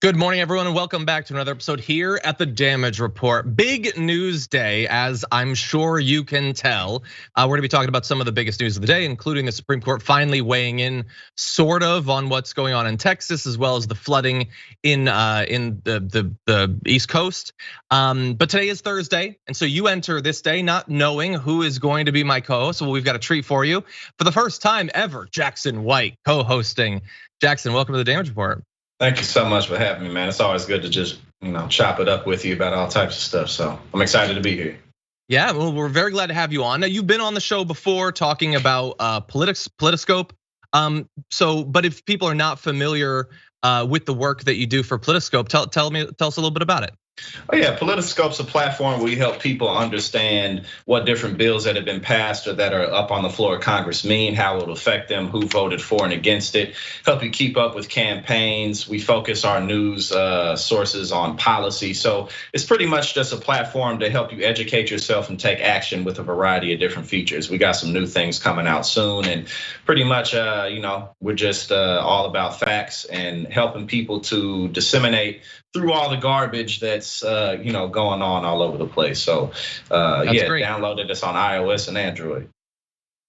Good morning, everyone, and welcome back to another episode here at the Damage Report. Big news day, as I'm sure you can tell. We're gonna be talking about some of the biggest news of the day, including the Supreme Court finally weighing in sort of on what's going on in Texas, as well as the flooding in the East Coast. But today is Thursday, and so you enter this day not knowing who is going to be my co-host. Well, we've got a treat for you. For the first time ever, Jackson White co-hosting. Jackson, welcome to the Damage Report. Thank you so much for having me, man. It's always good to just, chop it up with you about all types of stuff. So I'm excited to be here. Yeah, well, we're very glad to have you on. Now, you've been on the show before talking about Politiscope. But if people are not familiar with the work that you do for Politiscope, tell us a little bit about it. Oh yeah, Politiscope's a platform where we help people understand what different bills that have been passed or that are up on the floor of Congress mean, how it will affect them, who voted for and against it, help you keep up with campaigns. We focus our news sources on policy. So it's pretty much just a platform to help you educate yourself and take action with a variety of different features. We got some new things coming out soon, and pretty much, we're just all about facts and helping people to disseminate through all the garbage that's going on all over the place. So great. Downloaded this on iOS and Android.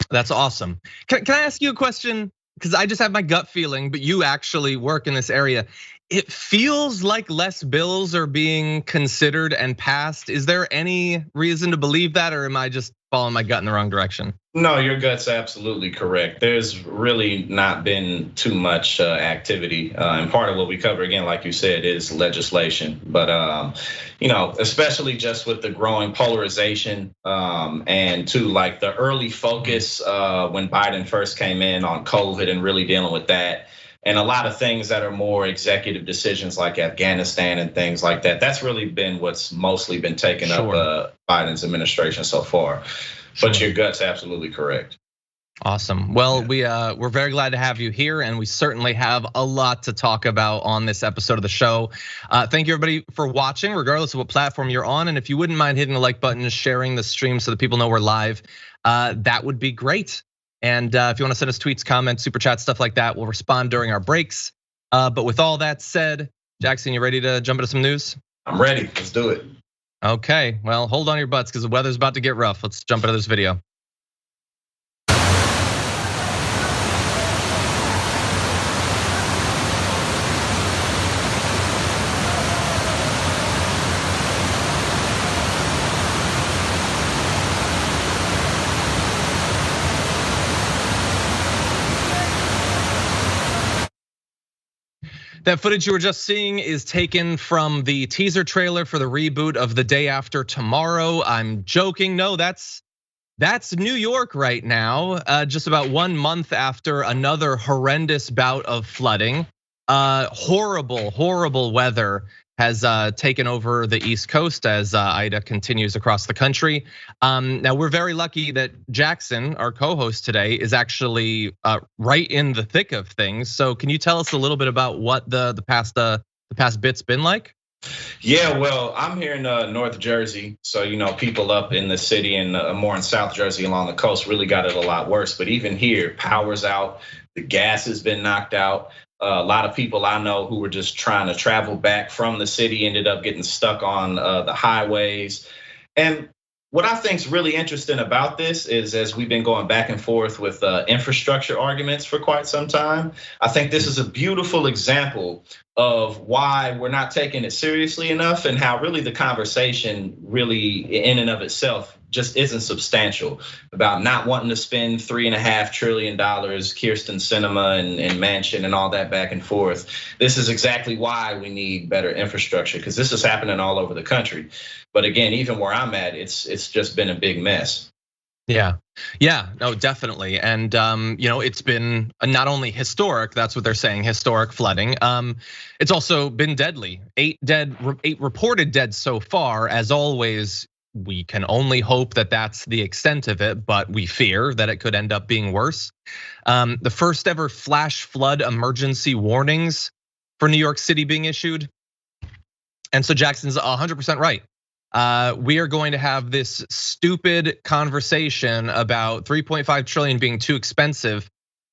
That's awesome. Can I ask you a question? Because I just have my gut feeling, but you actually work in this area. It feels like less bills are being considered and passed. Is there any reason to believe that, or am I just following my gut in the wrong direction? No, your gut's absolutely correct. There's really not been too much activity, and part of what we cover, again, like you said, is legislation. But especially just with the growing polarization, and to like the early focus when Biden first came in on COVID and really dealing with that. And a lot of things that are more executive decisions like Afghanistan and things like that. That's really been what's mostly been taken up Biden's administration so far. But your gut's absolutely correct. Awesome. Well, we're very glad to have you here, and we certainly have a lot to talk about on this episode of the show. Thank you, everybody, for watching, regardless of what platform you're on. And if you wouldn't mind hitting the like button and sharing the stream so that people know we're live, that would be great. And if you want to send us tweets, comments, super chat, stuff like that, we'll respond during our breaks. But with all that said, Jackson, you ready to jump into some news? I'm ready. Let's do it. Okay, well, hold on your butts because the weather's about to get rough. Let's jump into this video. That footage you were just seeing is taken from the teaser trailer for the reboot of The Day After Tomorrow. I'm joking. No, that's New York right now. Just about 1 month after another horrendous bout of flooding. Horrible weather has taken over the East Coast as Ida continues across the country. Now we're very lucky that Jackson, our co-host today, is actually right in the thick of things. So can you tell us a little bit about what the past bit's been like? Yeah, well, I'm here in North Jersey, so people up in the city and more in South Jersey along the coast really got it a lot worse. But even here, power's out, the gas has been knocked out. A lot of people I know who were just trying to travel back from the city ended up getting stuck on the highways. And what I think is really interesting about this is, as we've been going back and forth with infrastructure arguments for quite some time, I think this is a beautiful example of why we're not taking it seriously enough, and how really the conversation really in and of itself just isn't substantial about not wanting to spend $3.5 trillion, Kirsten Sinema and Manchin and all that back and forth. This is exactly why we need better infrastructure, because this is happening all over the country. But again, even where I'm at, it's just been a big mess. Yeah, no, definitely. And it's been not only historic, that's what they're saying, historic flooding. It's also been deadly. 8 reported dead so far. As always, we can only hope that that's the extent of it, but we fear that it could end up being worse. The first ever flash flood emergency warnings for New York City being issued. And so Jackson's 100% right. We are going to have this stupid conversation about 3.5 trillion being too expensive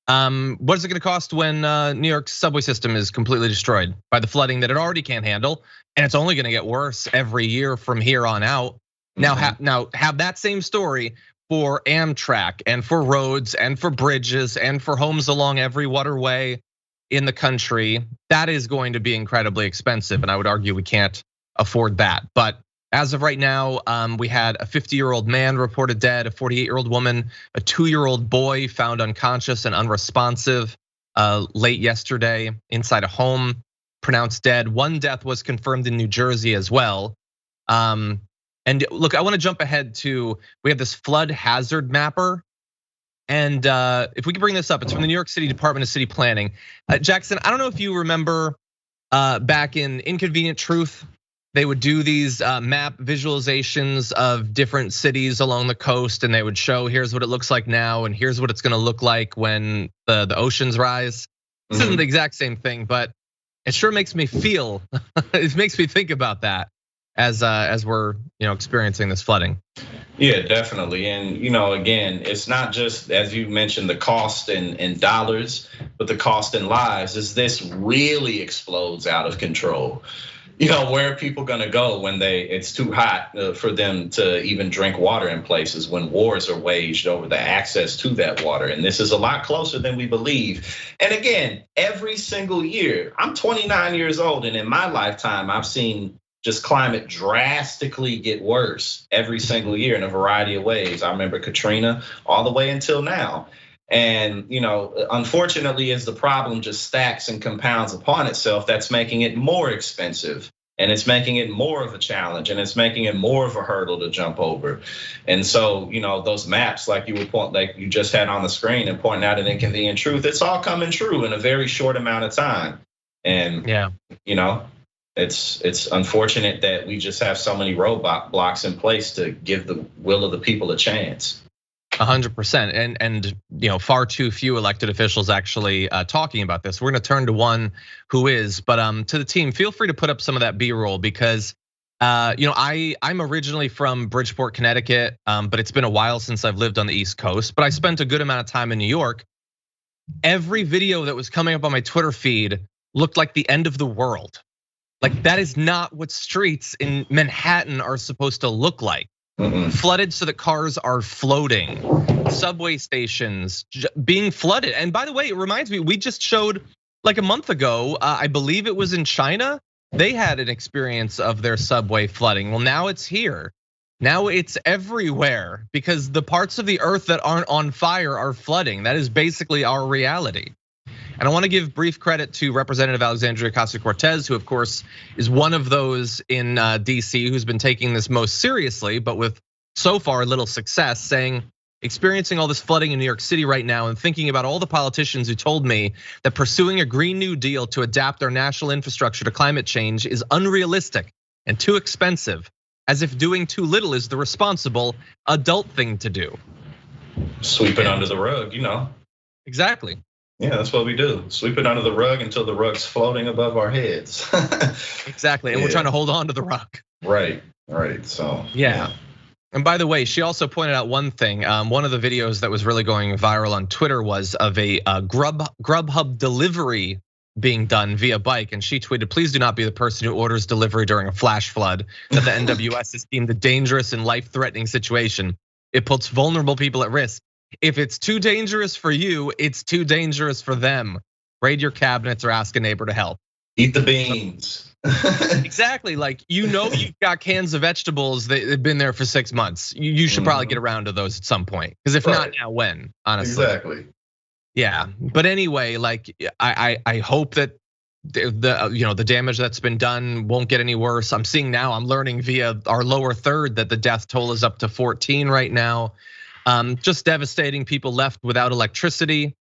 What is it going to cost when New York's subway system is completely destroyed by the flooding that it already can't handle, and it's only going to get worse every year from here on out? Now have that same story for Amtrak and for roads and for bridges and for homes along every waterway in the country. That is going to be incredibly expensive, and I would argue we can't afford that. But as of right now, we had a 50-year-old man reported dead, a 48-year-old woman, a 2-year-old boy found unconscious and unresponsive late yesterday inside a home, pronounced dead. One death was confirmed in New Jersey as well. And look, I want to jump ahead to, we have this flood hazard mapper. And if we could bring this up, it's from the New York City Department of City Planning. Jackson, I don't know if you remember back in Inconvenient Truth, they would do these map visualizations of different cities along the coast, and they would show, here's what it looks like now, and here's what it's gonna look like when the oceans rise. This isn't the exact same thing, but it sure makes me feel, it makes me think about that as we're experiencing this flooding. Yeah, definitely. And again, it's not just, as you mentioned, the cost in dollars, but the cost in lives. As this really explodes out of control, where are people gonna go when it's too hot for them to even drink water in places, when wars are waged over the access to that water? And this is a lot closer than we believe. And again, every single year, I'm 29 years old, and in my lifetime, I've seen just climate drastically get worse every single year in a variety of ways. I remember Katrina all the way until now. And unfortunately, as the problem just stacks and compounds upon itself, that's making it more expensive, and it's making it more of a challenge, and it's making it more of a hurdle to jump over. And so, those maps, like you just had on the screen and pointing out an Inconvenient Truth, it's all coming true in a very short amount of time. And yeah, it's unfortunate that we just have so many roadblocks in place to give the will of the people a chance. 100%, and far too few elected officials actually talking about this. We're gonna turn to one who is, but to the team, feel free to put up some of that B-roll, because I'm originally from Bridgeport, Connecticut, but it's been a while since I've lived on the East Coast. But I spent a good amount of time in New York. Every video that was coming up on my Twitter feed looked like the end of the world. Like, that is not what streets in Manhattan are supposed to look like. Flooded so that cars are floating, subway stations being flooded. And by the way, it reminds me, we just showed like a month ago, I believe it was in China, they had an experience of their subway flooding. Well, now it's here. Now it's everywhere, because the parts of the earth that aren't on fire are flooding. That is basically our reality. And I want to give brief credit to Representative Alexandria Ocasio-Cortez, who of course is one of those in DC who's been taking this most seriously, but with so far little success, saying, experiencing all this flooding in New York City right now and thinking about all the politicians who told me that pursuing a Green New Deal to adapt our national infrastructure to climate change is unrealistic and too expensive, as if doing too little is the responsible adult thing to do. Sweep it under the rug, Exactly. Yeah, that's what we do. Sweep it under the rug until the rug's floating above our heads. Exactly, and we're trying to hold on to the rug. Right, so. Yeah. And by the way, she also pointed out one thing. One of the videos that was really going viral on Twitter was of a Grubhub delivery being done via bike. And she tweeted, please do not be the person who orders delivery during a flash flood that the NWS has deemed a dangerous and life-threatening situation. It puts vulnerable people at risk. If it's too dangerous for you, it's too dangerous for them. Raid your cabinets or ask a neighbor to help. Eat the beans. Exactly, like you've got cans of vegetables that have been there for 6 months. You should probably get around to those at some point, because if not now, when? Honestly, exactly. Yeah, but anyway, like I hope that the damage that's been done won't get any worse. I'm seeing now, I'm learning via our lower third that the death toll is up to 14 right now. Just devastating, people left without electricity.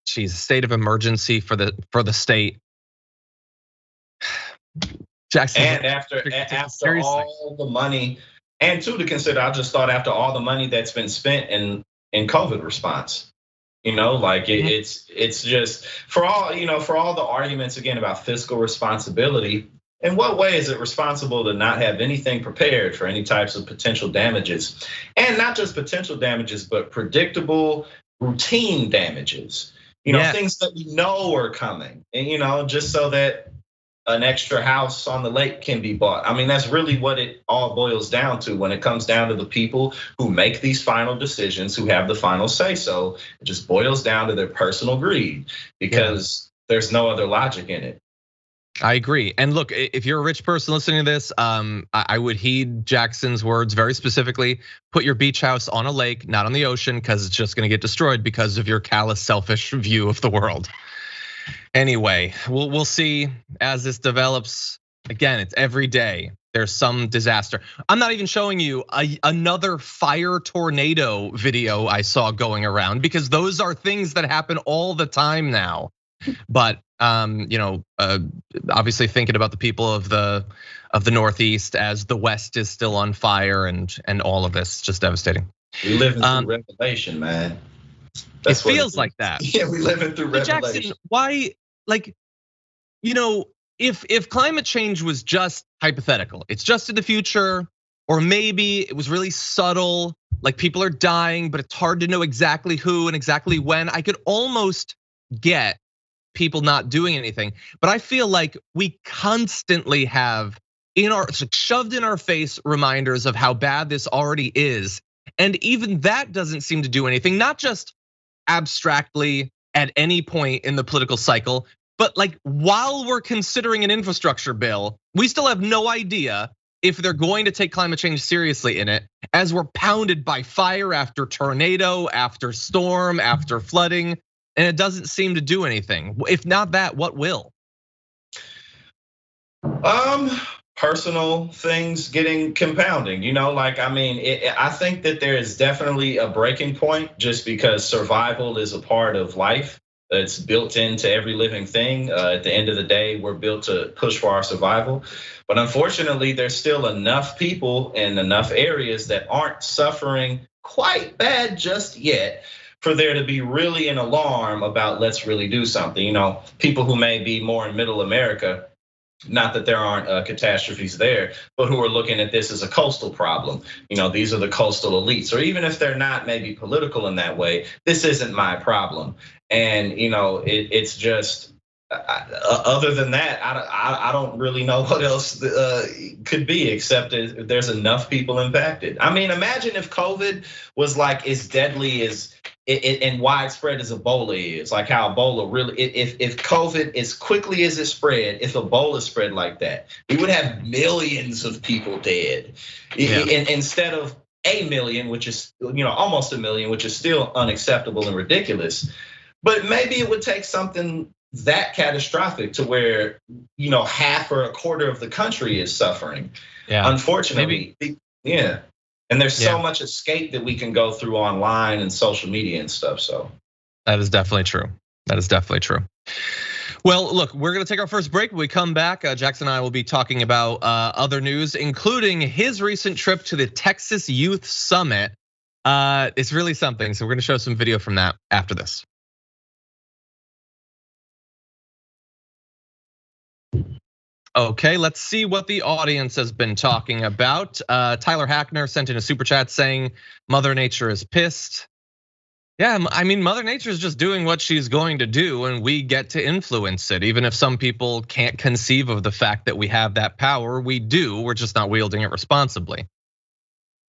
State of emergency for the state. Jackson, and after all the money, and two to consider, I just thought after all the money that's been spent in COVID response, it's just for all the arguments again about fiscal responsibility. In what way is it responsible to not have anything prepared for any types of potential damages? And not just potential damages, but predictable, routine damages, things that we know are coming, and just so that an extra house on the lake can be bought. I mean, that's really what it all boils down to when it comes down to the people who make these final decisions, who have the final say so. It just boils down to their personal greed because there's no other logic in it. I agree. And look, if you're a rich person listening to this, I would heed Jackson's words very specifically. Put your beach house on a lake, not on the ocean, because it's just gonna get destroyed because of your callous, selfish view of the world. Anyway, we'll see as this develops. Again, it's every day there's some disaster. I'm not even showing you another fire tornado video I saw going around because those are things that happen all the time now. But obviously thinking about the people of the Northeast as the West is still on fire and all of this, just devastating. We live in revelation, man. It feels like that. Yeah, we living through revelation. Jackson, why, if climate change was just hypothetical, it's just in the future, or maybe it was really subtle, like people are dying, but it's hard to know exactly who and exactly when, I could almost get people not doing anything. But I feel like we constantly have shoved in our face reminders of how bad this already is. And even that doesn't seem to do anything, not just abstractly at any point in the political cycle, but like while we're considering an infrastructure bill, we still have no idea if they're going to take climate change seriously in it, as we're pounded by fire after tornado, after storm, after flooding, and it doesn't seem to do anything. If not that, what will? Personal things getting compounding, I think that there is definitely a breaking point just because survival is a part of life. It's built into every living thing. At the end of the day, we're built to push for our survival. But unfortunately, there's still enough people in enough areas that aren't suffering quite bad just yet for there to be really an alarm about let's really do something. People who may be more in middle America, not that there aren't catastrophes there, but who are looking at this as a coastal problem. These are the coastal elites, or even if they're not maybe political in that way, this isn't my problem. And it's just, other than that, I don't really know what else could be, except there's enough people impacted. I mean, imagine if COVID was like as deadly as and widespread as Ebola is, like how Ebola really, if COVID as quickly as it spread, if Ebola spread like that, we would have millions of people dead. Instead of a million, which is almost a million, which is still unacceptable and ridiculous. But maybe it would take something that catastrophic to where half or a quarter of the country is suffering. Yeah, unfortunately, yeah. And there's so much escape that we can go through online and social media and stuff. So that is definitely true. That is definitely true. Well, look, we're gonna take our first break. When we come back, Jackson and I will be talking about other news, including his recent trip to the Texas Youth Summit. It's really something. So we're gonna show some video from that after this. Okay, let's see what the audience has been talking about. Tyler Hackner sent in a super chat saying, Mother Nature is pissed. Yeah, I mean, Mother Nature is just doing what she's going to do and we get to influence it. Even if some people can't conceive of the fact that we have that power, we do, we're just not wielding it responsibly.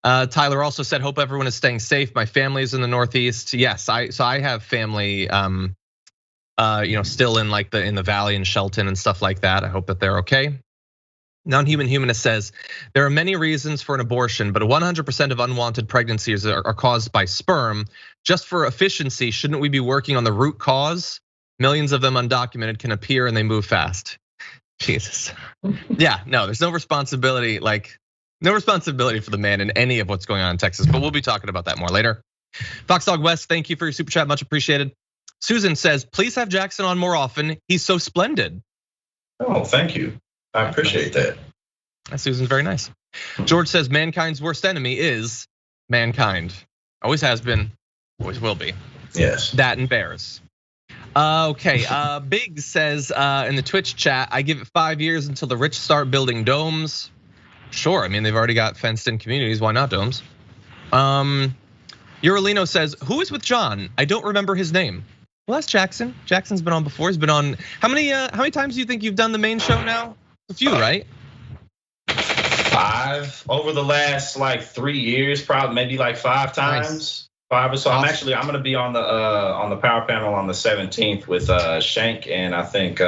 Tyler also said, hope everyone is staying safe. My family is in the Northeast. Yes, so I have family, still in in the Valley and Shelton and stuff like that. I hope that they're okay. Non-Human Humanist says, there are many reasons for an abortion, but 100% of unwanted pregnancies are caused by sperm. Just for efficiency, shouldn't we be working on the root cause? Millions of them undocumented can appear and they move fast. Jesus. Yeah, no, there's no responsibility, no responsibility for the man in any of what's going on in Texas, but we'll be talking about that more later. Foxdog West, thank you for your super chat, much appreciated. Susan says, please have Jackson on more often. He's so splendid. Oh, thank you. I appreciate that. Susan's very nice. George says, mankind's worst enemy is mankind. Always has been, always will be. Yes. That and bears. Okay, Big says in the Twitch chat, I give it 5 years until the rich start building domes. Sure, I mean, they've already got fenced in communities, why not domes? Urolino says, who is with John? I don't remember his name. Well, that's Jackson. Jackson's been on before. He's been on, how many times do you think you've done the main show now? A few, right? 5 over the last like 3 years, probably maybe like 5 times. Nice. 5 or so. Awesome. I'm gonna be on the power panel on the 17th with Shank and I think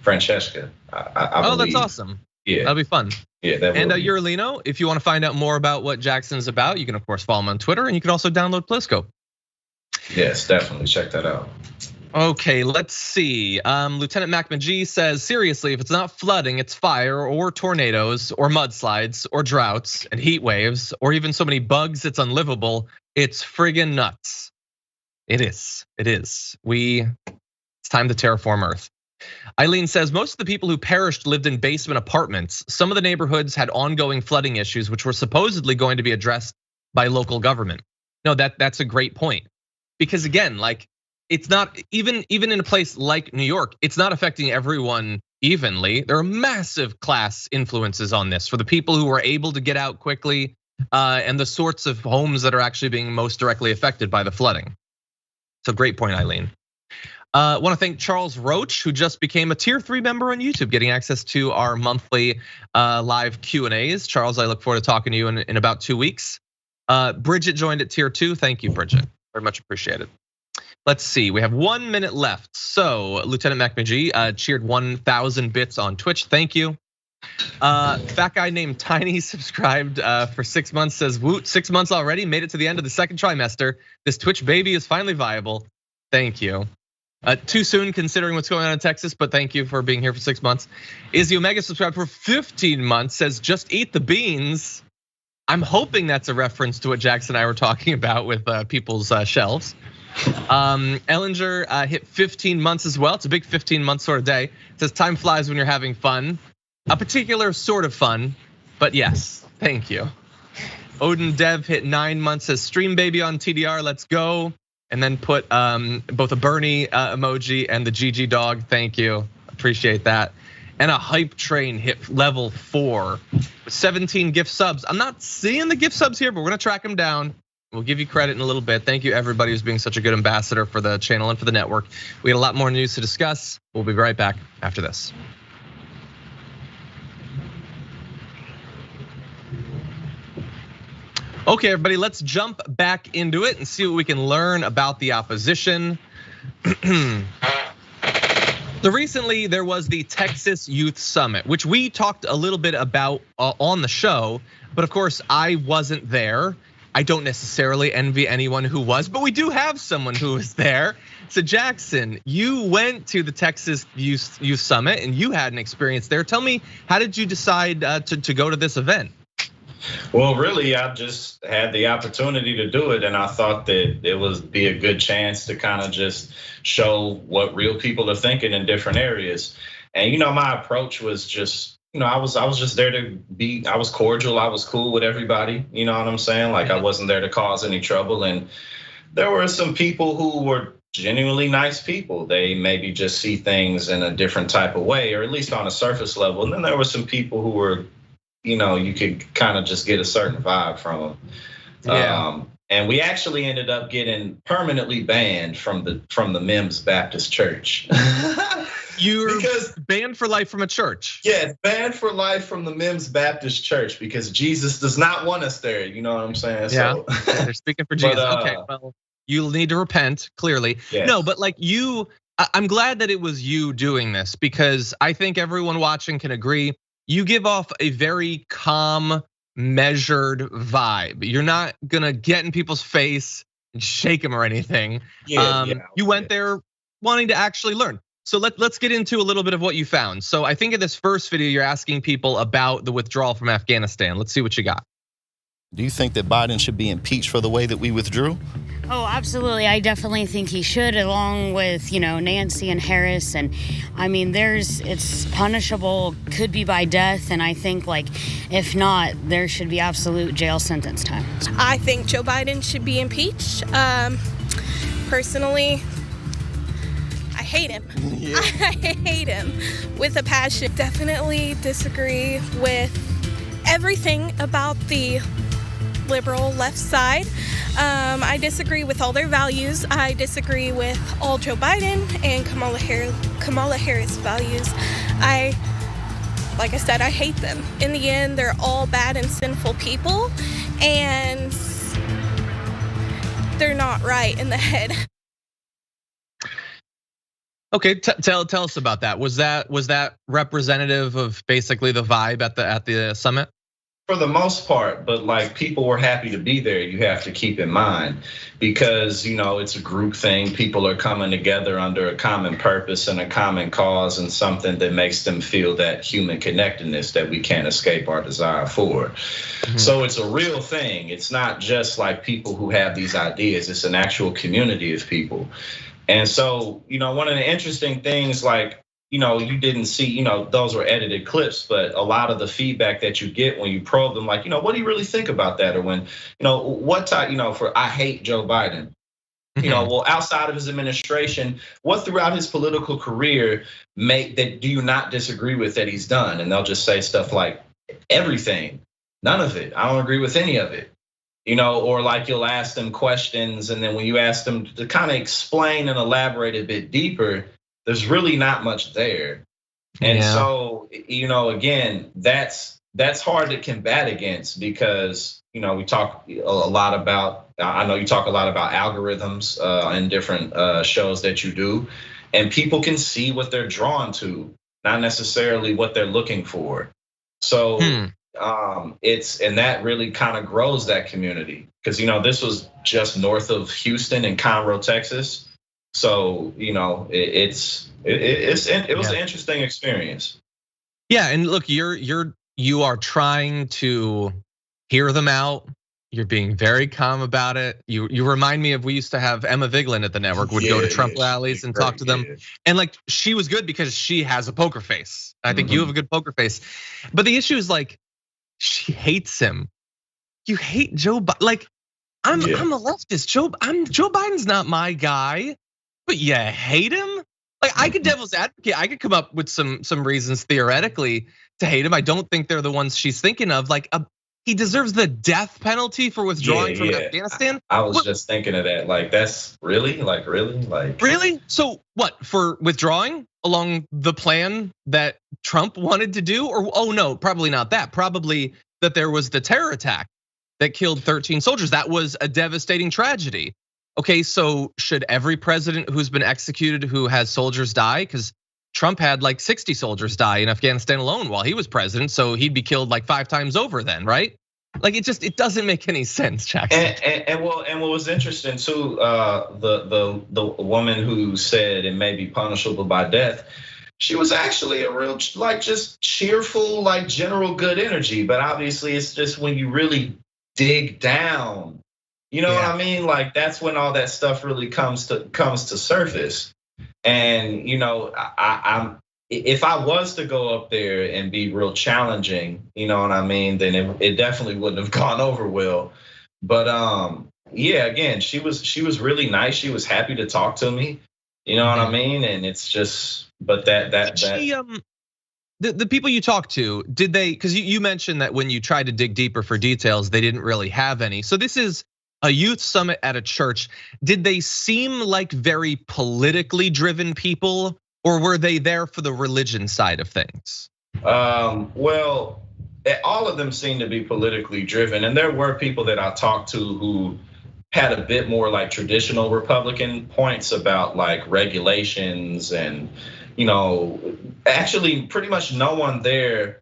Francesca. I believe. That's awesome. Yeah, that'll be fun. Yeah, that and Urolino, if you want to find out more about what Jackson's about, you can of course follow him on Twitter, and you can also download Politiscope. Yes, definitely check that out. Okay, let's see. Lieutenant Mac McGee says, seriously, if it's not flooding, it's fire or tornadoes or mudslides or droughts and heat waves or even so many bugs it's unlivable. It's friggin' nuts. It is. It's time to terraform Earth. Eileen says, most of the people who perished lived in basement apartments. Some of the neighborhoods had ongoing flooding issues, which were supposedly going to be addressed by local government. No, that's a great point. Because again, like, it's not even in a place like New York, it's not affecting everyone evenly. There are massive class influences on this for the people who were able to get out quickly and the sorts of homes that are actually being most directly affected by the flooding. So great point, Eileen. Want to thank Charles Roach, who just became a tier 3 member on YouTube, getting access to our monthly live Q&As. Charles, I look forward to talking to you in about 2 weeks. Bridget joined at tier 2. Thank you, Bridget. Very much appreciated. Let's see, we have 1 minute left. So Lieutenant Mac McGee cheered 1,000 bits on Twitch. Thank you. Fat guy named Tiny subscribed for 6 months, says, woot, 6 months already, made it to the end of the second trimester. This Twitch baby is finally viable. Thank you. Too soon considering what's going on in Texas, but thank you for being here for 6 months. Izzy Omega subscribed for 15 months, says, just eat the beans. I'm hoping that's a reference to what Jackson and I were talking about with people's shelves. Ellinger hit 15 months as well. It's a big 15-month sort of day. It says time flies when you're having fun. A particular sort of fun, but yes, thank you. Odin Dev hit 9 months, says stream baby on TDR, let's go. And then put both a Bernie emoji and the GG dog, thank you, appreciate that. And a hype train hit level 4 with 17 gift subs. I'm not seeing the gift subs here, but we're gonna track them down. We'll give you credit in a little bit. Thank you everybody who's being such a good ambassador for the channel and for the network. We got a lot more news to discuss. We'll be right back after this. Okay, everybody, let's jump back into it and see what we can learn about the opposition. So recently there was the Texas Youth Summit, which we talked a little bit about on the show, but of course I wasn't there. I don't necessarily envy anyone who was, but we do have someone who was there. So Jackson, you went to the Texas Youth Summit and you had an experience there. Tell me, how did you decide to go to this event? Well, really, I just had the opportunity to do it, and I thought that it would be a good chance to kind of just show what real people are thinking in different areas. And my approach was just, I was just there to be. I was cordial. I was cool with everybody. You know what I'm saying? Like I wasn't there to cause any trouble. And there were some people who were genuinely nice people. They maybe just see things in a different type of way, or at least on a surface level. And then there were some people who were, you could kind of just get a certain vibe from them. Yeah. And we actually ended up getting permanently banned from the Mims Baptist Church. You're banned for life from a church. Yeah, banned for life from the Mims Baptist Church because Jesus does not want us there. You know what I'm saying? Yeah, so, they're speaking for Jesus. Okay, well, you'll need to repent, clearly. Yes. No, but like I'm glad that it was you doing this because I think everyone watching can agree. You give off a very calm, measured vibe. You're not gonna get in people's face and shake them or anything. You went there wanting to actually learn. So let's get into a little bit of what you found. So I think in this first video, you're asking people about the withdrawal from Afghanistan. Let's see what you got. Do you think that Biden should be impeached for the way that we withdrew? Oh, absolutely. I definitely think he should, along with, Nancy and Harris. And I mean, it's punishable, could be by death. And I think if not, there should be absolute jail sentence time. I think Joe Biden should be impeached. Personally, I hate him. Yeah. I hate him with a passion. Definitely disagree with everything about the liberal left side. I disagree with all their values. I disagree with all Joe Biden and Kamala Harris values. Like I said, I hate them. In the end, they're all bad and sinful people, and they're not right in the head. Okay, tell us about that. Was that representative of basically the vibe at the summit? For the most part, but like people were happy to be there. You have to keep in mind, because it's a group thing. People are coming together under a common purpose and a common cause, and something that makes them feel that human connectedness that we can't escape our desire for. Mm-hmm. So it's a real thing. It's not just like people who have these ideas. It's an actual community of people. And so, one of the interesting things, like, you didn't see, those were edited clips, but a lot of the feedback that you get when you probe them, like, what do you really think about that? Or when, what type, I hate Joe Biden. Well, outside of his administration, what throughout his political career do you not disagree with that he's done? And they'll just say stuff like, everything, none of it. I don't agree with any of it. Or like you'll ask them questions, and then when you ask them to kind of explain and elaborate a bit deeper, there's really not much there. And so, again, that's hard to combat against, because, we talk a lot about, I know you talk a lot about algorithms in different shows that you do, and people can see what they're drawn to, not necessarily what they're looking for. So and that really kind of grows that community, because, this was just north of Houston in Conroe, Texas. So, it was an interesting experience. Yeah, and look, you are trying to hear them out. You're being very calm about it. You remind me of, we used to have Emma Vigeland at the network, would go to Trump rallies and talk to them. And like, she was good because she has a poker face. I think you have a good poker face. But the issue is, like, she hates him. You hate Joe Biden. Like, I'm a leftist. Joe Biden's not my guy. But you hate him? Like, I could devil's advocate. I could come up with some reasons theoretically to hate him. I don't think they're the ones she's thinking of. Like, he deserves the death penalty for withdrawing from Afghanistan. I was just thinking of that. Like, that's really? So what, for withdrawing along the plan that Trump wanted to do? Or, oh no, probably not that. Probably that there was the terror attack that killed 13 soldiers. That was a devastating tragedy. Okay, so should every president who's been executed who has soldiers die? Because Trump had like 60 soldiers die in Afghanistan alone while he was president, so he'd be killed like 5 times over then, right? Like, it doesn't make any sense, Jackson. And what was interesting too, the woman who said it may be punishable by death, she was actually a real, like, just cheerful, like, general good energy. But obviously, it's just when you really dig down. What I mean? Like, that's when all that stuff really comes to surface. And I'm if I was to go up there and be real challenging, you know what I mean, then it definitely wouldn't have gone over well. But again, she was really nice. She was happy to talk to me. You know what I mean? And it's just, but the people you talked to, did they? Because you mentioned that when you tried to dig deeper for details, they didn't really have any. So this is a youth summit at a church. Did they seem like very politically driven people, or were they there for the religion side of things? Well, all of them seemed to be politically driven, and there were people that I talked to who had a bit more like traditional Republican points about like regulations, and actually pretty much no one there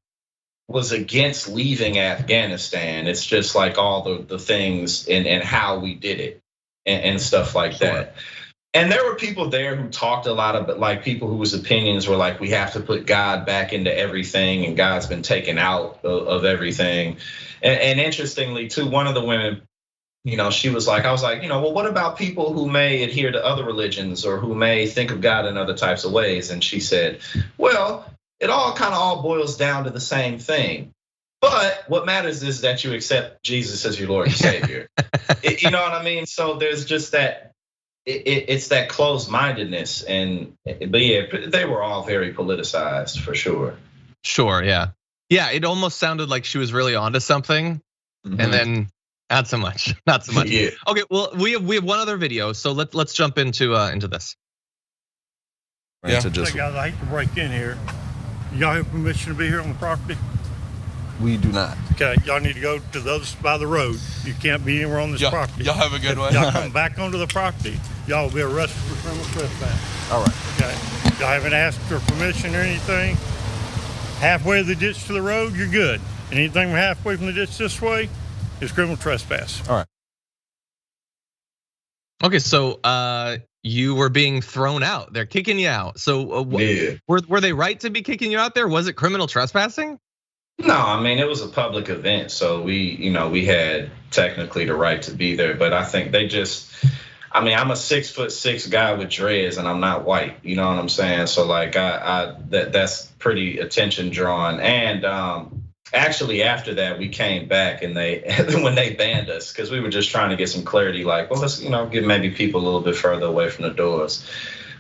was against leaving Afghanistan. It's just like all the things and how we did it and stuff like that. And there were people there who talked a lot about, like, people whose opinions were like, we have to put God back into everything, and God's been taken out of everything. And interestingly too, one of the women, she was like, I was like, well, what about people who may adhere to other religions or who may think of God in other types of ways? And she said, well, it all kind of all boils down to the same thing. But what matters is that you accept Jesus as your Lord and Savior. You know what I mean? So there's just that, it's that closed-mindedness. But yeah, they were all very politicized for sure. Sure, yeah. Yeah, it almost sounded like she was really onto something. Mm-hmm. And then Not so much. Not so much. Yeah. Okay. Well, we have one other video, so let's jump into this. Yeah. To just, Hey guys, I hate to break in here. Y'all have permission to be here on the property? we do not. Okay, y'all need to go to the other side of the road. You can't be anywhere on this property. Y'all have a good one. Y'all come back onto the property, y'all will be arrested for criminal trespass. All right. Okay, y'all haven't asked for permission or anything. Halfway of the ditch to the road, you're good. And anything halfway from the ditch this way is criminal trespass. All right. Okay, so you were being thrown out. They're kicking you out. So Yeah. were they right to be kicking you out there? Was it criminal trespassing? No, I mean, it was a public event, so we had technically the right to be there, but I think they just, I mean, I'm a 6'6" guy with dreads and I'm not white, you know what I'm saying? So like that's pretty attention drawn. And actually after that we came back and when they banned us, because we were just trying to get some clarity, like, well, let's, get maybe people a little bit further away from the doors.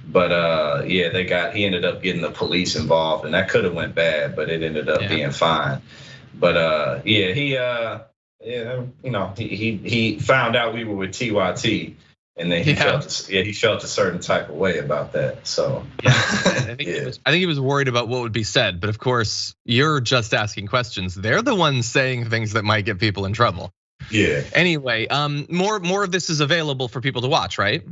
But yeah, he ended up getting the police involved, and that could have went bad, but it ended up being fine. But yeah, he found out we were with TYT, and then he felt a certain type of way about that. So yeah, I think he was worried about what would be said, but of course you're just asking questions. They're the ones saying things that might get people in trouble. Yeah. Anyway, more of this is available for people to watch, right?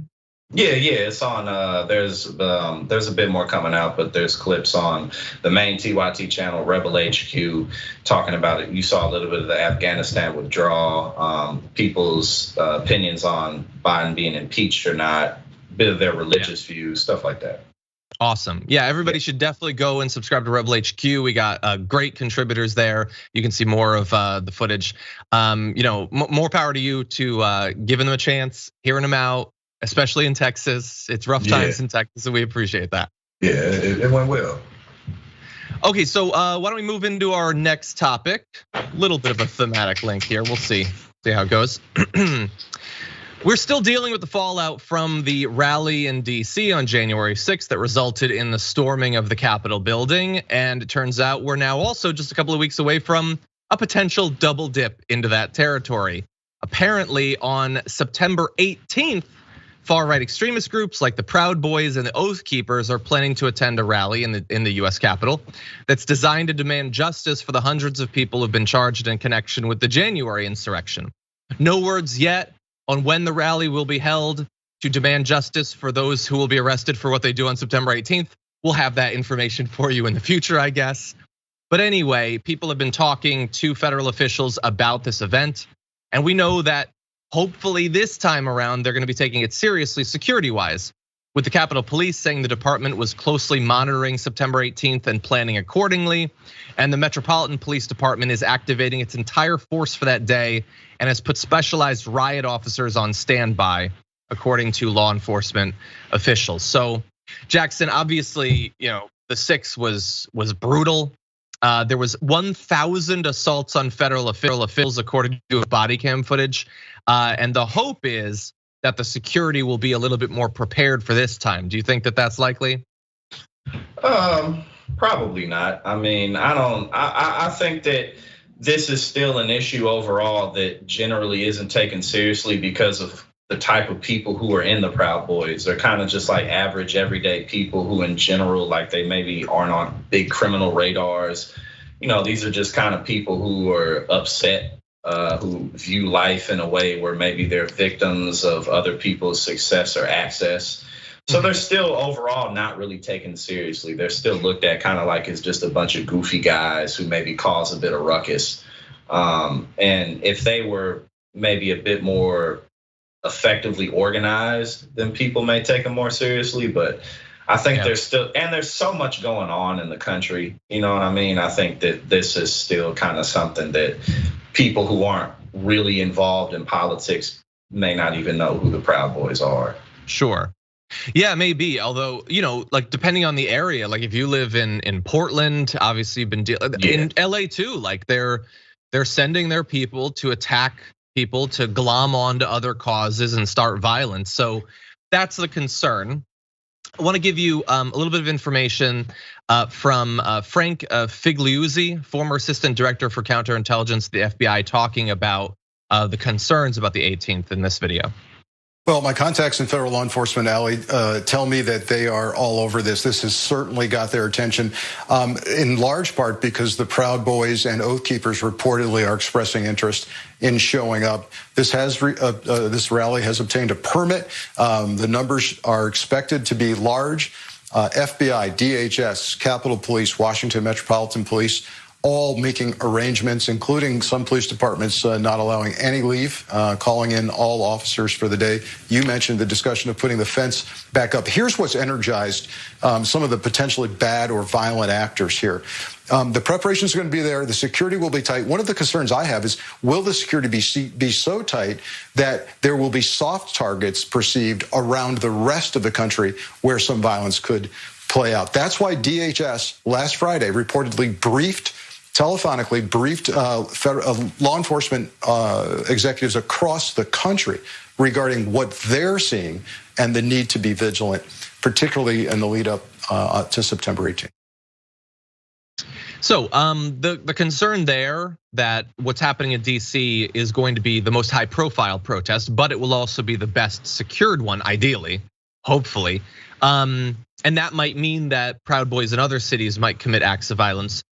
Yeah, it's on. There's a bit more coming out, but there's clips on the main TYT channel, Rebel HQ, talking about it. You saw a little bit of the Afghanistan withdrawal, people's opinions on Biden being impeached or not, a bit of their religious views, stuff like that. Awesome. Yeah, everybody should definitely go and subscribe to Rebel HQ. We got great contributors there. You can see more of the footage. More power to you to giving them a chance, hearing them out. Especially in Texas, it's rough times in Texas, so we appreciate that. Yeah, it went well. Okay, so why don't we move into our next topic? A little bit of a thematic link here. We'll see how it goes. We're still dealing with the fallout from the rally in DC on January 6th that resulted in the storming of the Capitol building, and it turns out we're now also just a couple of weeks away from a potential double dip into that territory. Apparently, on September 18th. Far-right extremist groups like the Proud Boys and the Oath Keepers are planning to attend a rally in the US Capitol that's designed to demand justice for the hundreds of people who've been charged in connection with the January insurrection. No words yet on when the rally will be held to demand justice for those who will be arrested for what they do on September 18th. We'll have that information for you in the future, I guess. But anyway, people have been talking to federal officials about this event, and we know that hopefully this time around, they're gonna be taking it seriously security-wise, with the Capitol Police saying the department was closely monitoring September 18th and planning accordingly. And the Metropolitan Police Department is activating its entire force for that day and has put specialized riot officers on standby, according to law enforcement officials. So Jackson, obviously, the 6th was brutal. There was 1,000 assaults on federal officials, according to body cam footage. And the hope is that the security will be a little bit more prepared for this time. Do you think that that's likely? Probably not. I mean, I think that this is still an issue overall that generally isn't taken seriously because of the type of people who are in the Proud Boys. They're kind of just like average, everyday people who in general, like they maybe aren't on big criminal radars. These are just kind of people who are upset, who view life in a way where maybe they're victims of other people's success or access. So they're still overall not really taken seriously. They're still looked at kind of like it's just a bunch of goofy guys who maybe cause a bit of ruckus. And if they were maybe a bit more effectively organized, then people may take them more seriously. But I think there's so much going on in the country. You know what I mean? I think that this is still kind of something that people who aren't really involved in politics may not even know who the Proud Boys are. Sure. Yeah, maybe. Although, like depending on the area, like if you live in Portland, obviously you've been in LA too, like they're sending their people to attack people, to glom onto other causes and start violence. So that's the concern. I want to give you a little bit of information from Frank Figliuzzi, former assistant director for counterintelligence at the FBI, talking about the concerns about the 18th in this video. Well, my contacts in federal law enforcement, Ali, tell me that they are all over this. This has certainly got their attention, in large part because the Proud Boys and Oath Keepers reportedly are expressing interest in showing up. This rally has obtained a permit. The numbers are expected to be large. FBI, DHS, Capitol Police, Washington Metropolitan Police, all making arrangements, including some police departments not allowing any leave, calling in all officers for the day. You mentioned the discussion of putting the fence back up. Here's what's energized some of the potentially bad or violent actors here. The preparation is going to be there. The security will be tight. One of the concerns I have is, will the security be so tight that there will be soft targets perceived around the rest of the country where some violence could play out? That's why DHS last Friday reportedly telephonically briefed law enforcement executives across the country regarding what they're seeing and the need to be vigilant, particularly in the lead up to September 18th. So the concern there that what's happening in DC is going to be the most high profile protest, but it will also be the best secured one, ideally, hopefully. And that might mean that Proud Boys in other cities might commit acts of violence.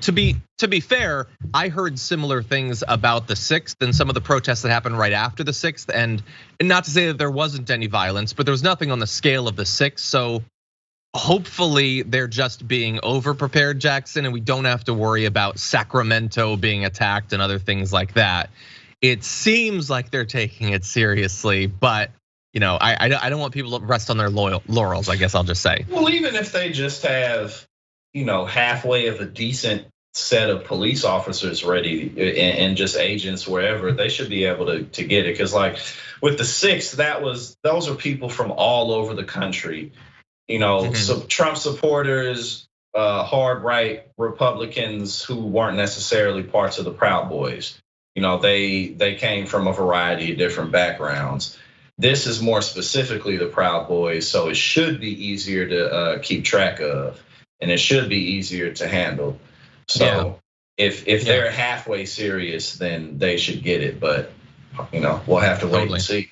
To be fair, I heard similar things about the 6th and some of the protests that happened right after the 6th, and not to say that there wasn't any violence, but there was nothing on the scale of the 6th. So hopefully they're just being over-prepared, Jackson, and we don't have to worry about Sacramento being attacked and other things like that. It seems like they're taking it seriously, but I don't want people to rest on their laurels, I guess I'll just say. Well, even if they just have, halfway of a decent set of police officers ready and just agents wherever, they should be able to get it. Because like with the 6th, those are people from all over the country. So Trump supporters, hard right Republicans who weren't necessarily parts of the Proud Boys. They came from a variety of different backgrounds. This is more specifically the Proud Boys, so it should be easier to keep track of, and it should be easier to handle. So if they're halfway serious, then they should get it. But we'll have to wait and see.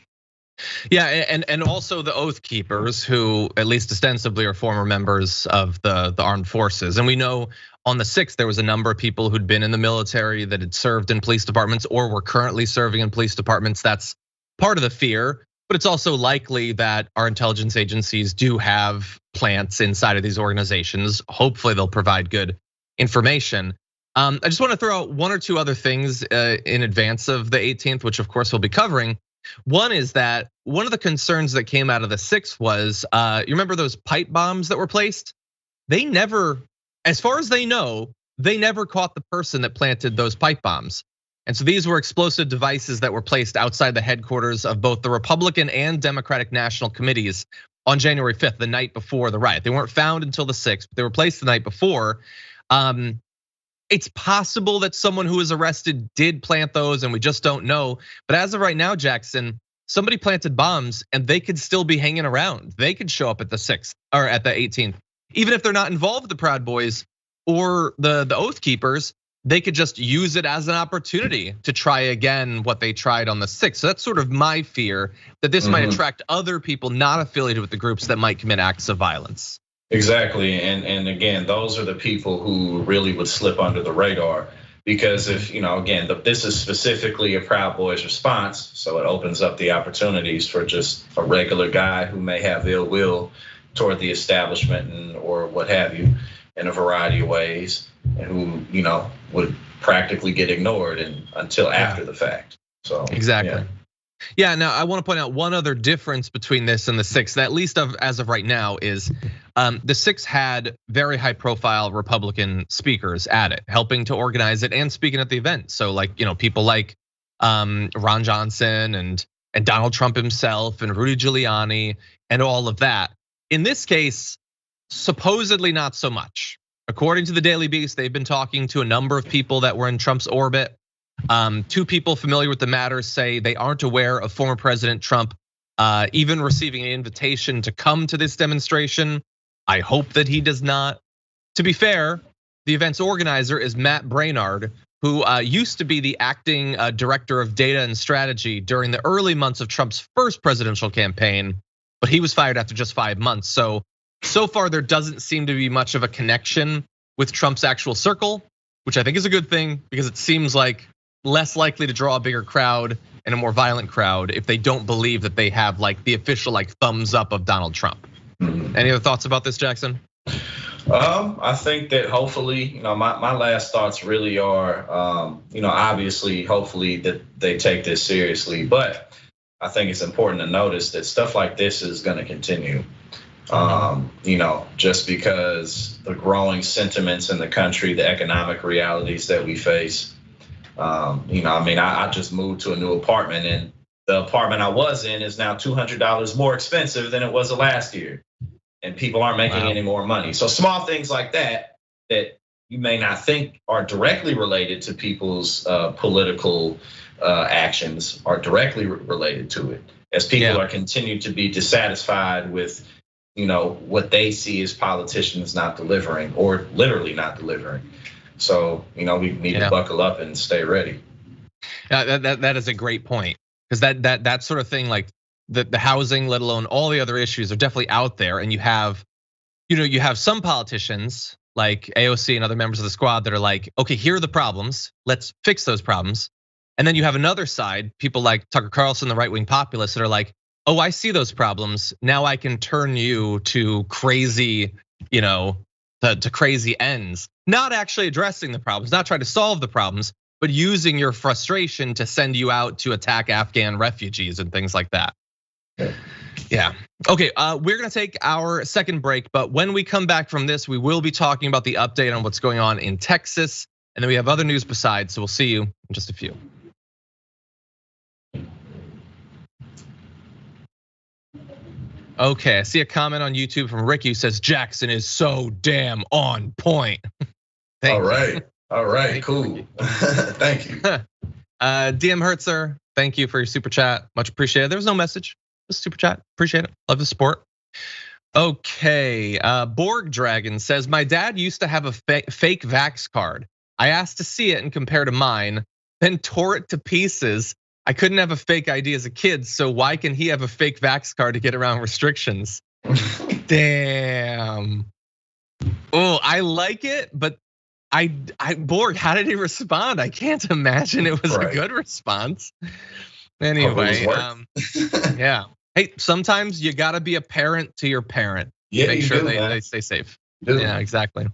Yeah, and also the Oath Keepers, who at least ostensibly are former members of the armed forces. And we know on the 6th, there was a number of people who'd been in the military that had served in police departments or were currently serving in police departments. That's part of the fear, but it's also likely that our intelligence agencies do have plants inside of these organizations. Hopefully they'll provide good information. I just want to throw out one or two other things in advance of the 18th, which of course we'll be covering. One is that one of the concerns that came out of the 6th was, you remember those pipe bombs that were placed? They never, as far as they know, they never caught the person that planted those pipe bombs. And so these were explosive devices that were placed outside the headquarters of both the Republican and Democratic national committees on January 5th, the night before the riot. They weren't found until the 6th, but they were placed the night before. It's possible that someone who was arrested did plant those and we just don't know. But as of right now, Jackson, somebody planted bombs and they could still be hanging around. They could show up at the 6th or at the 18th. Even if they're not involved with the Proud Boys or the Oath Keepers, they could just use it as an opportunity to try again what they tried on the 6th. So that's sort of my fear, that this might attract other people not affiliated with the groups that might commit acts of violence. Exactly, and again, those are the people who really would slip under the radar, because if, again, this is specifically a Proud Boys response, so it opens up the opportunities for just a regular guy who may have ill will toward the establishment or what have you in a variety of ways, and who, would practically get ignored until after the fact. So exactly. Yeah, now I want to point out one other difference between this and the 6th, at least as of right now, is the 6th had very high profile Republican speakers at it, helping to organize it and speaking at the event. So like, people like Ron Johnson and Donald Trump himself and Rudy Giuliani and all of that. In this case, supposedly not so much. According to the Daily Beast, they've been talking to a number of people that were in Trump's orbit. 2 people familiar with the matter say they aren't aware of former President Trump even receiving an invitation to come to this demonstration. I hope that he does not. To be fair, the event's organizer is Matt Brainard, who used to be the acting director of data and strategy during the early months of Trump's first presidential campaign, but he was fired after just 5 months. So far there doesn't seem to be much of a connection with Trump's actual circle, which I think is a good thing because it seems like less likely to draw a bigger crowd and a more violent crowd if they don't believe that they have like the official like thumbs up of Donald Trump. Any other thoughts about this, Jackson? I think that hopefully, my last thoughts really are, obviously, hopefully that they take this seriously, but I think it's important to notice that stuff like this is going to continue. Just because the growing sentiments in the country, the economic realities that we face. I just moved to a new apartment, and the apartment I was in is now $200 more expensive than it was last year. And people aren't making any more money. So small things like that you may not think are directly related to people's political actions are directly related to it. As people are continuing to be dissatisfied with, what they see as politicians not delivering or literally not delivering. So, we need to buckle up and stay ready. Yeah, that is a great point, because that sort of thing, like the housing, let alone all the other issues, are definitely out there. And you have some politicians like AOC and other members of the squad that are like, okay, here are the problems, let's fix those problems. And then you have another side, people like Tucker Carlson, the right-wing populists, that are like, oh, I see those problems, now I can turn you to crazy, to crazy ends. Not actually addressing the problems, not trying to solve the problems, but using your frustration to send you out to attack Afghan refugees and things like that. Yeah. Okay, we're gonna take our second break, but when we come back from this, we will be talking about the update on what's going on in Texas, and then we have other news besides, so we'll see you in just a few. Okay, I see a comment on YouTube from Ricky who says Jackson is so damn on point. All right, cool. Thank you. DM Hertzer, thank you for your super chat, much appreciated. There was no message, just super chat, appreciate it, love the support. Okay, Borg Dragon says, my dad used to have a fake Vax card. I asked to see it and compare to mine, then tore it to pieces. I couldn't have a fake ID as a kid, so why can he have a fake Vax card to get around restrictions? Damn. Oh, I like it, but Borg, how did he respond? I can't imagine it was a good response. Anyway, yeah. Hey, sometimes you gotta be a parent to your parent. Yeah, make sure they stay safe. Yeah, exactly.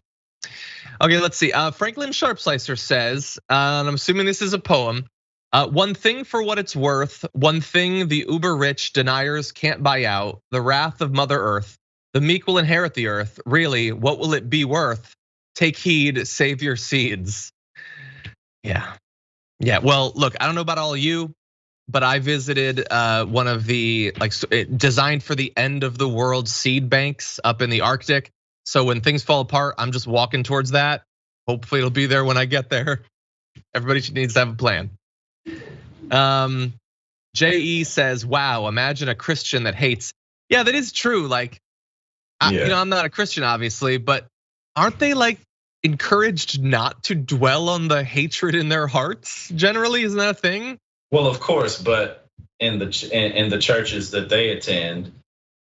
Okay, let's see. Franklin Sharpslicer says, and I'm assuming this is a poem. One thing for what it's worth, one thing the uber rich deniers can't buy out, the wrath of Mother Earth. The meek will inherit the earth. Really, what will it be worth? Take heed, save your seeds. Yeah. Well, look, I don't know about all of you, but I visited one of the designed for the end of the world seed banks up in the Arctic. So when things fall apart, I'm just walking towards that. Hopefully it'll be there when I get there. Everybody needs to have a plan. JE says, wow, imagine a Christian that hates. Yeah, that is true. Like, I'm not a Christian, obviously, but aren't they like encouraged not to dwell on the hatred in their hearts? Generally, isn't that a thing? Well, of course, but in the churches that they attend,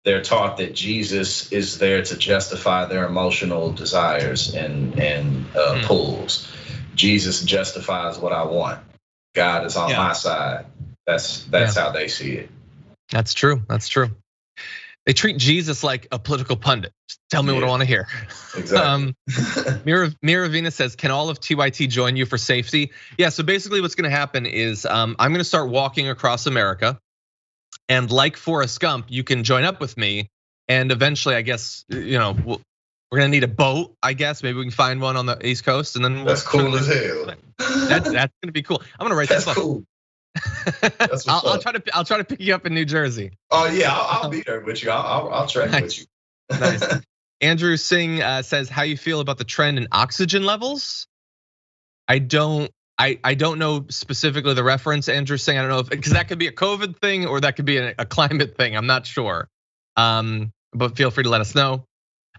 they're taught that Jesus is there to justify their emotional desires and pulls. Jesus justifies what I want. God is on my side. That's how they see it. That's true. They treat Jesus like a political pundit. Just tell me what I want to hear. Exactly. Mira Venus says, can all of TYT join you for safety? Yeah, so basically what's gonna happen is I'm gonna start walking across America. And like Forrest Gump, you can join up with me. And eventually, I guess, we're gonna need a boat, I guess. Maybe we can find one on the East Coast, and then that's cool as hell. That's gonna be cool. I'm gonna write that. That's cool. I'll try to pick you up in New Jersey. Oh yeah, I'll be there with you. I'll track with you. Nice. Andrew Singh says, how you feel about the trend in oxygen levels? I don't know specifically the reference, Andrew Singh. I don't know because that could be a COVID thing or that could be a climate thing. I'm not sure. But feel free to let us know.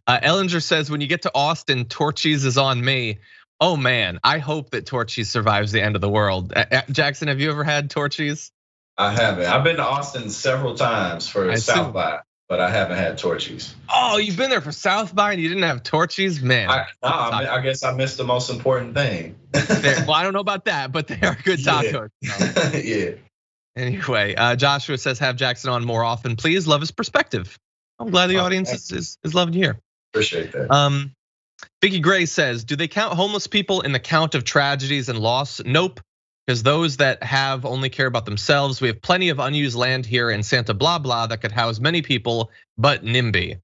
Ellinger says, when you get to Austin, Torchies is on me. Oh man, I hope that Torchy's survives the end of the world. Jackson, have you ever had Torchy's? I haven't. I've been to Austin several times for South by, but I haven't had Torchy's. Oh, you've been there for South by and you didn't have Torchy's? Man. I guess I missed the most important thing. Well, I don't know about that, but they are good tacos. Yeah. Anyway, Joshua says have Jackson on more often, please. Love his perspective. I'm glad the audience is loving to hear. Appreciate that. Vicky Gray says, do they count homeless people in the count of tragedies and loss? Nope, because those that have only care about themselves. We have plenty of unused land here in Santa Blah Blah that could house many people, but NIMBY.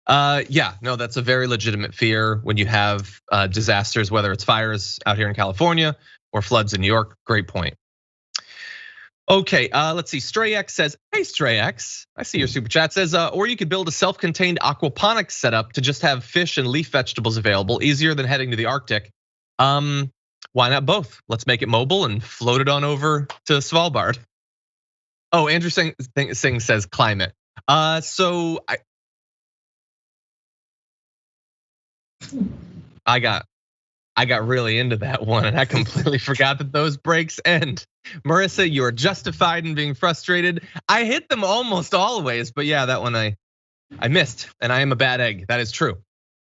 Yeah, no, that's a very legitimate fear when you have disasters, whether it's fires out here in California or floods in New York. Great point. Okay, let's see. StrayX says, hey StrayX, I see your super chat. Says, or you could build a self-contained aquaponics setup to just have fish and leaf vegetables available, easier than heading to the Arctic. Why not both? Let's make it mobile and float it on over to Svalbard. Oh, Andrew Singh says climate. So I got really into that one and I completely forgot that those breaks end. Marissa, you are justified in being frustrated. I hit them almost always, but yeah, that one I missed and I am a bad egg. That is true.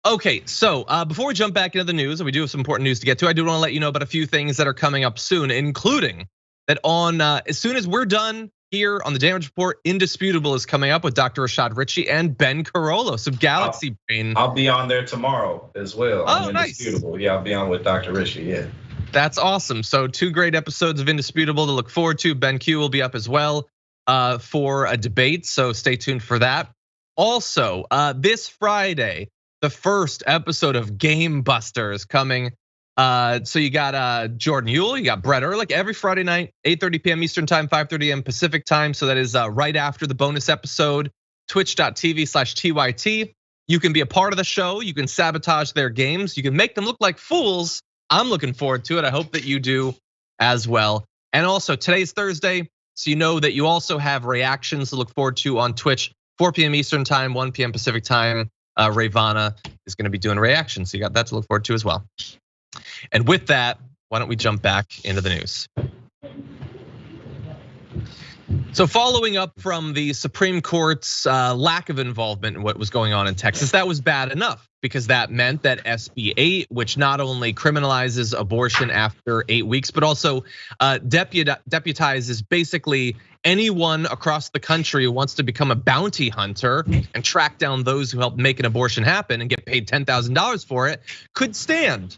Okay, so before we jump back into the news, and we do have some important news to get to, I do want to let you know about a few things that are coming up soon, including that on as soon as we're done here on the Damage Report, Indisputable is coming up with Dr. Rashad Ritchie and Ben Carollo of Galaxy Brain. I'll be on there tomorrow as well. Oh, nice. Yeah, I'll be on with Dr. Ritchie, yeah. That's awesome. So 2 great episodes of Indisputable to look forward to. Ben Q will be up as well for a debate, so stay tuned for that. Also, this Friday, the first episode of Game Busters coming. So you got Jordan Ewell, you got Brett Ehrlich every Friday night, 8:30 p.m. Eastern time, 5:30 a.m. Pacific time. So that is right after the bonus episode, twitch.tv/TYT. You can be a part of the show. You can sabotage their games. You can make them look like fools. I'm looking forward to it. I hope that you do as well. And also today's Thursday, so you know that you also have reactions to look forward to on Twitch, 4 p.m. Eastern time, 1 p.m. Pacific time. Ravana is going to be doing reactions, so you got that to look forward to as well. And with that, why don't we jump back into the news? So following up from the Supreme Court's lack of involvement in what was going on in Texas, that was bad enough because that meant that SB 8, which not only criminalizes abortion after 8 weeks, but also deputizes basically anyone across the country who wants to become a bounty hunter and track down those who helped make an abortion happen and get paid $10,000 for it, could stand.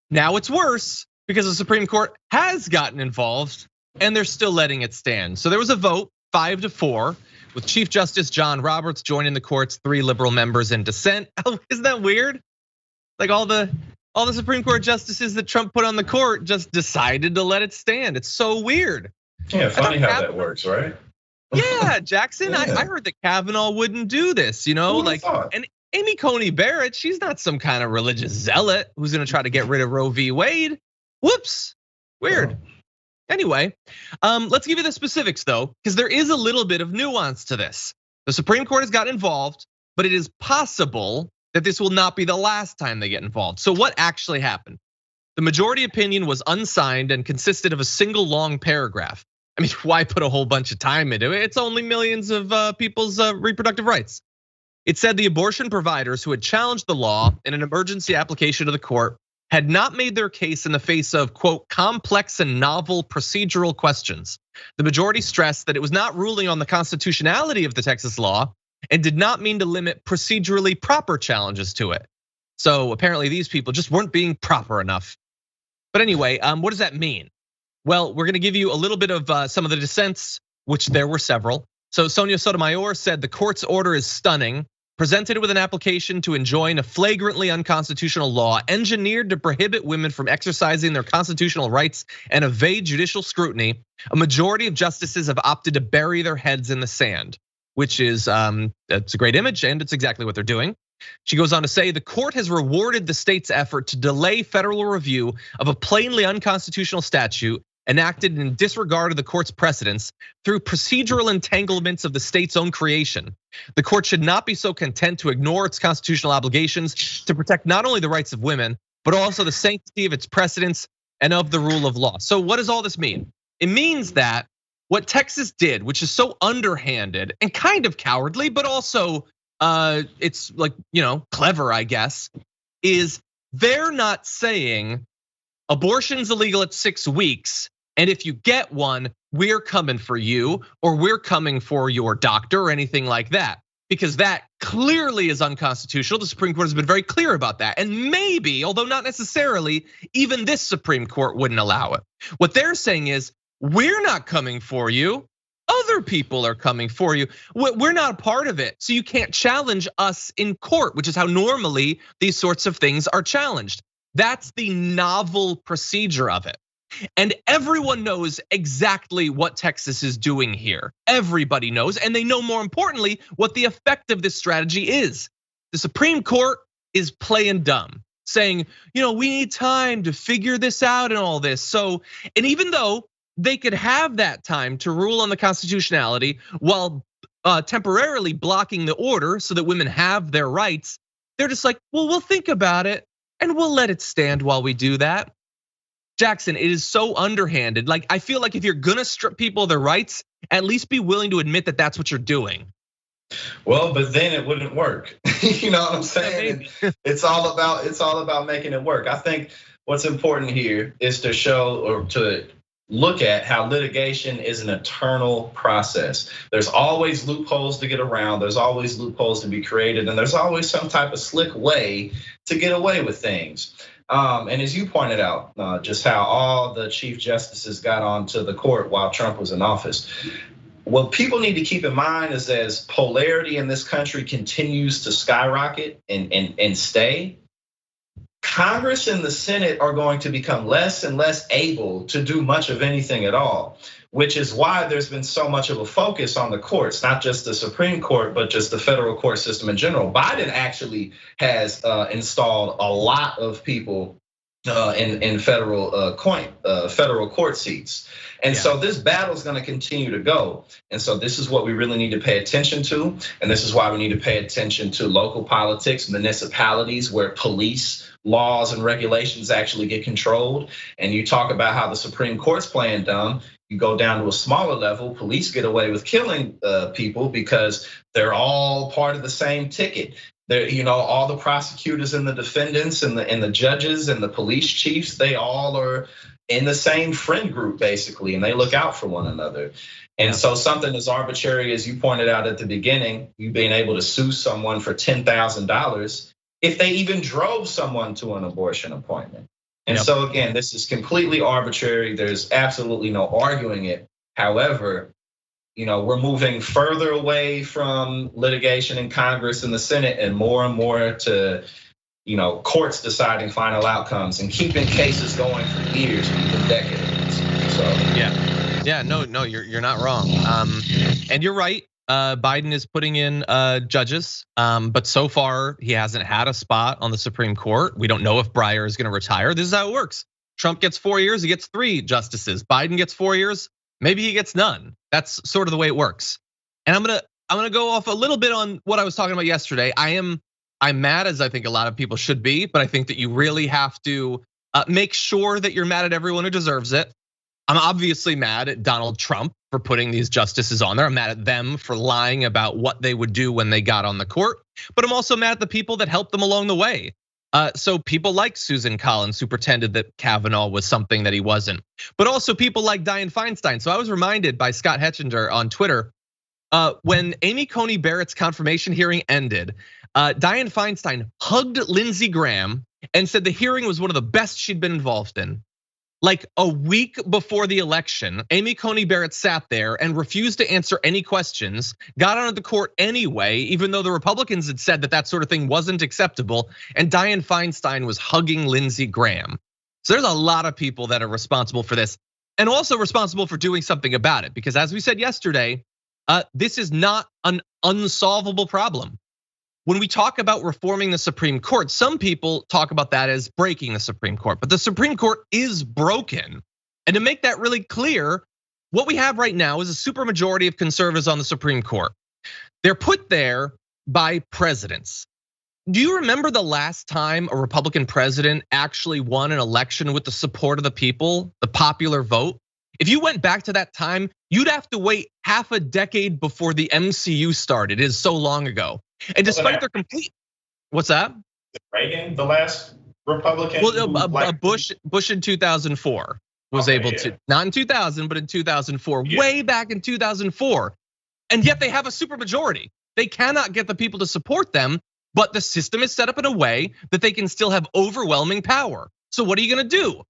Now it's worse because the Supreme Court has gotten involved and they're still letting it stand. So there was a vote 5-4 with Chief Justice John Roberts joining the court's 3 liberal members in dissent. Oh, isn't that weird? Like all the Supreme Court justices that Trump put on the court just decided to let it stand. It's so weird. Yeah, funny how that works, right? Yeah, Jackson, yeah. I heard that Kavanaugh wouldn't do this, like, and Amy Coney Barrett, she's not some kind of religious zealot who's gonna try to get rid of Roe v. Wade. Whoops, weird. Oh. Anyway, let's give you the specifics though, because there is a little bit of nuance to this. The Supreme Court has got involved, but it is possible that this will not be the last time they get involved. So what actually happened? The majority opinion was unsigned and consisted of a single long paragraph. I mean, why put a whole bunch of time into it? It's only millions of people's reproductive rights. It said the abortion providers who had challenged the law in an emergency application to the court had not made their case in the face of, quote, complex and novel procedural questions. The majority stressed that it was not ruling on the constitutionality of the Texas law and did not mean to limit procedurally proper challenges to it. So apparently these people just weren't being proper enough. But anyway, what does that mean? Well, we're gonna give you a little bit of some of the dissents, which there were several. So Sonia Sotomayor said the court's order is stunning. Presented with an application to enjoin a flagrantly unconstitutional law engineered to prohibit women from exercising their constitutional rights and evade judicial scrutiny, a majority of justices have opted to bury their heads in the sand, which is it's a great image and it's exactly what they're doing. She goes on to say the court has rewarded the state's effort to delay federal review of a plainly unconstitutional statute enacted in disregard of the court's precedents through procedural entanglements of the state's own creation. The court should not be so content to ignore its constitutional obligations to protect not only the rights of women, but also the sanctity of its precedents and of the rule of law. So what does all this mean? It means that what Texas did, which is so underhanded and kind of cowardly, but also it's like, clever, I guess, is they're not saying abortion's illegal at 6 weeks, and if you get one, we're coming for you, or we're coming for your doctor, or anything like that, because that clearly is unconstitutional. The Supreme Court has been very clear about that. And maybe, although not necessarily, even this Supreme Court wouldn't allow it. What they're saying is, we're not coming for you. Other people are coming for you. We're not a part of it. So you can't challenge us in court, which is how normally these sorts of things are challenged. That's the novel procedure of it. And everyone knows exactly what Texas is doing here. Everybody knows, and they know, more importantly, what the effect of this strategy is. The Supreme Court is playing dumb, saying, we need time to figure this out and all this. So, and even though they could have that time to rule on the constitutionality while temporarily blocking the order so that women have their rights, they're just like, well, we'll think about it and we'll let it stand while we do that. Jackson, it is so underhanded. Like, I feel like if you're gonna strip people of their rights, at least be willing to admit that that's what you're doing. Well, but then it wouldn't work. You know what I'm saying? It's all about making it work. I think what's important here is to show, or to look at, how litigation is an eternal process. There's always loopholes to get around. There's always loopholes to be created, and there's always some type of slick way to get away with things. And as you pointed out, just how all the chief justices got onto the court while Trump was in office. What people need to keep in mind is, as polarity in this country continues to skyrocket and stay, Congress and the Senate are going to become less and less able to do much of anything at all, which is why there's been so much of a focus on the courts, not just the Supreme Court, but just the federal court system in general. Biden actually has installed a lot of people in federal court seats. And so this battle is going to continue to go. And so this is what we really need to pay attention to. And this is why we need to pay attention to local politics, municipalities, where police laws and regulations actually get controlled. And you talk about how the Supreme Court's playing dumb. You go down to a smaller level, police get away with killing people because they're all part of the same ticket. They're, all the prosecutors and the defendants and the judges and the police chiefs, they all are in the same friend group basically, and they look out for one another. And so something as arbitrary as you pointed out at the beginning, you being able to sue someone for $10,000 if they even drove someone to an abortion appointment. And so again, this is completely arbitrary. There's absolutely no arguing it. However, we're moving further away from litigation in Congress and the Senate, and more to, courts deciding final outcomes and keeping cases going for years, even decades. So no, you're not wrong. And you're right. Biden is putting in judges, but so far he hasn't had a spot on the Supreme Court. We don't know if Breyer is going to retire. This is how it works. Trump gets 4 years, he gets 3 justices. Biden gets 4 years, maybe he gets none. That's sort of the way it works. And I'm gonna go off a little bit on what I was talking about yesterday. I'm mad, as I think a lot of people should be, but I think that you really have to make sure that you're mad at everyone who deserves it. I'm obviously mad at Donald Trump for putting these justices on there. I'm mad at them for lying about what they would do when they got on the court, but I'm also mad at the people that helped them along the way. So people like Susan Collins, who pretended that Kavanaugh was something that he wasn't, but also people like Dianne Feinstein. So I was reminded by Scott Hetchinger on Twitter, when Amy Coney Barrett's confirmation hearing ended, Dianne Feinstein hugged Lindsey Graham and said the hearing was one of the best she'd been involved in. Like a week before the election, Amy Coney Barrett sat there and refused to answer any questions, got onto the court anyway, even though the Republicans had said that sort of thing wasn't acceptable, and Dianne Feinstein was hugging Lindsey Graham. So there's a lot of people that are responsible for this, and also responsible for doing something about it, because as we said yesterday, this is not an unsolvable problem. When we talk about reforming the Supreme Court, some people talk about that as breaking the Supreme Court, but the Supreme Court is broken. And to make that really clear, what we have right now is a supermajority of conservatives on the Supreme Court. They're put there by presidents. Do you remember the last time a Republican president actually won an election with the support of the people, the popular vote? If you went back to that time, you'd have to wait half a decade before the MCU started. It is so long ago. And despite their complete, what's that? Reagan, the last Republican? Well, Bush in 2004 was able to, not in 2000, but in 2004, way back in 2004. And yet they have a supermajority. They cannot get the people to support them, but the system is set up in a way that they can still have overwhelming power. So what are you gonna do?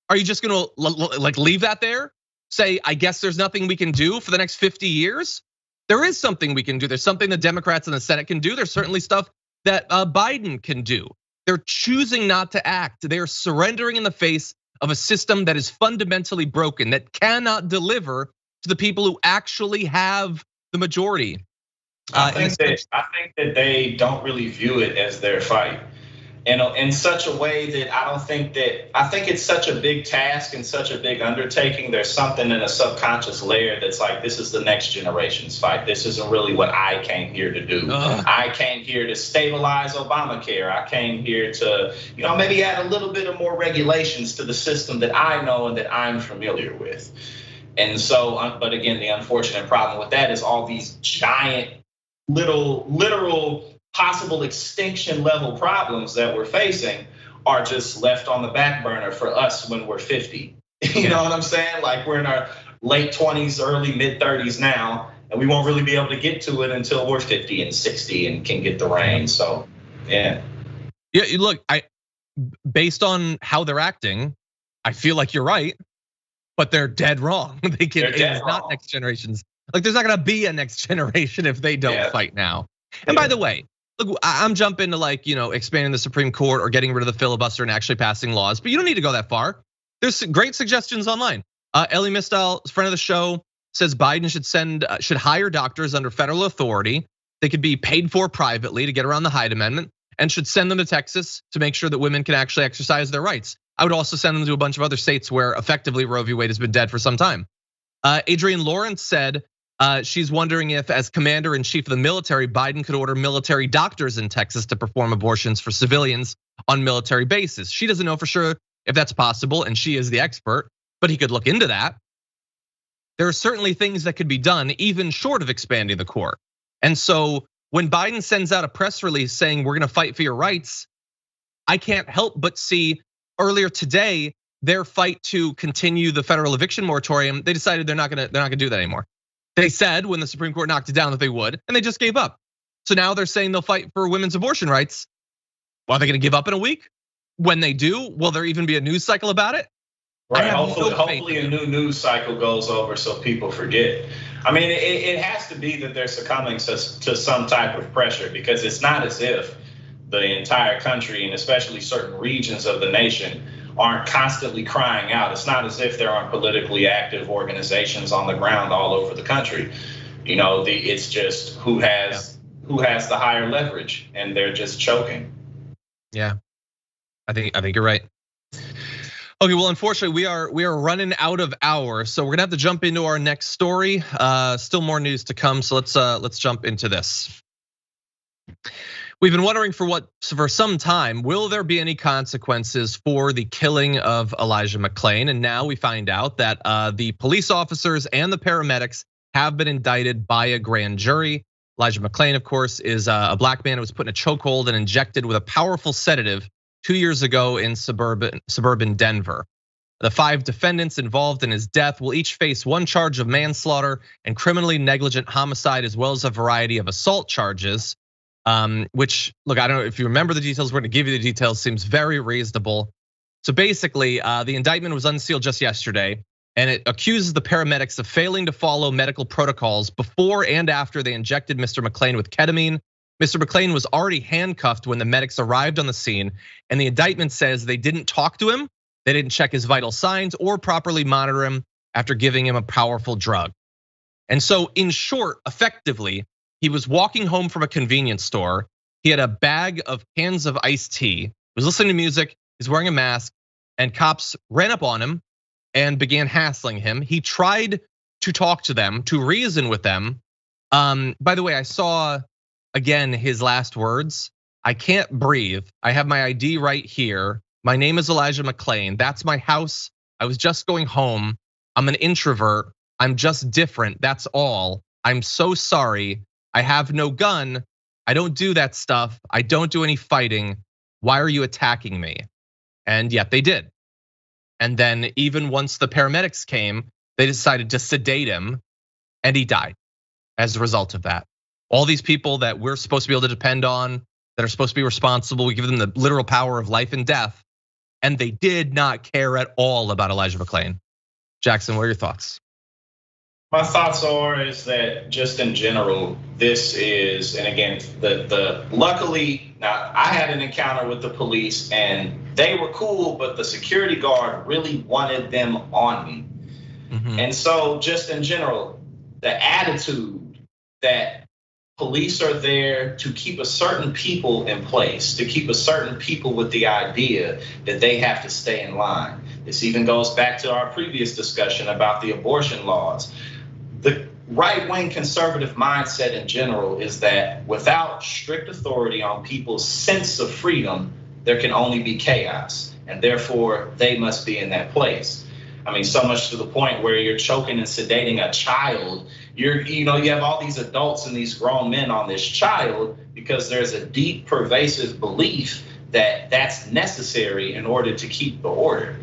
Are you just gonna like leave that there? Say, I guess there's nothing we can do for the next 50 years? There is something we can do. There's something the Democrats in the Senate can do. There's certainly stuff that Biden can do. They're choosing not to act. They're surrendering in the face of a system that is fundamentally broken, that cannot deliver to the people who actually have the majority. I think that they don't really view it as their fight, in such a way that I think it's such a big task and such a big undertaking. There's something in a subconscious layer that's like, this is the next generation's fight. This isn't really what I came here to do. I came here to stabilize Obamacare. I came here to, maybe add a little bit of more regulations to the system that I know and that I'm familiar with. And so, but again, the unfortunate problem with that is all these giant, literal possible extinction level problems that we're facing are just left on the back burner for us when we're 50. You know what I'm saying? Like, we're in our late 20s, early mid 30s now, and we won't really be able to get to it until we're 50 and 60 and can get the reins. So, yeah. Yeah, look, based on how they're acting, I feel like you're right, but they're dead wrong. It's not next generations. Like, there's not gonna be a next generation if they don't fight now. And by the way, look, I'm jumping to expanding the Supreme Court or getting rid of the filibuster and actually passing laws, but you don't need to go that far. There's great suggestions online. Ellie Mistel, friend of the show, says Biden should hire doctors under federal authority. They could be paid for privately to get around the Hyde Amendment, and should send them to Texas to make sure that women can actually exercise their rights. I would also send them to a bunch of other states where effectively Roe v. Wade has been dead for some time. Adrienne Lawrence said she's wondering if, as commander in chief of the military, Biden could order military doctors in Texas to perform abortions for civilians on military bases. She doesn't know for sure if that's possible, and she is the expert, but he could look into that. There are certainly things that could be done even short of expanding the court. And so when Biden sends out a press release saying we're gonna fight for your rights, I can't help but see earlier today their fight to continue the federal eviction moratorium. They decided they're not gonna do that anymore. They said when the Supreme Court knocked it down that they would, and they just gave up. So now they're saying they'll fight for women's abortion rights. Well, are they gonna give up in a week? When they do, will there even be a news cycle about it? Right, hopefully a new news cycle goes over so people forget. I mean, it has to be that they're succumbing to some type of pressure, because it's not as if the entire country, and especially certain regions of the nation, aren't constantly crying out. It's not as if there aren't politically active organizations on the ground all over the country. It's just who has the higher leverage, and they're just choking. Yeah, I think you're right. Okay, well, unfortunately, we are running out of hours, so we're gonna have to jump into our next story. Still more news to come, so let's jump into this. We've been wondering for some time, will there be any consequences for the killing of Elijah McClain? And now we find out that the police officers and the paramedics have been indicted by a grand jury. Elijah McClain, of course, is a black man who was put in a chokehold and injected with a powerful sedative 2 years ago in suburban Denver. The 5 defendants involved in his death will each face one charge of manslaughter and criminally negligent homicide, as well as a variety of assault charges. Which, look, I don't know if you remember the details. We're gonna give you the details. Seems very reasonable. So basically, the indictment was unsealed just yesterday, and it accuses the paramedics of failing to follow medical protocols before and after they injected Mr. McClain with ketamine. Mr. McClain was already handcuffed when the medics arrived on the scene, and the indictment says they didn't talk to him, they didn't check his vital signs or properly monitor him after giving him a powerful drug. And so, in short, effectively, he was walking home from a convenience store. He had a bag of cans of iced tea, was listening to music, he's wearing a mask, and cops ran up on him and began hassling him. He tried to talk to them, to reason with them. By the way, I saw, again, his last words. I can't breathe. I have my ID right here. My name is Elijah McClain. That's my house. I was just going home. I'm an introvert. I'm just different. That's all. I'm so sorry. I have no gun. I don't do that stuff. I don't do any fighting. Why are you attacking me? And yet they did. And then even once the paramedics came, they decided to sedate him and he died as a result of that. All these people that we're supposed to be able to depend on, that are supposed to be responsible, we give them the literal power of life and death, and they did not care at all about Elijah McClain. Jackson, what are your thoughts? My thoughts is that just in general, this is, and again, luckily, now I had an encounter with the police and they were cool, but the security guard really wanted them on me. And so just in general, the attitude that police are there to keep a certain people in place, to keep a certain people with the idea that they have to stay in line. This even goes back to our previous discussion about the abortion laws. The right-wing conservative mindset in general is that without strict authority on people's sense of freedom, there can only be chaos, and therefore they must be in that place. I mean, so much to the point where you're choking and sedating a child. You have all these adults and these grown men on this child because there's a deep, pervasive belief that that's necessary in order to keep the order.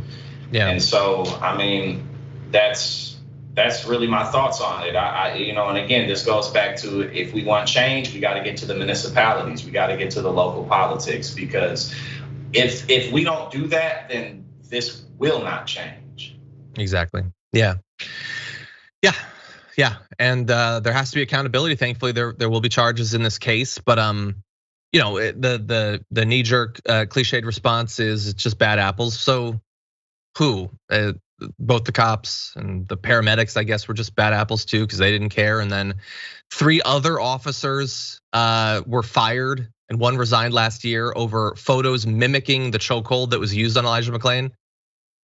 Yeah. And so, I mean, that's really my thoughts on it. And again, this goes back to if we want change, we got to get to the municipalities, we got to get to the local politics, because if we don't do that, then this will not change. Exactly. Yeah. And there has to be accountability. Thankfully, there will be charges in this case, but the knee-jerk cliched response is it's just bad apples. So who? Both the cops and the paramedics, I guess, were just bad apples too, because they didn't care. And then 3 other officers were fired and 1 resigned last year over photos mimicking the chokehold that was used on Elijah McClain.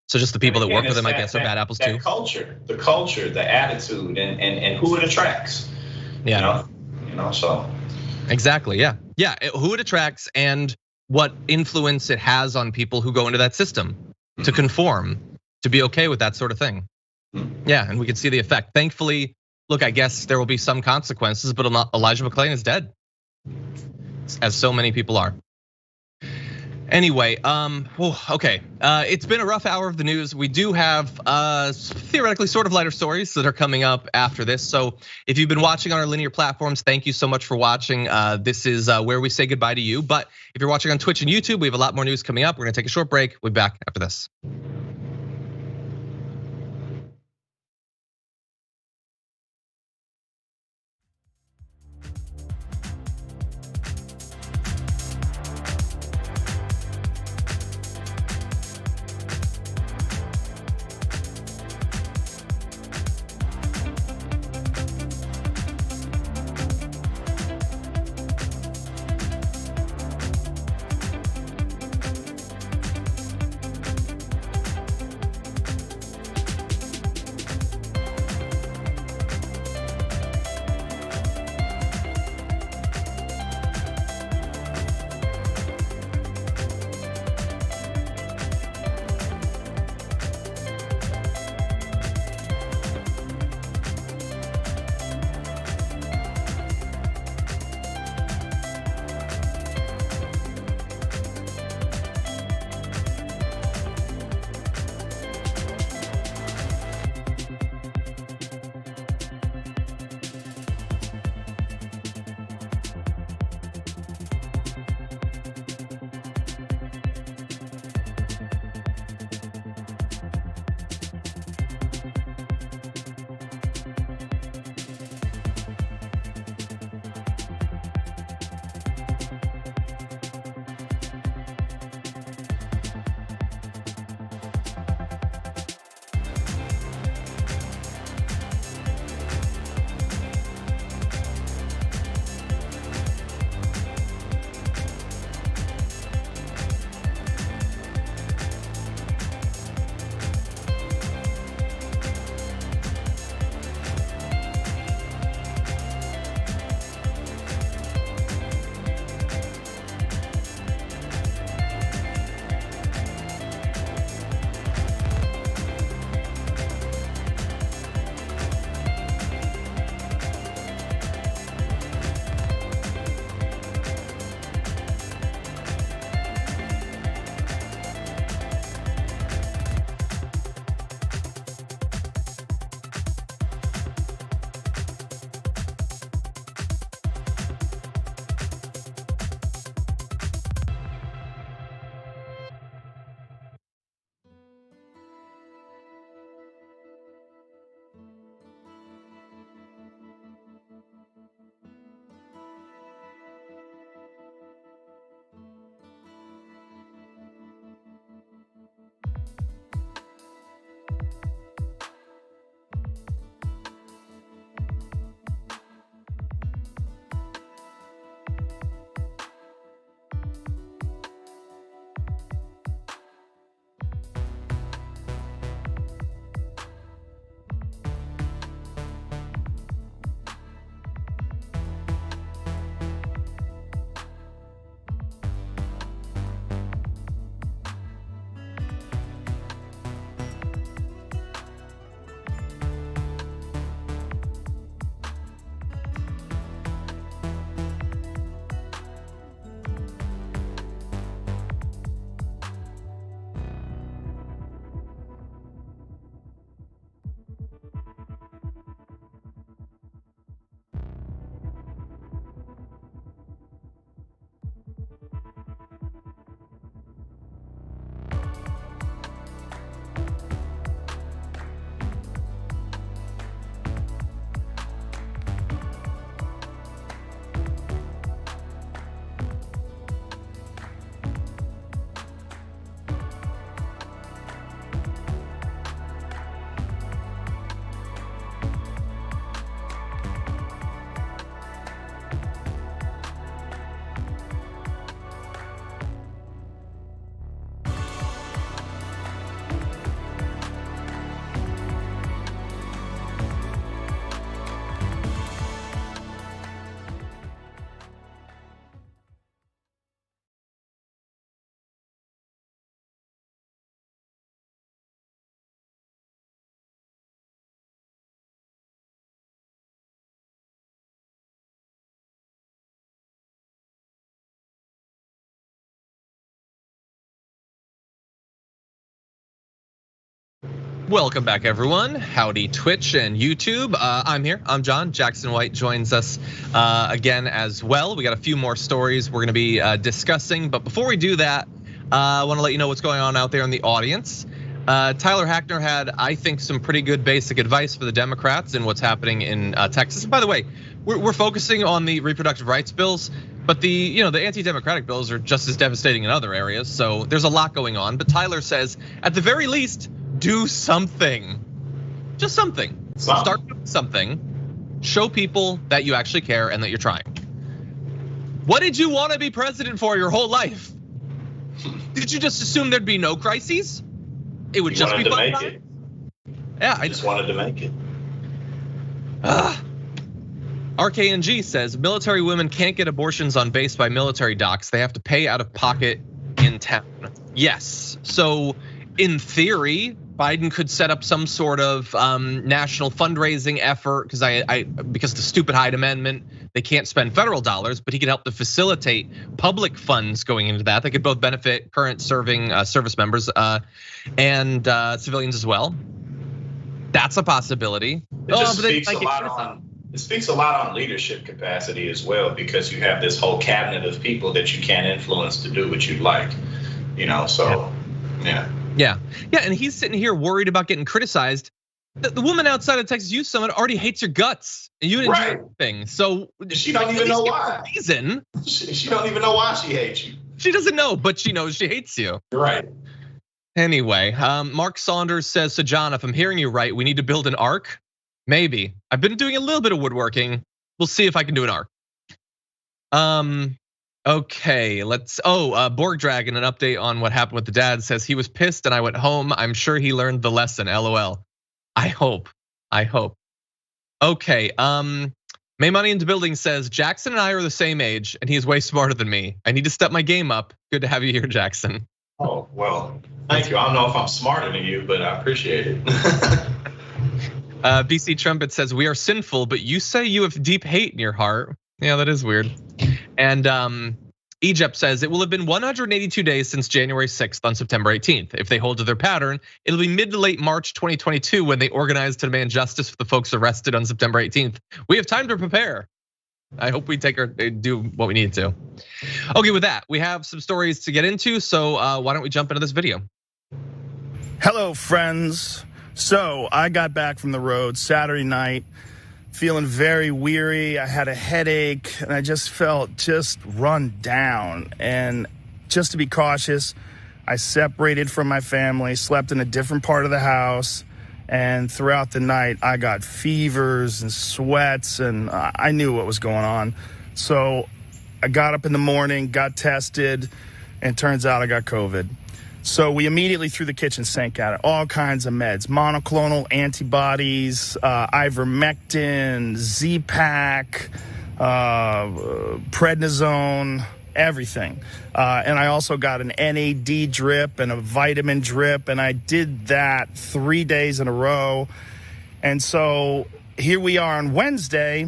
So just the people that work with him, I guess, are bad apples too. The culture, the attitude, and who it attracts. Yeah. So. Exactly, yeah. Who it attracts and what influence it has on people who go into that system to conform, to be okay with that sort of thing. Yeah, and we can see the effect. Thankfully, look, I guess there will be some consequences, but Elijah McClain is dead, as so many people are. Anyway, okay. It's been a rough hour of the news. We do have theoretically sort of lighter stories that are coming up after this. So if you've been watching on our linear platforms, thank you so much for watching. This is where we say goodbye to you. But if you're watching on Twitch and YouTube, we have a lot more news coming up. We're gonna take a short break. We'll be back after this. Welcome back, everyone. Howdy, Twitch and YouTube. I'm here. I'm John. Jackson White joins us again as well. We got a few more stories we're going to be discussing, but before we do that, I want to let you know what's going on out there in the audience. Tyler Hackner had, I think, some pretty good basic advice for the Democrats in what's happening in Texas. And by the way, we're focusing on the reproductive rights bills, but the anti-democratic bills are just as devastating in other areas. So there's a lot going on. But Tyler says, at the very least, do something, just something. Start doing something. Show people that you actually care and that you're trying. What did you want to be president for your whole life? Did you just assume there'd be no crises? It would just be fun. Make it. Yeah, I just wanted to make it. RKNG says military women can't get abortions on base by military docs. They have to pay out of pocket in town. Yes. So in theory, Biden could set up some sort of national fundraising effort because because the stupid Hyde Amendment, they can't spend federal dollars, but he could help to facilitate public funds going into that. They could both benefit current serving service members and civilians as well. That's a possibility. It speaks a lot on leadership capacity as well, because you have this whole cabinet of people that you can't influence to do what you'd like, so yeah. Yeah, and he's sitting here worried about getting criticized. The woman outside of Texas Youth Summit already hates your guts, and you didn't do anything. So she don't even know why. Reason. She don't even know why she hates you. She doesn't know, but she knows she hates you. Right. Anyway, Mark Saunders says, so John, if I'm hearing you right, we need to build an ark. Maybe. I've been doing a little bit of woodworking. We'll see if I can do an ark. Okay, Borg Dragon, an update on what happened with the dad, says he was pissed and I went home. I'm sure he learned the lesson, LOL. I hope. Okay, May Money into Building says, Jackson and I are the same age and he's way smarter than me. I need to step my game up. Good to have you here, Jackson. Oh, well, thank you. I don't know if I'm smarter than you, but I appreciate it. BC Trumpet says, we are sinful, but you say you have deep hate in your heart. Yeah, that is weird. And Egypt says it will have been 182 days since January 6th on September 18th. If they hold to their pattern, it'll be mid to late March 2022 when they organize to demand justice for the folks arrested on September 18th. We have time to prepare. I hope we do what we need to. Okay, with that, we have some stories to get into. So why don't we jump into this video? Hello, friends. So I got back from the road Saturday night, feeling very weary. I had a headache and I just felt run down. And just to be cautious, I separated from my family, slept in a different part of the house. And throughout the night, I got fevers and sweats and I knew what was going on. So I got up in the morning, got tested, and turns out I got COVID. So we immediately threw the kitchen sink at it, all kinds of meds, monoclonal antibodies, ivermectin, Z-Pak, prednisone, everything. And I also got an NAD drip and a vitamin drip, and I did that 3 days in a row. And so here we are on Wednesday,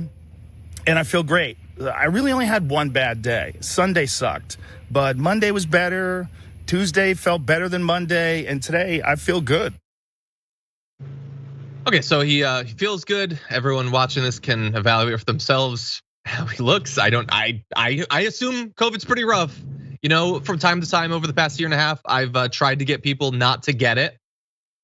and I feel great. I really only had one bad day. Sunday sucked, but Monday was better. Tuesday felt better than Monday, and today I feel good. Okay, so he feels good. Everyone watching this can evaluate for themselves how he looks. I assume COVID's pretty rough. From time to time over the past year and a half, I've tried to get people not to get it.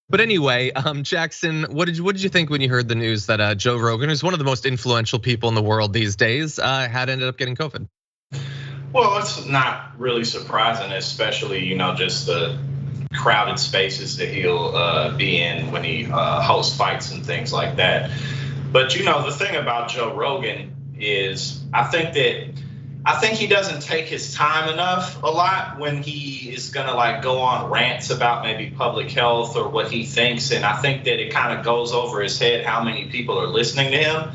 But anyway, Jackson, what did you think when you heard the news that Joe Rogan, who's one of the most influential people in the world these days, had ended up getting COVID? Well, it's not really surprising, especially, just the crowded spaces that he'll be in when he hosts fights and things like that. But, the thing about Joe Rogan is I think he doesn't take his time enough a lot when he is gonna go on rants about maybe public health or what he thinks. And I think that it kind of goes over his head how many people are listening to him.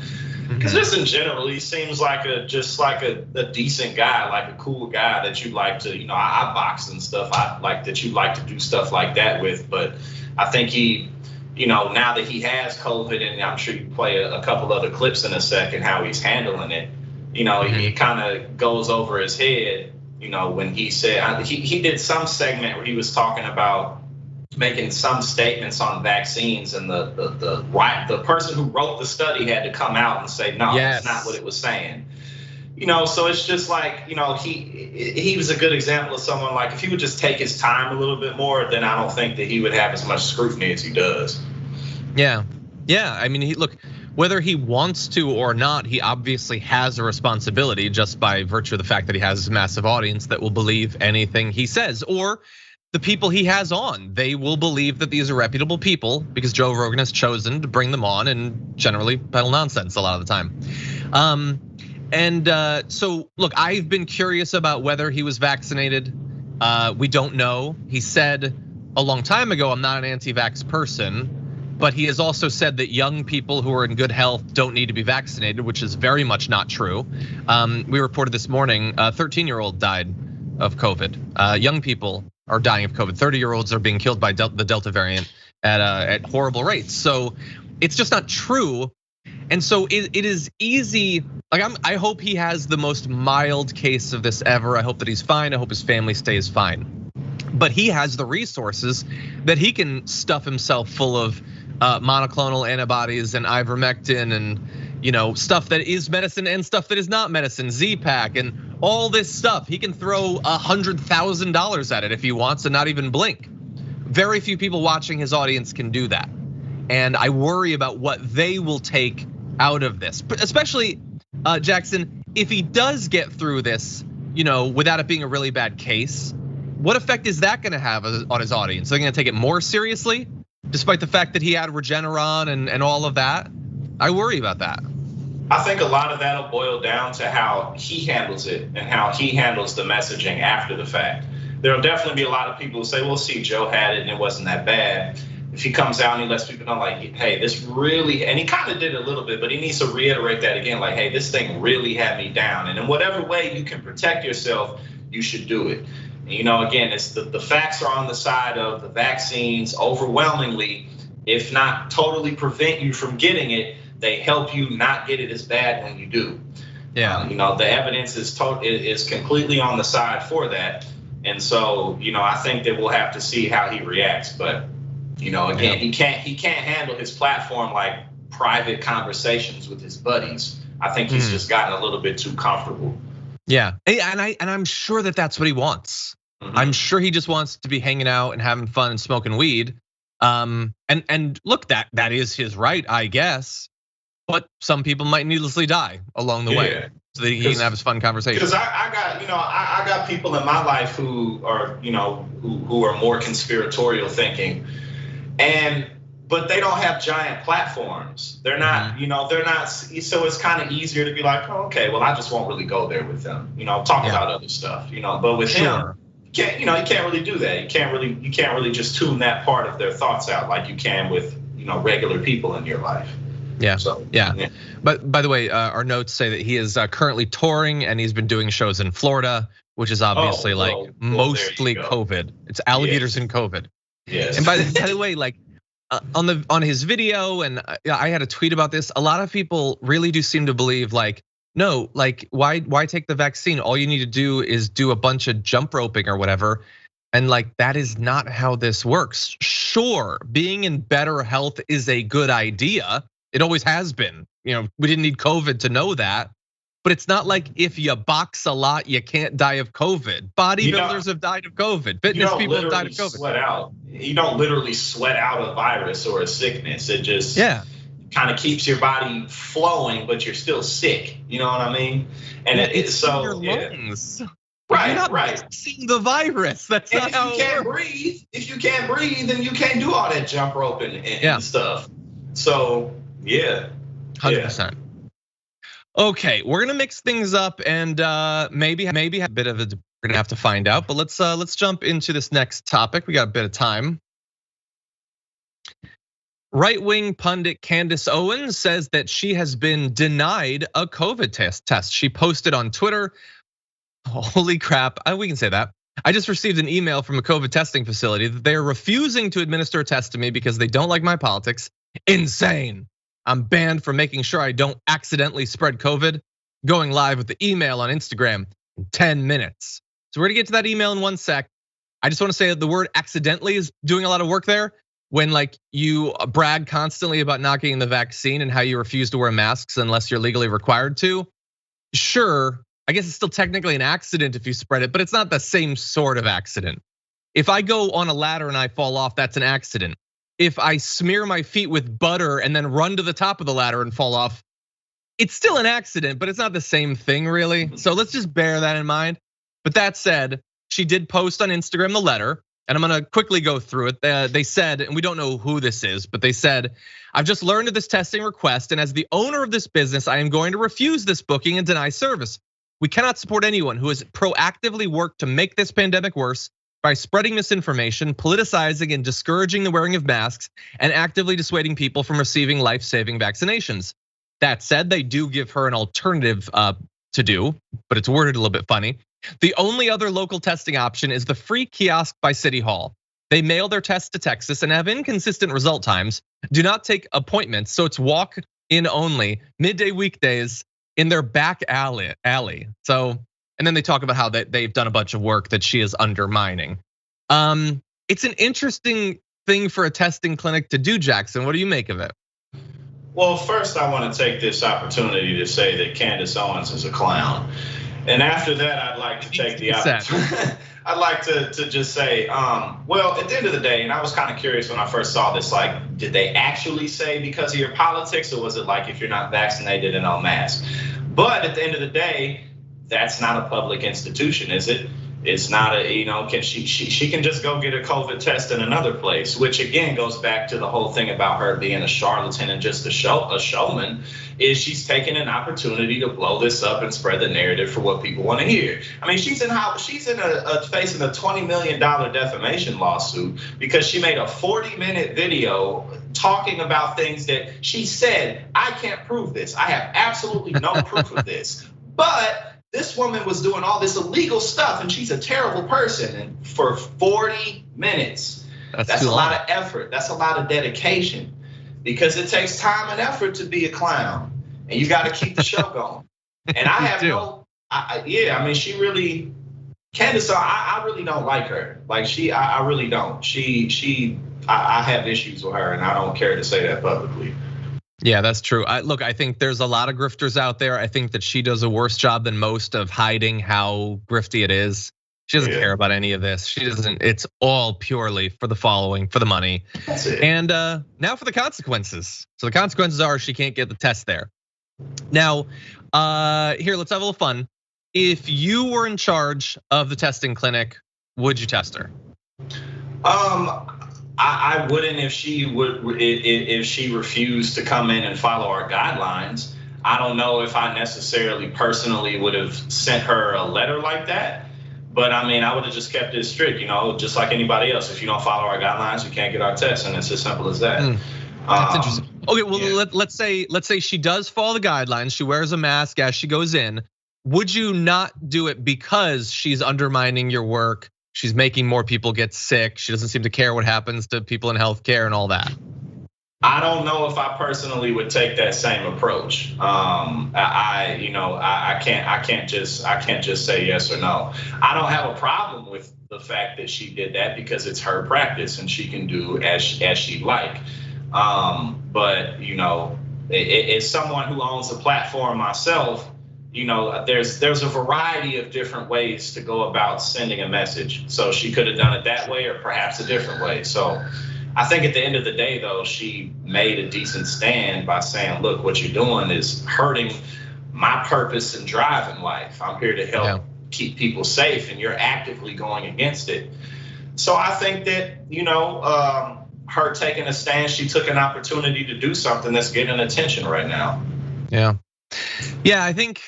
Because just in general, he seems like a decent guy, like a cool guy that you like to, I box and stuff. I like that you like to do stuff like that with. But I think he, now that he has COVID, and I'm sure you play a couple other clips in a second, how he's handling it, he kind of goes over his head, when he said, he did some segment where he was talking about making some statements on vaccines, and the person who wrote the study had to come out and say, no, that's not what it was saying. So it's just like, he was a good example of someone, like, if he would just take his time a little bit more, then I don't think that he would have as much scrutiny as he does. Yeah. I mean, look, whether he wants to or not, he obviously has a responsibility just by virtue of the fact that he has a massive audience that will believe anything he says, or the people he has on, they will believe that these are reputable people because Joe Rogan has chosen to bring them on and generally peddle nonsense a lot of the time. So look, I've been curious about whether he was vaccinated. We don't know. He said a long time ago, I'm not an anti-vax person, but he has also said that young people who are in good health don't need to be vaccinated, which is very much not true. We reported this morning, a 13-year-old died of COVID. Young people are dying of COVID. 30-year-olds are being killed by the Delta variant at horrible rates. So it's just not true. And so it is easy, like I hope he has the most mild case of this ever. I hope that he's fine, I hope his family stays fine. But he has the resources that he can stuff himself full of monoclonal antibodies and ivermectin and stuff that is medicine and stuff that is not medicine, Z-Pack and all this stuff. He can throw $100,000 at it if he wants and not even blink. Very few people watching his audience can do that. And I worry about what they will take out of this, but especially Jackson, if he does get through this, without it being a really bad case, what effect is that gonna have on his audience? Are they gonna take it more seriously, despite the fact that he had Regeneron and all of that? I worry about that. I think a lot of that'll boil down to how he handles it and how he handles the messaging after the fact. There'll definitely be a lot of people who say, well, see, Joe had it and it wasn't that bad. If he comes out and he lets people know, like, hey, this really, and he kind of did it a little bit, but he needs to reiterate that again, like, hey, this thing really had me down. And in whatever way you can protect yourself, you should do it. And, again, it's the facts are on the side of the vaccines overwhelmingly, if not totally prevent you from getting it, they help you not get it as bad when you do. Yeah. The evidence is completely on the side for that. And so, I think that we'll have to see how he reacts. But, again, he can't handle his platform like private conversations with his buddies. I think he's just gotten a little bit too comfortable. Yeah, and I'm sure that that's what he wants. I'm sure he just wants to be hanging out and having fun and smoking weed. And look, that is his right, I guess. But some people might needlessly die along the way, so that he can have his fun conversation. Because I got people in my life who are who are more conspiratorial thinking, but they don't have giant platforms. They're not, they're not. So it's kind of easier to be like, oh, okay, well, I just won't really go there with them. Talk about other stuff. But with him, you can't really do that. You can't really just tune that part of their thoughts out like you can with regular people in your life. Yeah. So, yeah. But by the way, our notes say that he is currently touring and he's been doing shows in Florida, which is obviously mostly COVID. It's alligators and COVID. Yes. And by the way, like on his video, and I had a tweet about this. A lot of people really do seem to believe like, no, like why take the vaccine? All you need to do is do a bunch of jump roping or whatever. And like, that is not how this works. Sure, being in better health is a good idea. It always has been. We didn't need COVID to know that. But it's not like if you box a lot, you can't die of COVID. Bodybuilders have died of COVID. Fitness people have died of COVID. You don't literally sweat out a virus or a sickness. It just kind of keeps your body flowing, but you're still sick. You know what I mean? And it's so your lungs. Right, you're not right. Seeing the virus. That's not how it works. If you can't breathe, then you can't do all that jump roping and stuff. So 100%. Okay, we're gonna mix things up and maybe a bit of a. We're gonna have to find out, but let's jump into this next topic. We got a bit of time. Right-wing pundit Candice Owens says that she has been denied a COVID test. She posted on Twitter. Holy crap, we can say that. I just received an email from a COVID testing facility that they are refusing to administer a test to me because they don't like my politics. Insane. I'm banned from making sure I don't accidentally spread COVID. Going live with the email on Instagram in 10 minutes. So we're gonna get to that email in one sec. I just want to say that the word accidentally is doing a lot of work there. When like you brag constantly about not getting the vaccine and how you refuse to wear masks unless you're legally required to. Sure, I guess it's still technically an accident if you spread it, but it's not the same sort of accident. If I go on a ladder and I fall off, that's an accident. If I smear my feet with butter and then run to the top of the ladder and fall off, it's still an accident, but it's not the same thing really. So let's just bear that in mind. But that said, she did post on Instagram the letter, and I'm gonna quickly go through it. They said, and we don't know who this is, but they said, I've just learned of this testing request, and as the owner of this business, I am going to refuse this booking and deny service. We cannot support anyone who has proactively worked to make this pandemic worse by spreading misinformation, politicizing and discouraging the wearing of masks, and actively dissuading people from receiving life-saving vaccinations. That said, they do give her an alternative to do, but it's worded a little bit funny. The only other local testing option is the free kiosk by City Hall. They mail their tests to Texas and have inconsistent result times. Do not take appointments, so it's walk in only, midday weekdays in their back alley. So, and then they talk about how they've done a bunch of work that she is undermining. It's an interesting thing for a testing clinic to do, Jackson. What do you make of it? Well, first I want to take this opportunity to say that Candice Owens is a clown. And after that, I'd like to take the opportunity. I'd like to just say, well, at the end of the day, and I was kind of curious when I first saw this, like, did they actually say because of your politics, or was it like if you're not vaccinated and on mask? But at the end of the day, that's not a public institution, is it? It's not a, can she can just go get a COVID test in another place, which again goes back to the whole thing about her being a charlatan and just a showman, is she's taking an opportunity to blow this up and spread the narrative for what people want to hear. I mean, she's facing a $20 million defamation lawsuit because she made a 40-minute video talking about things that she said, I can't prove this. I have absolutely no proof of this, but this woman was doing all this illegal stuff and she's a terrible person. And for 40 minutes, that's a lot of effort. That's a lot of dedication, because it takes time and effort to be a clown, and you got to keep the show going. And I have I mean, she really, Candice, I really don't like her. Like I really don't. I have issues with her, and I don't care to say that publicly. Yeah, that's true. Look, I think there's a lot of grifters out there. I think that she does a worse job than most of hiding how grifty it is. She doesn't care about any of this. She doesn't. It's all purely for the following, for the money. That's it. And now for the consequences. So the consequences are she can't get the test there. Now, here, let's have a little fun. If you were in charge of the testing clinic, would you test her? I wouldn't if she refused to come in and follow our guidelines. I don't know if I necessarily personally would have sent her a letter like that, but I mean, I would have just kept it strict, just like anybody else. If you don't follow our guidelines, you can't get our test, and it's as simple as that. That's interesting. Okay, well, let's say she does follow the guidelines. She wears a mask as she goes in. Would you not do it because she's undermining your work? She's making more people get sick. She doesn't seem to care what happens to people in healthcare and all that. I don't know if I personally would take that same approach. I can't just say yes or no. I don't have a problem with the fact that she did that because it's her practice and she can do as she'd like. But as someone who owns a platform myself, there's a variety of different ways to go about sending a message. So she could have done it that way or perhaps a different way. So I think at the end of the day, though, she made a decent stand by saying, look, what you're doing is hurting my purpose and drive in life. I'm here to help keep people safe, and you're actively going against it. So I think that, her taking a stand, she took an opportunity to do something that's getting attention right now. Yeah, I think,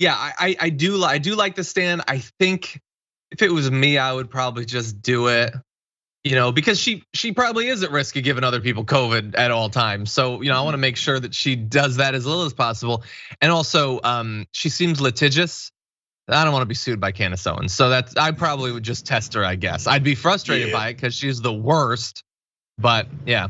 I do like the stand. I think if it was me, I would probably just do it, because she probably is at risk of giving other people COVID at all times. So, I want to make sure that she does that as little as possible. And also, she seems litigious. I don't want to be sued by Candice Owens. So I probably would just test her, I guess. I'd be frustrated by it because she's the worst. But yeah.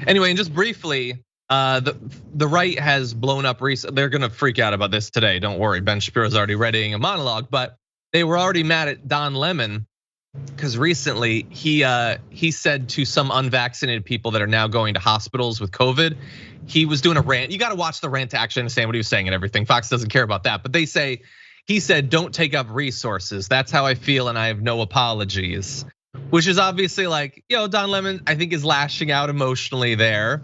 Anyway, and just briefly, the right has blown up recently. They're gonna freak out about this today. Don't worry, Ben Shapiro's already readying a monologue. But they were already mad at Don Lemon because recently he said to some unvaccinated people that are now going to hospitals with COVID, he was doing a rant. You got to watch the rant to actually understand what he was saying and everything. Fox doesn't care about that, but he said, "Don't take up resources. That's how I feel, and I have no apologies." Which is obviously like, Don Lemon, I think, is lashing out emotionally there.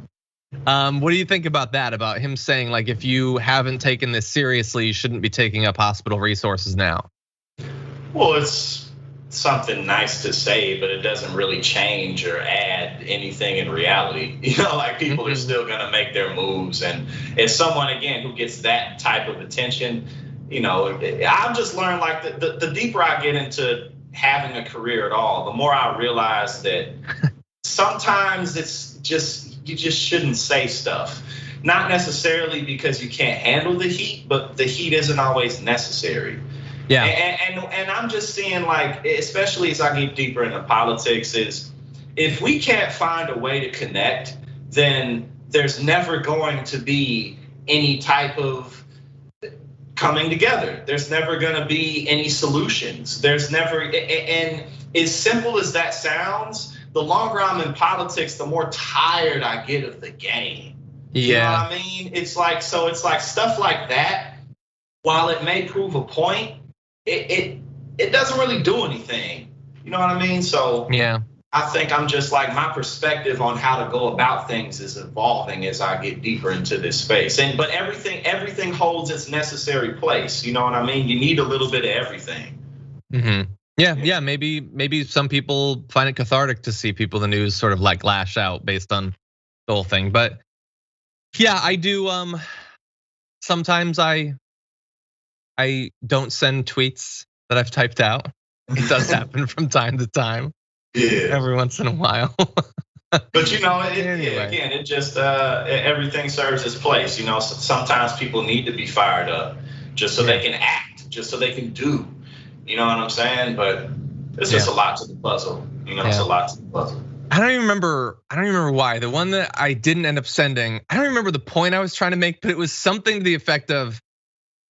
What do you think about that? About him saying, like, if you haven't taken this seriously, you shouldn't be taking up hospital resources now? Well, it's something nice to say, but it doesn't really change or add anything in reality. Like people are still gonna make their moves. And as someone, again, who gets that type of attention, I've just learned, like, the deeper I get into having a career at all, the more I realize that sometimes you just shouldn't say stuff. Not necessarily because you can't handle the heat, but the heat isn't always necessary. Yeah. And I'm just seeing, like, especially as I get deeper into politics, is if we can't find a way to connect, then there's never going to be any type of coming together. There's never gonna be any solutions. There's never, and as simple as that sounds, the longer I'm in politics, the more tired I get of the game. You know what I mean? It's like stuff like that, while it may prove a point, it doesn't really do anything. You know what I mean? So yeah, I think I'm just like, my perspective on how to go about things is evolving as I get deeper into this space. But everything holds its necessary place. You know what I mean? You need a little bit of everything. Yeah. Maybe some people find it cathartic to see people in the news sort of like lash out based on the whole thing. But yeah, I do. Sometimes I don't send tweets that I've typed out. It does happen from time to time. Yeah. Every once in a while. But again, it just everything serves its place. Sometimes people need to be fired up just so they can act, just so they can do. You know what I'm saying? But it's just a lot to the puzzle. It's a lot to the puzzle. I don't even remember why. The one that I didn't end up sending, I don't remember the point I was trying to make, but it was something to the effect of,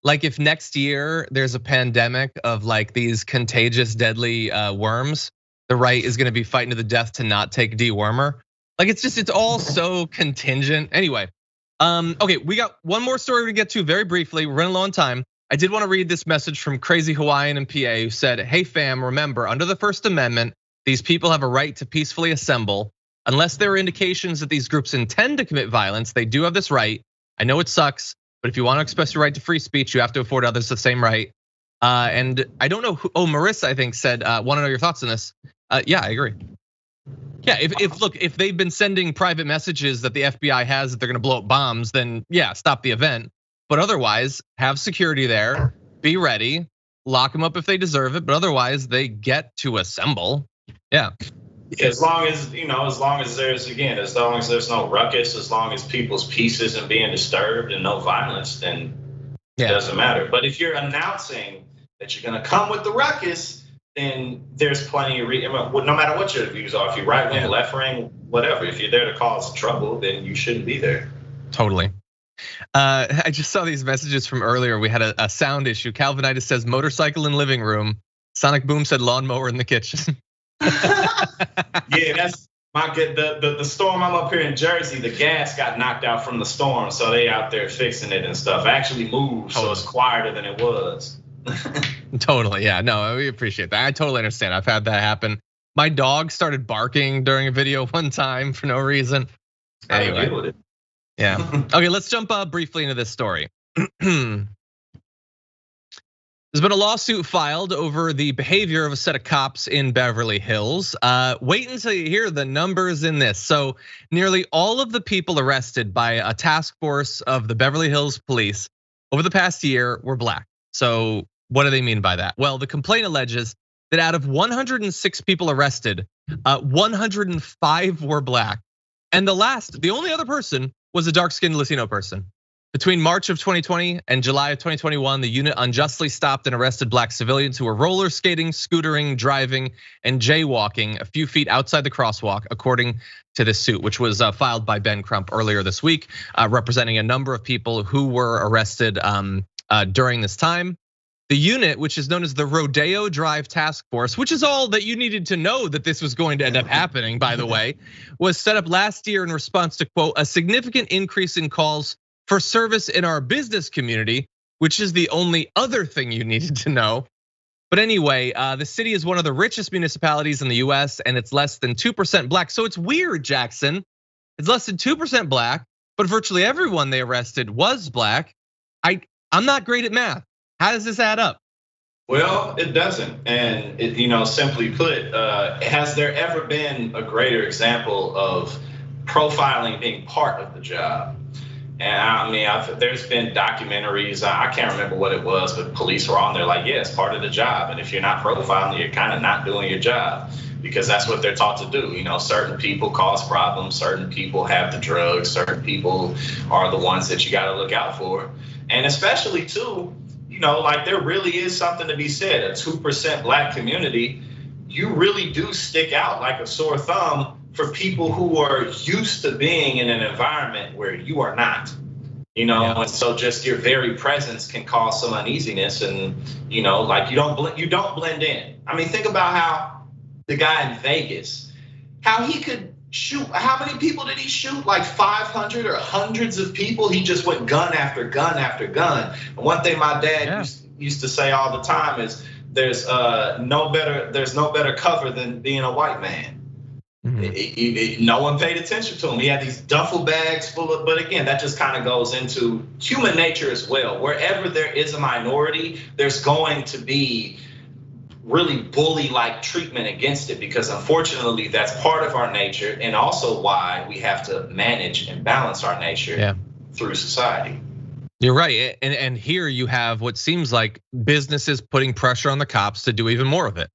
like, if next year there's a pandemic of like these contagious, deadly worms, the right is gonna be fighting to the death to not take dewormer. Like, it's all so contingent. Anyway, okay, we got one more story to get to very briefly. We're running low on time. I did want to read this message from Crazy Hawaiian in PA, who said, "Hey fam, remember, under the First Amendment, these people have a right to peacefully assemble. Unless there are indications that these groups intend to commit violence, they do have this right. I know it sucks, but if you want to express your right to free speech, you have to afford others the same right." And I don't know who, Marissa, I think, said, "Want to know your thoughts on this?" Yeah, I agree. Yeah, if they've been sending private messages that the FBI has that they're gonna blow up bombs, then yeah, stop the event. But otherwise, have security there, be ready, lock them up if they deserve it, but otherwise they get to assemble. Yeah. As long as there's no ruckus, as long as people's peace isn't being disturbed and no violence, then it doesn't matter. But if you're announcing that you're gonna come with the ruckus, then there's plenty of no matter what your views are, if you're right wing, left wing, whatever, if you're there to cause trouble, then you shouldn't be there. Totally. I just saw these messages from earlier. We had a sound issue. Calvinitis says motorcycle in living room. Sonic Boom said lawnmower in the kitchen. Yeah, that's the storm. I'm up here in Jersey. The gas got knocked out from the storm, so they out there fixing it and stuff. Actually moved, so it's quieter than it was. Totally, yeah. No, we appreciate that. I totally understand. I've had that happen. My dog started barking during a video one time for no reason. Anyway, yeah. Okay, let's jump briefly into this story. There's been a lawsuit filed over the behavior of a set of cops in Beverly Hills. Wait until you hear the numbers in this. So nearly all of the people arrested by a task force of the Beverly Hills police over the past year were black. So what do they mean by that? Well, the complaint alleges that out of 106 people arrested, 105 were black. And the only other person was a dark-skinned Latino person. Between March of 2020 and July of 2021, the unit unjustly stopped and arrested black civilians who were roller skating, scootering, driving, and jaywalking a few feet outside the crosswalk, according to this suit, which was filed by Ben Crump earlier this week, representing a number of people who were arrested during this time. The unit, which is known as the Rodeo Drive Task Force, which is all that you needed to know that this was going to end up happening, by the way, was set up last year in response to, quote, a significant increase in calls for service in our business community, which is the only other thing you needed to know. But anyway, the city is one of the richest municipalities in the US, and it's less than 2% black. So it's weird, Jackson. It's less than 2% black, but virtually everyone they arrested was black. I'm not great at math. How does this add up? Well, it doesn't. And simply put, has there ever been a greater example of profiling being part of the job? And I mean, there's been documentaries, I can't remember what it was, but police were on there like, yeah, it's part of the job. And if you're not profiling, you're kind of not doing your job, because that's what they're taught to do. Certain people cause problems, certain people have the drugs, certain people are the ones that you got to look out for. And especially too, like there really is something to be said. A 2% black community, you really do stick out like a sore thumb for people who are used to being in an environment where you are not. And so just your very presence can cause some uneasiness, and like you don't blend in. I mean, think about how the guy in Vegas, how he could shoot. How many people did he shoot? Like 500 or hundreds of people. He just went gun after gun after gun. And one thing my dad used to say all the time is, there's no better cover than being a white man. No one paid attention to him. He had these duffel bags full of, but again, that just kind of goes into human nature as well. Wherever there is a minority, there's going to be really bully-like treatment against it, because unfortunately that's part of our nature, and also why we have to manage and balance our nature through society. You're right, and here you have what seems like businesses putting pressure on the cops to do even more of it.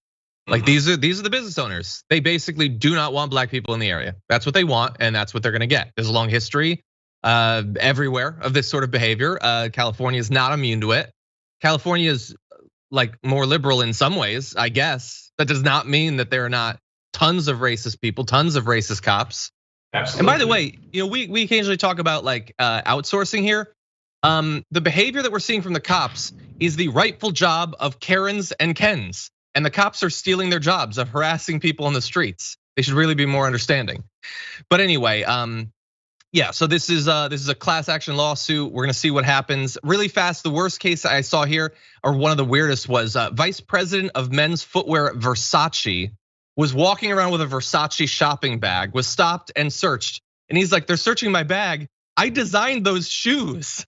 Like these are the business owners. They basically do not want black people in the area. That's what they want, and that's what they're gonna get. There's a long history everywhere of this sort of behavior. California is not immune to it. California is like more liberal in some ways, I guess. That does not mean that there are not tons of racist people, tons of racist cops. Absolutely. And by the way, we occasionally talk about like outsourcing here. The behavior that we're seeing from the cops is the rightful job of Karens and Kens. And the cops are stealing their jobs of harassing people on the streets. They should really be more understanding. But anyway, so this is a class action lawsuit. We're gonna see what happens really fast. The worst case I saw here, or one of the weirdest, was Vice President of Men's Footwear at Versace was walking around with a Versace shopping bag, was stopped and searched. And he's like, they're searching my bag. I designed those shoes,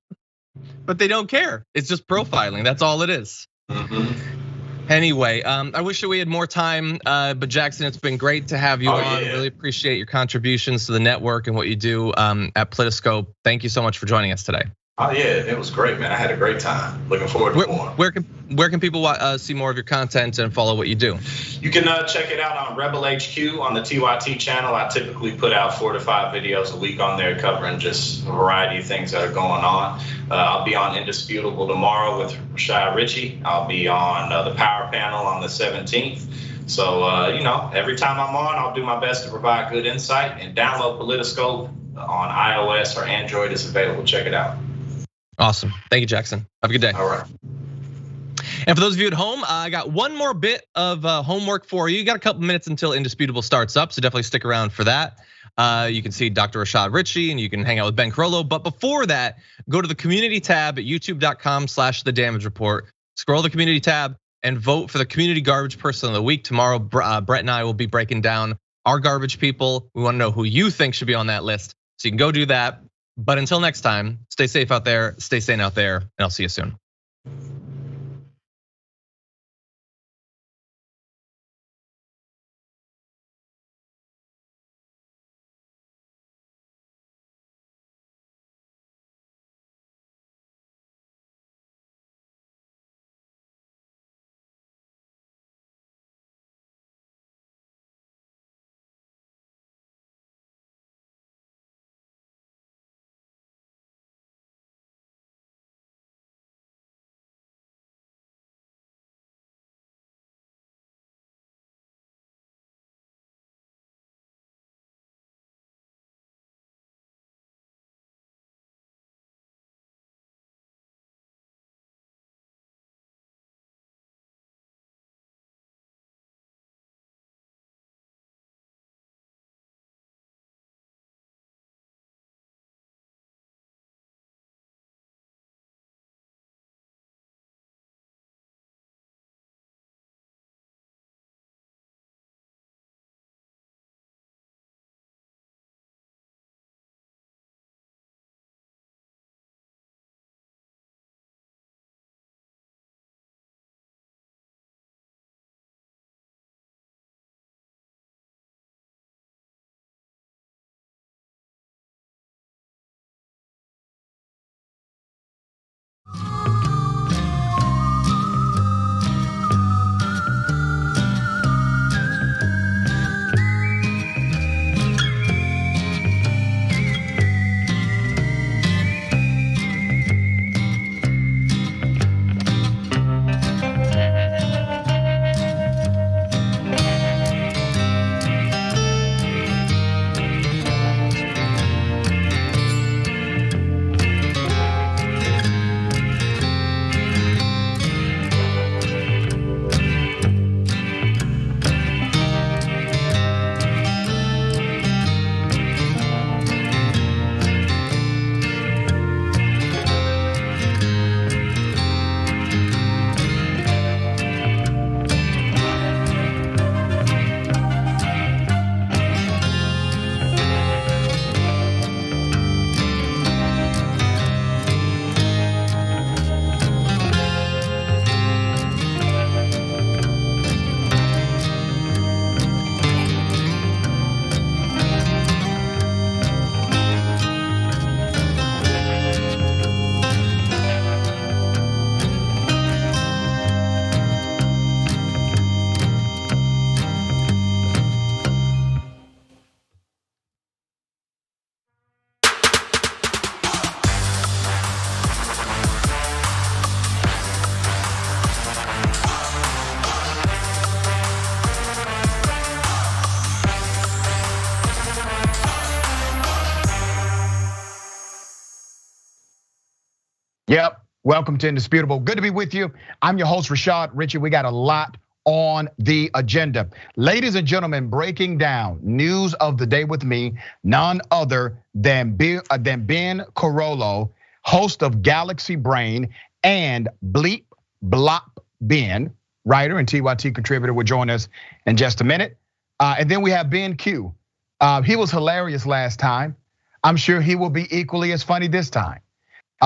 but they don't care. It's just profiling, that's all it is. Anyway, I wish that we had more time, but Jackson, it's been great to have you on. Really appreciate your contributions to the network and what you do at Politiscope. Thank you so much for joining us today. Oh yeah, it was great, man. I had a great time. Looking forward to more. Where can people see more of your content and follow what you do? You can check it out on Rebel HQ on the TYT channel. I typically put out 4 to 5 videos a week on there covering just a variety of things that are going on. I'll be on Indisputable tomorrow with Rashad Ritchie. I'll be on the Power Panel on the 17th. So every time I'm on, I'll do my best to provide good insight. And download Politiscope on iOS or Android. It's available. Check it out. Awesome. Thank you, Jackson. Have a good day. All right. And for those of you at home, I got one more bit of homework for you. You got a couple minutes until Indisputable starts up, so definitely stick around for that. You can see Dr. Rashad Ritchie and you can hang out with Ben Carollo. But before that, go to the community tab at youtube.com/The Damage Report. Scroll the community tab and vote for the community garbage person of the week. Tomorrow, Brett and I will be breaking down our garbage people. We want to know who you think should be on that list. So you can go do that. But until next time, stay safe out there, stay sane out there, and I'll see you soon. Welcome to Indisputable. Good to be with you. I'm your host, Rashad Richey. We got a lot on the agenda. Ladies and gentlemen, breaking down news of the day with me, none other than Ben Carollo, host of Galaxy Brain, and Bleep Blop Ben, writer and TYT contributor, will join us in just a minute. And then we have Ben Q. He was hilarious last time. I'm sure he will be equally as funny this time.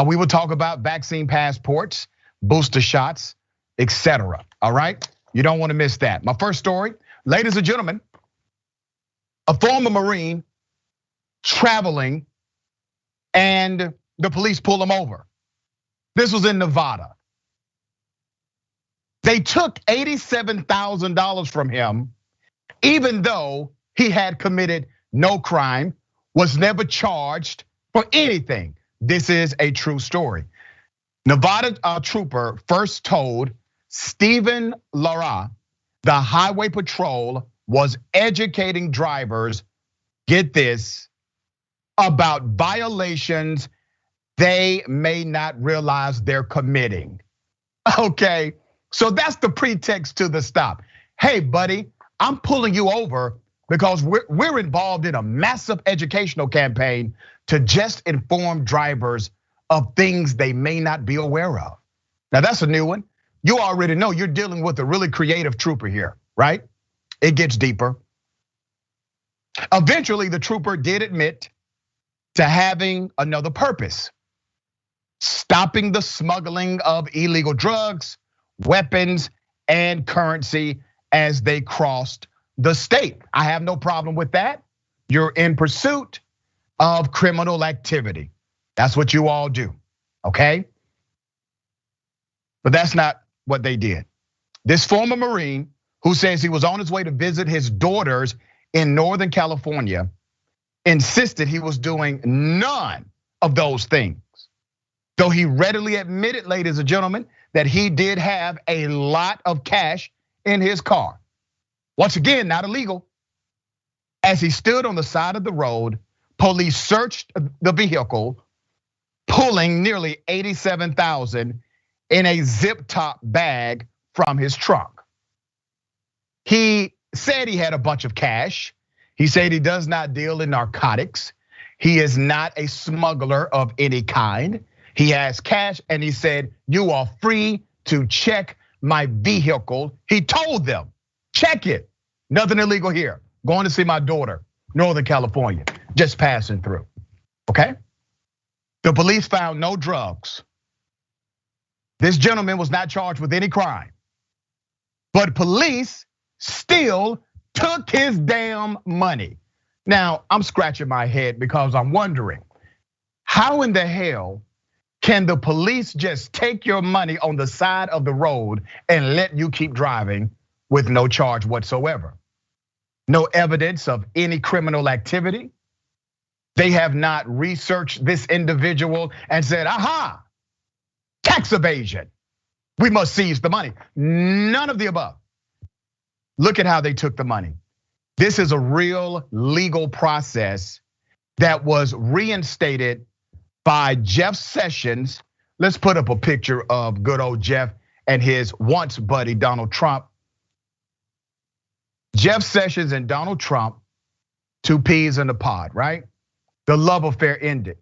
We will talk about vaccine passports, booster shots, etc. All right? You don't want to miss that. My first story, ladies and gentlemen, a former Marine traveling and the police pull him over. This was in Nevada. They took $87,000 from him, even though he had committed no crime, was never charged for anything. This is a true story. Nevada trooper first told Stephen Lara the highway patrol was educating drivers, get this, about violations they may not realize they're committing. Okay, so that's the pretext to the stop. Hey, buddy, I'm pulling you over because we're involved in a massive educational campaign to just inform drivers of things they may not be aware of. Now that's a new one. You already know you're dealing with a really creative trooper here, right? It gets deeper. Eventually, the trooper did admit to having another purpose: stopping the smuggling of illegal drugs, weapons, and currency as they crossed the state. I have no problem with that. You're in pursuit of criminal activity. That's what you all do, okay? But that's not what they did. This former Marine, who says he was on his way to visit his daughters in Northern California, insisted he was doing none of those things. Though he readily admitted, ladies and gentlemen, that he did have a lot of cash in his car. Once again, not illegal. As he stood on the side of the road, police searched the vehicle, pulling nearly $87,000 in a zip top bag from his trunk. He said he had a bunch of cash. He said he does not deal in narcotics. He is not a smuggler of any kind. He has cash, and he said, "You are free to check my vehicle." He told them, check it. Nothing illegal here. Going to see my daughter, Northern California, just passing through, okay? The police found no drugs. This gentleman was not charged with any crime, but police still took his damn money. Now, I'm scratching my head because I'm wondering, how in the hell can the police just take your money on the side of the road and let you keep driving with no charge whatsoever? No evidence of any criminal activity. They have not researched this individual and said, aha, tax evasion, we must seize the money. None of the above. Look at how they took the money. This is a real legal process that was reinstated by Jeff Sessions. Let's put up a picture of good old Jeff and his once buddy Donald Trump. Jeff Sessions and Donald Trump, two peas in a pod, right? The love affair ended.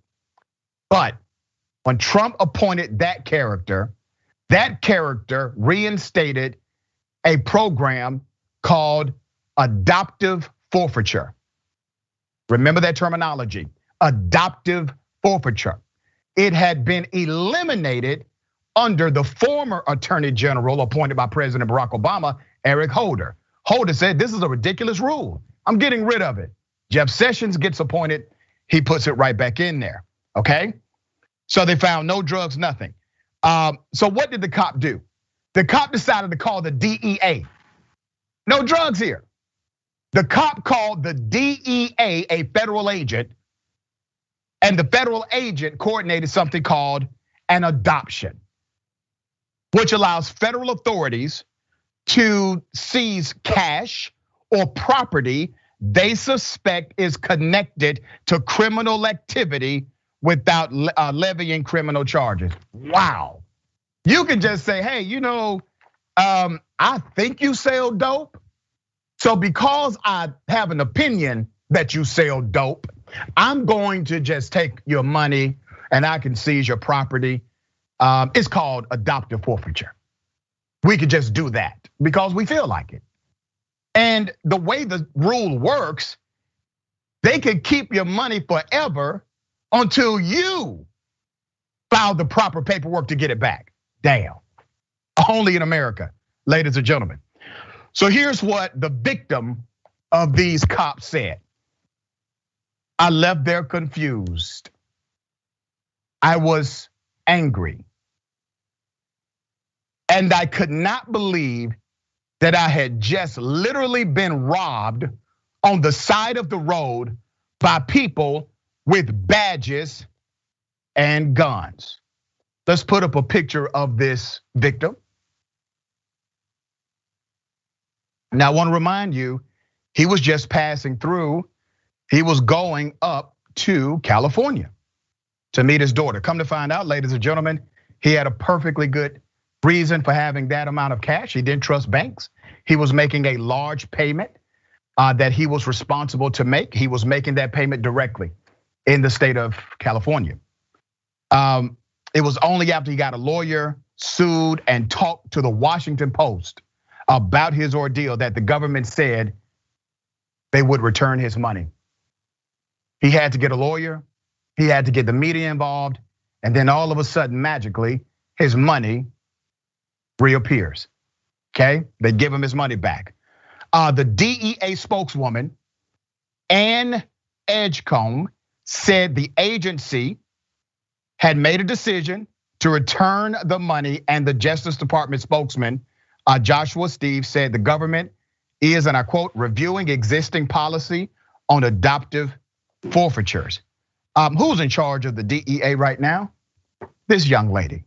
But when Trump appointed that character reinstated a program called adoptive forfeiture. Remember that terminology, adoptive forfeiture. It had been eliminated under the former Attorney General appointed by President Barack Obama, Eric Holder. Holder said, this is a ridiculous rule. I'm getting rid of it. Jeff Sessions gets appointed, he puts it right back in there, okay? So they found no drugs, nothing. So what did the cop do? The cop decided to call the DEA. No drugs here. The cop called the DEA a federal agent, and the federal agent coordinated something called an adoption, which allows federal authorities to seize cash or property they suspect is connected to criminal activity without levying criminal charges. Wow, You can just say, hey, I think you sell dope. So because I have an opinion that you sell dope, I'm going to just take your money and I can seize your property. It's called adoptive forfeiture. We could just do that because we feel like it. And the way the rule works, they could keep your money forever until you file the proper paperwork to get it back. Damn. Only in America, ladies and gentlemen. So here's what the victim of these cops said. I left there confused. I was angry. And I could not believe that I had just literally been robbed on the side of the road by people with badges and guns. Let's put up a picture of this victim. Now I want to remind you, he was just passing through. He was going up to California to meet his daughter. Come to find out, ladies and gentlemen, he had a perfectly good reason for having that amount of cash. He didn't trust banks. He was making a large payment that he was responsible to make. He was making that payment directly in the state of California. It was only after he got a lawyer, sued, and talked to the Washington Post about his ordeal that the government said they would return his money. He had to get a lawyer, he had to get the media involved, and then all of a sudden, magically, his money reappears. Okay, they give him his money back. The DEA spokeswoman, Ann Edgecombe, said the agency had made a decision to return the money, and the Justice Department spokesman, Joshua Steve, said the government is, and I quote, reviewing existing policy on adoptive forfeitures. Who's in charge of the DEA right now? This young lady,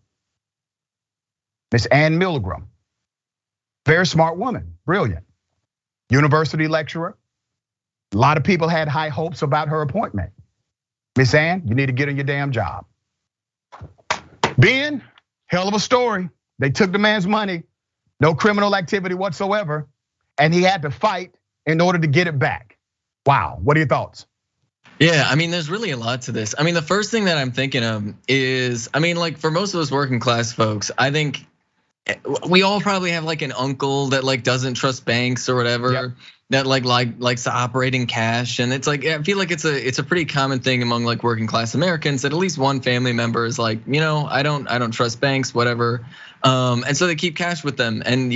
Miss Ann Milgram. Very smart woman, brilliant. University lecturer. A lot of people had high hopes about her appointment. Miss Ann, you need to get on your damn job. Ben, hell of a story. They took the man's money, no criminal activity whatsoever, and he had to fight in order to get it back. Wow, what are your thoughts? Yeah, I mean, there's really a lot to this. I mean, the first thing that I'm thinking of is, I mean, like for most of us working class folks, I think we all probably have like an uncle that like doesn't trust banks or whatever. Yep. That likes to operate in cash, and it's like I feel like it's a pretty common thing among like working class Americans that at least one family member is like, I don't trust banks, whatever. And so they keep cash with them, and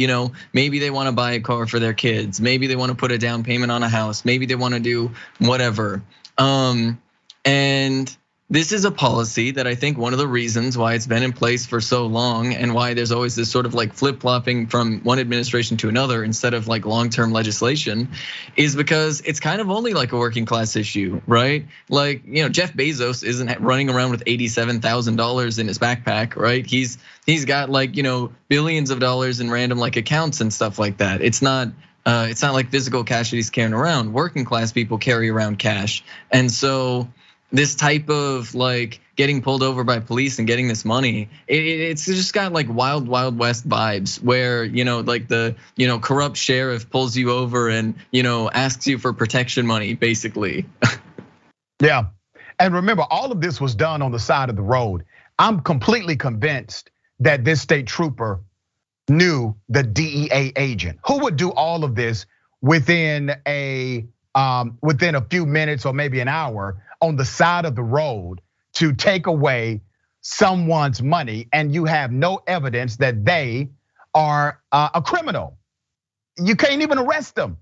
maybe they want to buy a car for their kids, maybe they want to put a down payment on a house, maybe they want to do whatever. And this is a policy that I think one of the reasons why it's been in place for so long and why there's always this sort of like flip-flopping from one administration to another instead of like long-term legislation is because it's kind of only like a working class issue, right? Like, Jeff Bezos isn't running around with $87,000 in his backpack, right? He's got like, billions of dollars in random like accounts and stuff like that. It's not like physical cash that he's carrying around. Working class people carry around cash. And so this type of like getting pulled over by police and getting this money, it's just got like wild west vibes where, like the, corrupt sheriff pulls you over and, asks you for protection money, basically. Yeah, and remember, all of this was done on the side of the road. I'm completely convinced that this state trooper knew the DEA agent who would do all of this within a few minutes or maybe an hour on the side of the road to take away someone's money, and you have no evidence that they are a criminal. You can't even arrest them.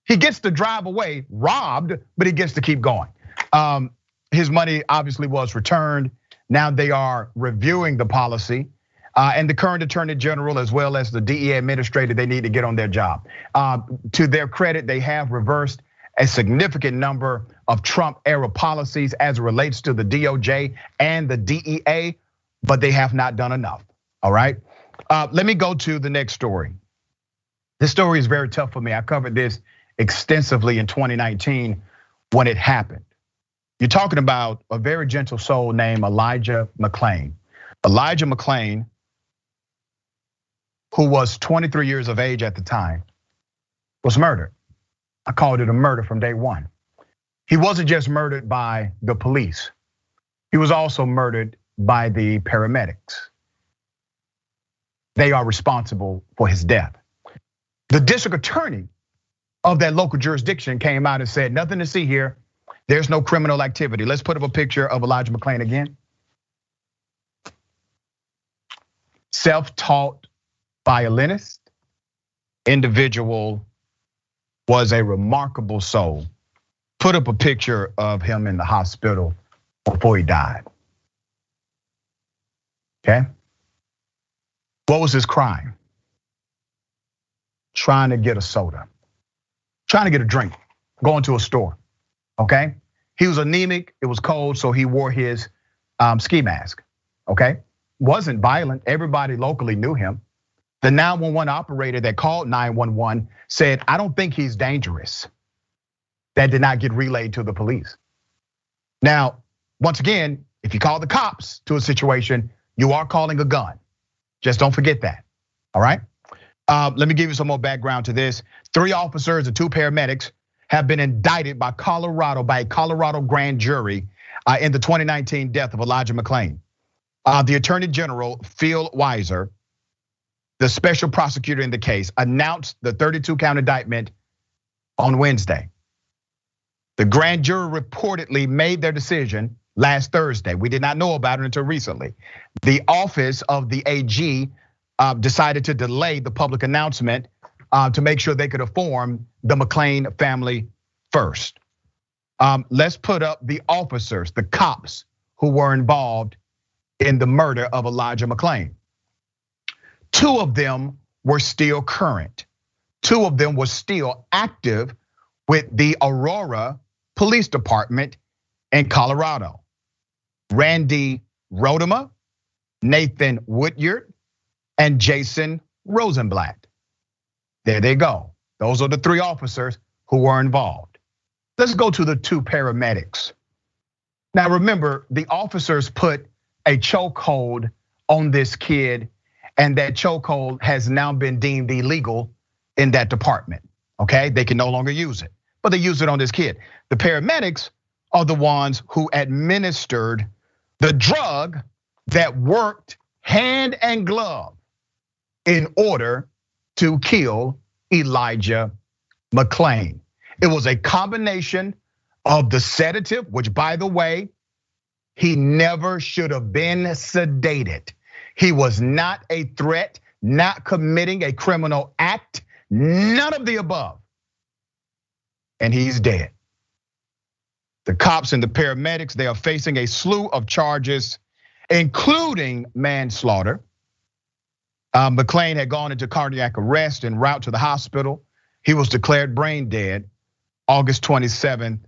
He gets to drive away robbed, but he gets to keep going. His money obviously was returned. Now they are reviewing the policy. And the current attorney general, as well as the DEA administrator, they need to get on their job. To their credit, they have reversed a significant number of Trump era policies as it relates to the DOJ and the DEA, but they have not done enough, all right? Let me go to the next story. This story is very tough for me. I covered this extensively in 2019 when it happened. You're talking about a very gentle soul named Elijah McClain. Elijah McClain who was 23 years of age at the time, was murdered. I called it a murder from day one. He wasn't just murdered by the police. He was also murdered by the paramedics. They are responsible for his death. The district attorney of that local jurisdiction came out and said, nothing to see here. There's no criminal activity. Let's put up a picture of Elijah McClain again. Self-taught violinist, individual, was a remarkable soul. Put up a picture of him in the hospital before he died. Okay? What was his crime? Trying to get a soda, trying to get a drink, going to a store, okay? He was anemic, it was cold, so he wore his ski mask, okay? Wasn't violent, everybody locally knew him. The 911 operator that called 911 said, I don't think he's dangerous. That did not get relayed to the police. Now, once again, if you call the cops to a situation, you are calling a gun. Just don't forget that, all right? Let me give you some more background to this. 3 officers and 2 paramedics have been indicted by a Colorado grand jury in the 2019 death of Elijah McClain. The Attorney General, Phil Weiser, the special prosecutor in the case, announced the 32-count indictment on Wednesday. The grand jury reportedly made their decision last Thursday. We did not know about it until recently. The office of the AG decided to delay the public announcement to make sure they could inform the McClain family first. Let's put up the officers, the cops who were involved in the murder of Elijah McClain. 2 of them were still current. 2 of them were still active with the Aurora Police Department in Colorado. Randy Rodema, Nathan Woodyard, and Jason Rosenblatt. There they go. Those are the 3 officers who were involved. Let's go to the 2 paramedics. Now remember, the officers put a chokehold on this kid, and that chokehold has now been deemed illegal in that department, okay? They can no longer use it, but they use it on this kid. The paramedics are the ones who administered the drug that worked hand and glove in order to kill Elijah McClain. It was a combination of the sedative, which by the way, he never should have been sedated. He was not a threat, not committing a criminal act, none of the above. And he's dead. The cops and the paramedics, they are facing a slew of charges, including manslaughter. McClain had gone into cardiac arrest en route to the hospital. He was declared brain dead August 27th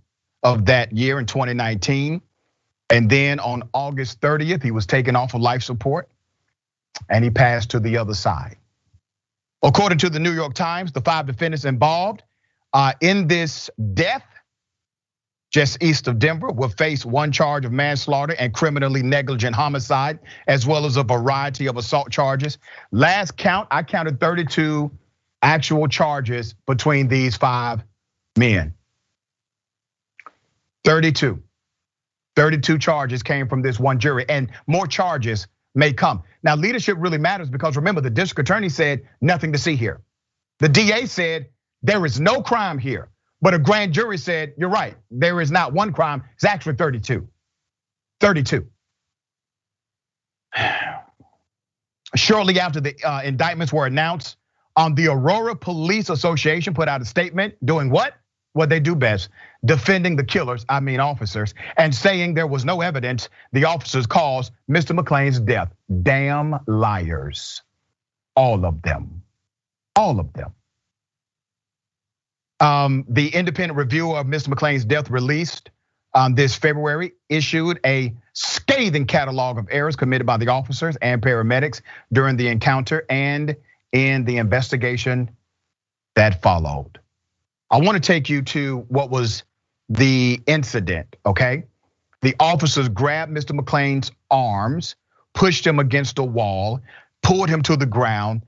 of that year in 2019. And then on August 30th, he was taken off of life support and he passed to the other side. According to the New York Times, the 5 defendants involved in this death just east of Denver will face 1 charge of manslaughter and criminally negligent homicide, as well as a variety of assault charges. Last count, I counted 32 actual charges between these 5 men. 32 charges came from this one jury, and more charges may come. Now, leadership really matters because remember, the district attorney said nothing to see here. The DA said there is no crime here. But a grand jury said, you're right, there is not 1 crime, it's actually 32. 32. Shortly after the indictments were announced, the Aurora Police Association put out a statement doing what? What they do best, defending the killers, officers, and saying there was no evidence the officers caused Mr. McClain's death. Damn liars. All of them. All of them. The independent review of Mr. McClain's death released this February issued a scathing catalog of errors committed by the officers and paramedics during the encounter and in the investigation that followed. I want to take you to what was the incident, okay? The officers grabbed Mr. McClain's arms, pushed him against a wall, pulled him to the ground,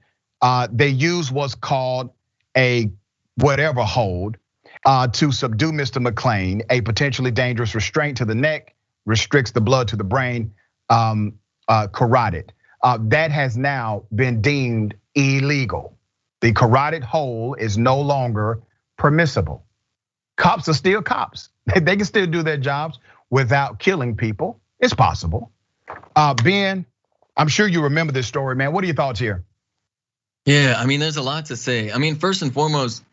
They used what's called a whatever hold to subdue Mr. McClain, a potentially dangerous restraint to the neck, restricts the blood to the brain, carotid. That has now been deemed illegal. The carotid hold is no longer permissible. Cops are still cops. They can still do their jobs without killing people. It's possible. Ben, I'm sure you remember this story, man. What are your thoughts here? Yeah, I mean, there's a lot to say. I mean, first and foremost,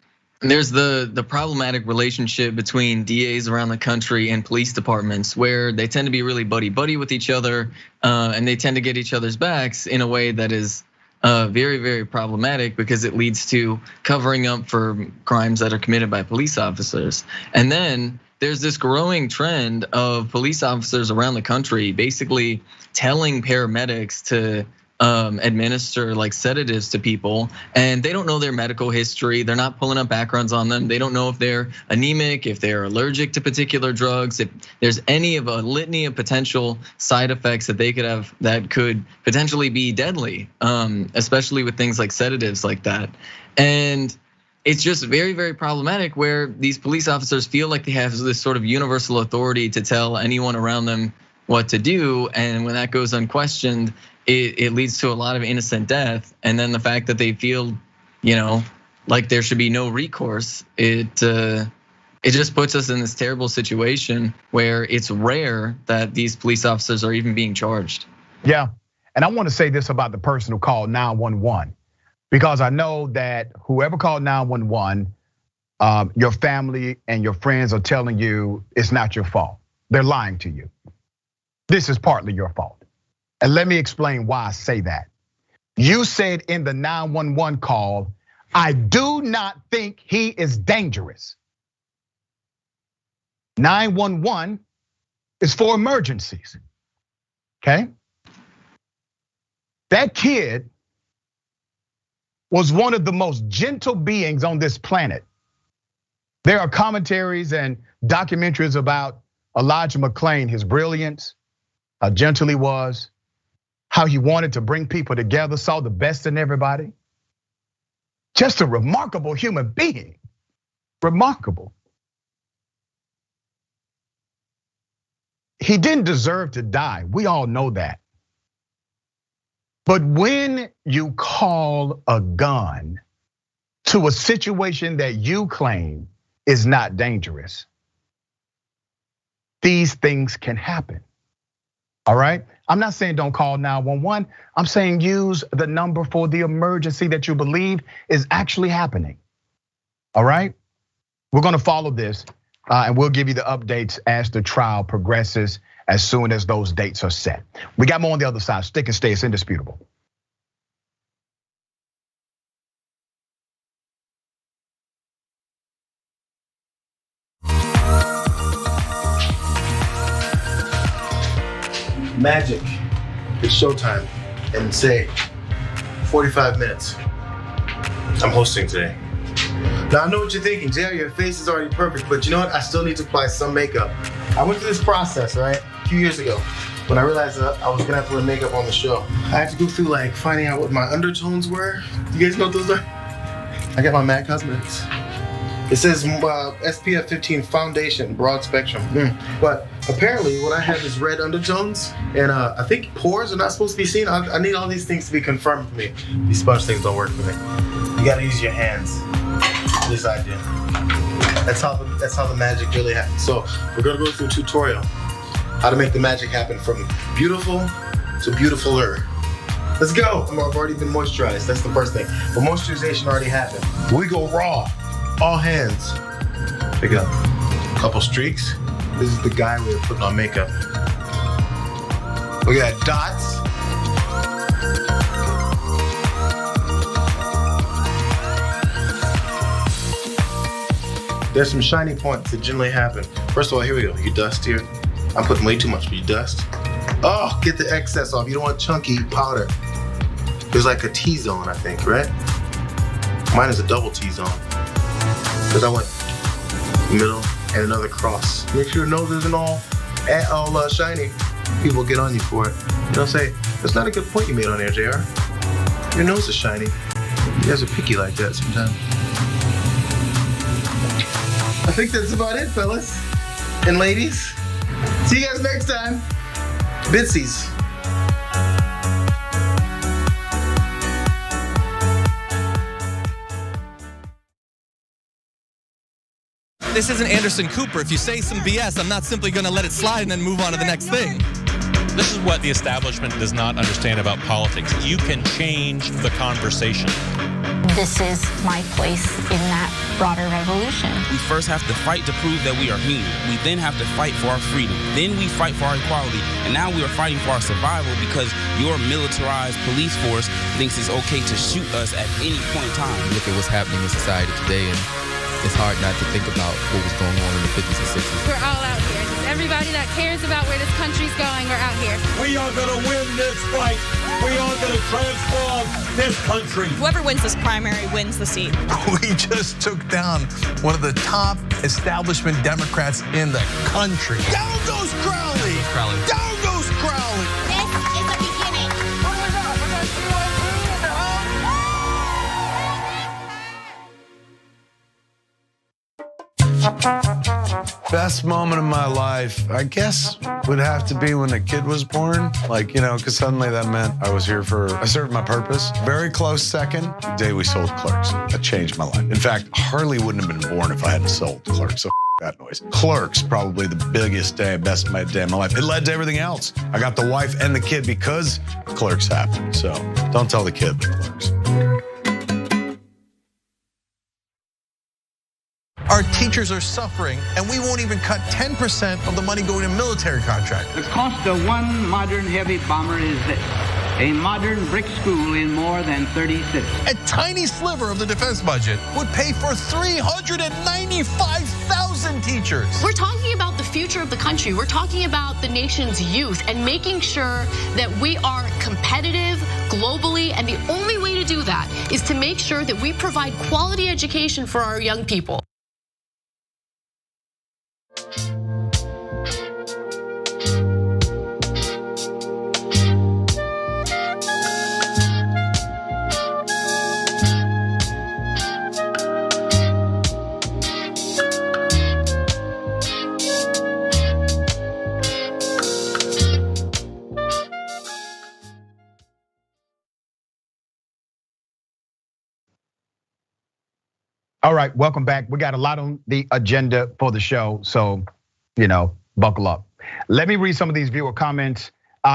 there's the problematic relationship between DAs around the country and police departments, where they tend to be really buddy-buddy with each other, and they tend to get each other's backs in a way that is very, very problematic, because it leads to covering up for crimes that are committed by police officers. And then there's this growing trend of police officers around the country basically telling paramedics to administer like sedatives to people, and they don't know their medical history. They're not pulling up backgrounds on them. They don't know if they're anemic, if they're allergic to particular drugs, if there's any of a litany of potential side effects that they could have that could potentially be deadly, especially with things like sedatives like that. And it's just very, very problematic, where these police officers feel like they have this sort of universal authority to tell anyone around them what to do, and when that goes unquestioned, it leads to a lot of innocent death. And then the fact that they feel, like there should be no recourse, it just puts us in this terrible situation where it's rare that these police officers are even being charged. Yeah, and I want to say this about the person who called 911, because I know that whoever called 911, your family and your friends are telling you it's not your fault. They're lying to you. This is partly your fault. And let me explain why I say that. You said in the 911 call, I do not think he is dangerous. 911 is for emergencies, okay? That kid was one of the most gentle beings on this planet. There are commentaries and documentaries about Elijah McClain, his brilliance, how gentle he was, how he wanted to bring people together, saw the best in everybody. Just a remarkable human being, remarkable. He didn't deserve to die, we all know that. But when you call a gun to a situation that you claim is not dangerous, these things can happen, all right? I'm not saying don't call 911. I'm saying use the number for the emergency that you believe is actually happening. All right? We're gonna follow this, and we'll give you the updates as the trial progresses, as soon as those dates are set. We got more on the other side. Stick and stay, it's indisputable. Magic, it's showtime, and say 45 minutes. I'm hosting today. Now I know what you're thinking, JR, your face is already perfect, but you know what? I still need to apply some makeup. I went through this process, right, a few years ago, when I realized that I was gonna have to wear makeup on the show. I had to go through like finding out what my undertones were. You guys know what those are? I got my MAC Cosmetics. It says SPF 15 foundation, broad spectrum. But apparently what I have is red undertones, and I think pores are not supposed to be seen. I need all these things to be confirmed for me. These sponge things don't work for me. You gotta use your hands. This I do. That's how the magic really happens. So we're gonna go through a tutorial, how to make the magic happen from beautiful to beautifuler. Let's go. I've already been moisturized, that's the first thing. But moisturization already happened. We go raw. All hands. Pick up a couple streaks. This is the guy we were putting on makeup. We got dots. There's some shiny points that generally happen. First of all, here we go. You dust here. I'm putting way too much, but you dust. Oh, get the excess off. You don't want chunky powder. There's like a T-zone, I think, right? Mine is a double T-zone. Because I went middle and another cross. Make sure your nose isn't all shiny. People get on you for it. They'll say, that's not a good point you made on there, JR. Your nose is shiny. You guys are picky like that sometimes. I think that's about it, fellas and ladies. See you guys next time. Bitsies. This isn't Anderson Cooper. If you say some BS, I'm not simply going to let it slide and then move on to the next thing. This is what the establishment does not understand about politics. You can change the conversation. This is my place in that broader revolution. We first have to fight to prove that we are human. We then have to fight for our freedom. Then we fight for our equality. And now we are fighting for our survival because your militarized police force thinks it's okay to shoot us at any point in time. Look at what's happening in society today, and it's hard not to think about what was going on in the 50s and 60s. We're all out here. Everybody that cares about where this country's going, we're out here. We are going to win this fight. We are going to transform this country. Whoever wins this primary wins the seat. We just took down one of the top establishment Democrats in the country. Down goes Crowley. Down goes Crowley. This is the beginning. What do we got? We got CYP in the Best moment of my life, I guess, would have to be when the kid was born. Like, you know, because suddenly that meant I served my purpose. Very close second, the day we sold Clerks. That changed my life. In fact, Harley wouldn't have been born if I hadn't sold Clerks. So that noise. Clerks, probably the biggest day, best day of my life. It led to everything else. I got the wife and the kid because Clerks happened. So don't tell the kid but Clerks. Our teachers are suffering, and we won't even cut 10% of the money going to military contract. The cost of one modern heavy bomber is this: a modern brick school in more than 30 cities. A tiny sliver of the defense budget would pay for 395,000 teachers. We're talking about the future of the country. We're talking about the nation's youth and making sure that we are competitive globally. And the only way to do that is to make sure that we provide quality education for our young people. All right, welcome back. We got a lot on the agenda for the show, so, buckle up. Let me read some of these viewer comments.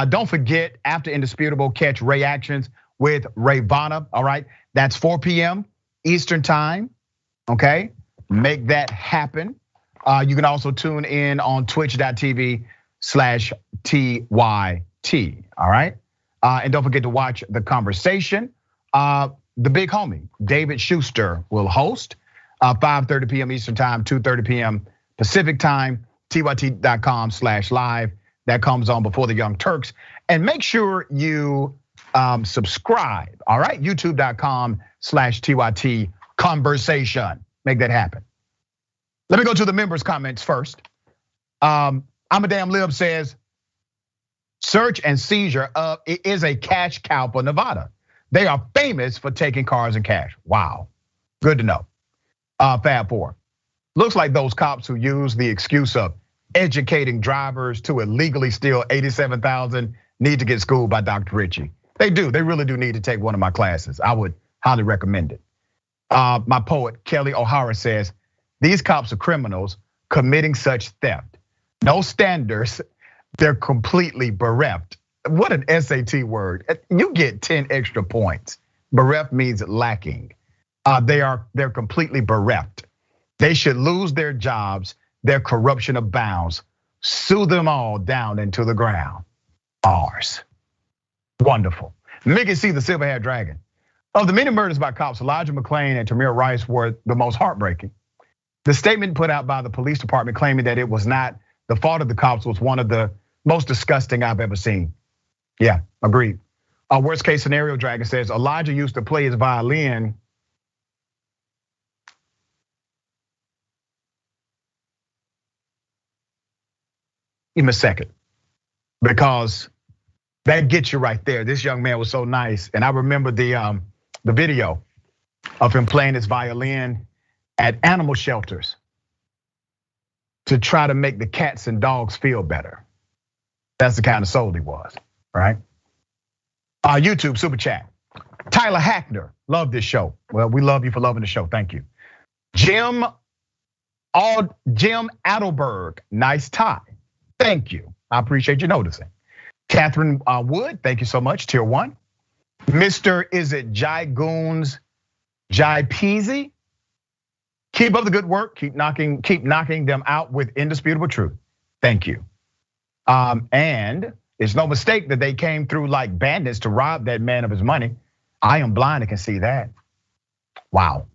Don't forget, after Indisputable, catch Ray Actions with Ray Vanna, all right? That's 4 p.m. Eastern time, okay? Make that happen. You can also tune in on twitch.tv/TYT, all right? And don't forget to watch The Conversation. The big homie, David Schuster, will host 5:30 p.m. Eastern time, 2:30 p.m. Pacific time, tyt.com/live. That comes on before the Young Turks. And make sure you subscribe, all right? youtube.com/TYT conversation. Make that happen. Let me go to the members' comments first. I'm a damn lib says, search and seizure is a cash cow for Nevada. They are famous for taking cars and cash. Wow, good to know. Fab Four. Looks like those cops who use the excuse of educating drivers to illegally steal $87,000 need to get schooled by Dr. Ritchie. They do, they really do need to take one of my classes. I would highly recommend it. My poet, Kelly O'Hara says, these cops are criminals committing such theft. No standards, they're completely bereft. What an SAT word. You get 10 extra points. Bereft means lacking. They're completely bereft. They should lose their jobs. Their corruption abounds. Sue them all down into the ground. Ours. Wonderful. Mickey C, the silver-haired dragon. Of the many murders by cops, Elijah McClain and Tamir Rice were the most heartbreaking. The statement put out by the police department claiming that it was not the fault of the cops was one of the most disgusting I've ever seen. Yeah, agreed. Worst case scenario, Dragon says, Elijah used to play his violin. Give him a second, because that gets you right there. This young man was so nice, and I remember the video of him playing his violin at animal shelters to try to make the cats and dogs feel better. That's the kind of soul he was, right? YouTube super chat. Tyler Hackner, love this show. Well, we love you for loving the show. Thank you. Jim Adelberg, nice tie. Thank you. I appreciate you noticing. Catherine Wood, thank you so much. Tier 1. Mr. Is it Jai Goons, Jai Peasy? Keep up the good work. Keep knocking them out with indisputable truth. Thank you. And it's no mistake that they came through like bandits to rob that man of his money. I am blind and can see that. Wow.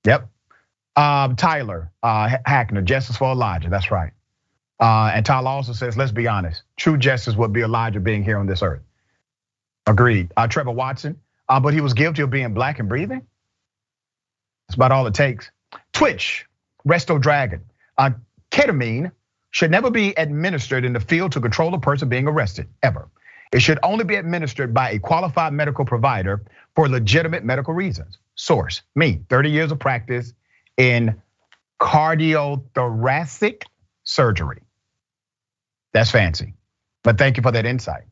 Yep. Tyler Hackner, justice for Elijah. That's right. And Tyler also says, let's be honest. True justice would be Elijah being here on this earth. Agreed. Trevor Watson, but he was guilty of being black and breathing. That's about all it takes. Twitch, Resto Dragon. Ketamine should never be administered in the field to control a person being arrested, ever. It should only be administered by a qualified medical provider for legitimate medical reasons. Source, me, 30 years of practice in cardiothoracic surgery. That's fancy, but thank you for that insight.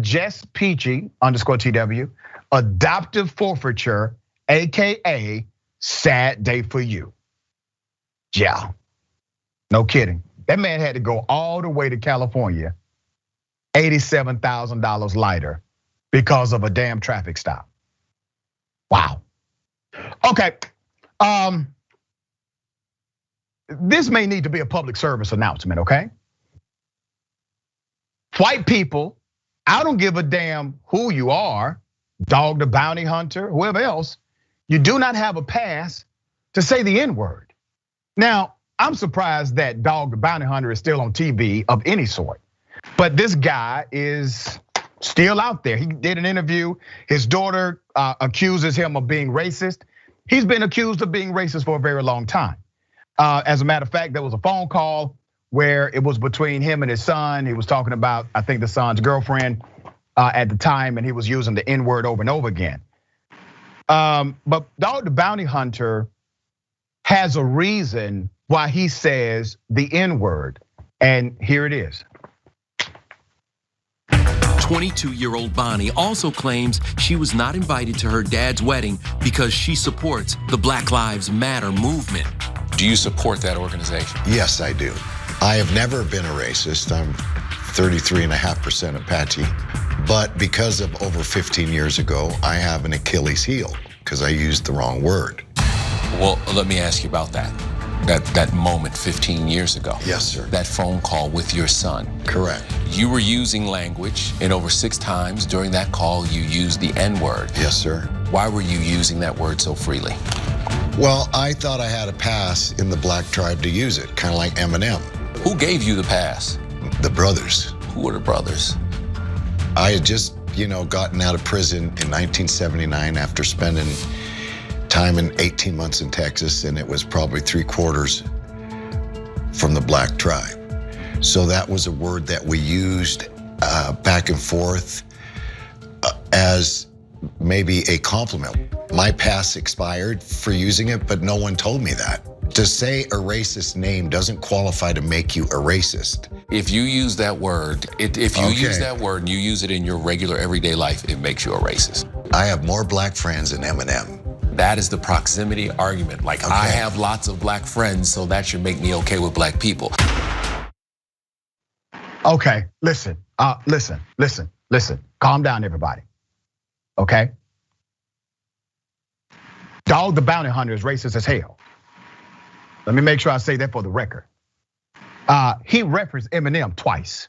Jess Peachy _TW, adoptive forfeiture, AKA sad day for you. Yeah, no kidding. That man had to go all the way to California, $87,000 lighter because of a damn traffic stop. Wow. Okay, this may need to be a public service announcement, okay? White people, I don't give a damn who you are, Dog the Bounty Hunter, whoever else, you do not have a pass to say the N-word. Now, I'm surprised that Dog the Bounty Hunter is still on TV of any sort, but this guy is still out there. He did an interview. His daughter accuses him of being racist. He's been accused of being racist for a very long time. As a matter of fact, there was a phone call where it was between him and his son. He was talking about, I think, the son's girlfriend at the time, and he was using the N-word over and over again. But Dog the Bounty Hunter has a reason why he says the N-word, and here it is. 22-year-old Bonnie also claims she was not invited to her dad's wedding because she supports the Black Lives Matter movement. Do you support that organization? Yes, I do. I have never been a racist. I'm 33.5% Apache. But because of over 15 years ago, I have an Achilles heel because I used the wrong word. Well, let me ask you about that. That moment 15 years ago. Yes, sir. That phone call with your son. Correct. You were using language, and over 6 times during that call, you used the N-word. Yes, sir. Why were you using that word so freely? Well, I thought I had a pass in the black tribe to use it, kind of like Eminem. Who gave you the pass? The brothers. Who were the brothers? I had just, gotten out of prison in 1979 after spending time in 18 months in Texas, and it was probably 3/4 from the black tribe. So that was a word that we used back and forth as maybe a compliment. My pass expired for using it, but no one told me that. To say a racist name doesn't qualify to make you a racist. If you use that word, use that word and you use it in your regular everyday life, it makes you a racist. I have more black friends than Eminem. That is the proximity argument. Like, okay. I have lots of black friends, so that should make me okay with black people. Okay, listen. Calm down, everybody. Okay? Dog the Bounty Hunter is racist as hell. Let me make sure I say that for the record. He referenced Eminem twice.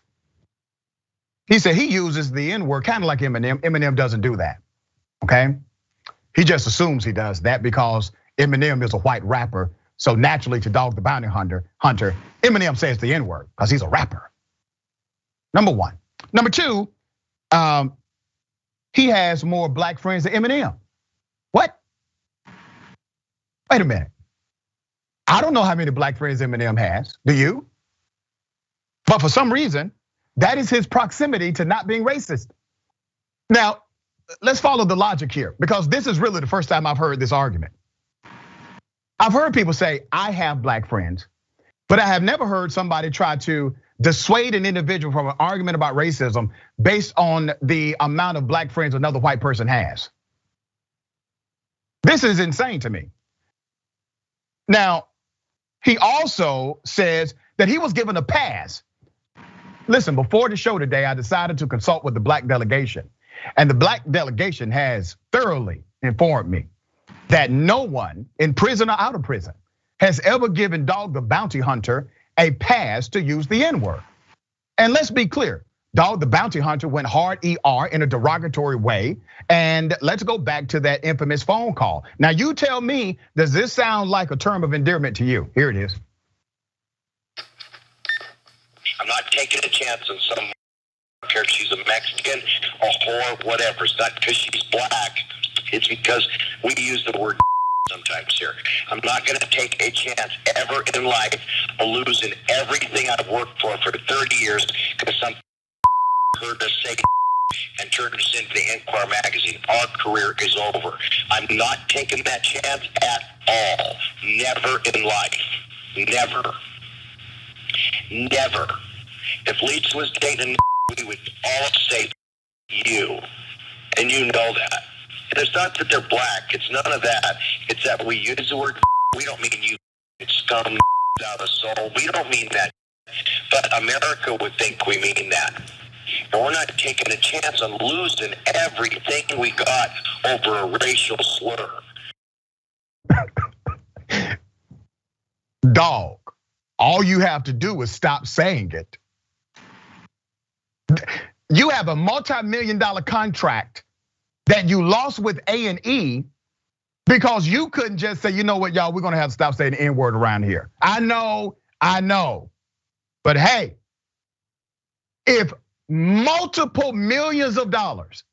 He said he uses the N-word kind of like Eminem. Eminem doesn't do that, okay? He just assumes he does that because Eminem is a white rapper. So naturally to Dog the Bounty Hunter, Eminem says the N-word because he's a rapper. Number one. Number two, he has more black friends than Eminem. What? Wait a minute. I don't know how many black friends Eminem has. Do you? But for some reason, that is his proximity to not being racist. Now, let's follow the logic here, because this is really the first time I've heard this argument. I've heard people say, I have black friends, but I have never heard somebody try to dissuade an individual from an argument about racism based on the amount of black friends another white person has. This is insane to me. Now, he also says that he was given a pass. Listen, before the show today, I decided to consult with the black delegation. And the black delegation has thoroughly informed me that no one in prison or out of prison has ever given Dog the Bounty Hunter a pass to use the N-word. And let's be clear, Dog the Bounty Hunter went hard ER in a derogatory way. And let's go back to that infamous phone call. Now you tell me, does this sound like a term of endearment to you? Here it is. I'm not taking a chance on some care if she's a Mexican, a whore, whatever. It's not because she's black. It's because we use the word sometimes here. I'm not going to take a chance ever in life of losing everything I've worked for 30 years because some heard us say and turned us into the Enquirer magazine. Our career is over. I'm not taking that chance at all. Never in life. Never. Never. If Leach was dating, we would all say you. And you know that. And it's not that they're black. It's none of that. It's that we use the word. We don't mean you scum out of soul. We don't mean that. But America would think we mean that. And we're not taking a chance on losing everything we got over a racial slur. Dog, all you have to do is stop saying it. You have a multi-million-dollar contract that you lost with A&E because you couldn't just say, you know what, y'all, we're gonna have to stop saying the N-word around here. I know. But hey, if multiple millions of dollars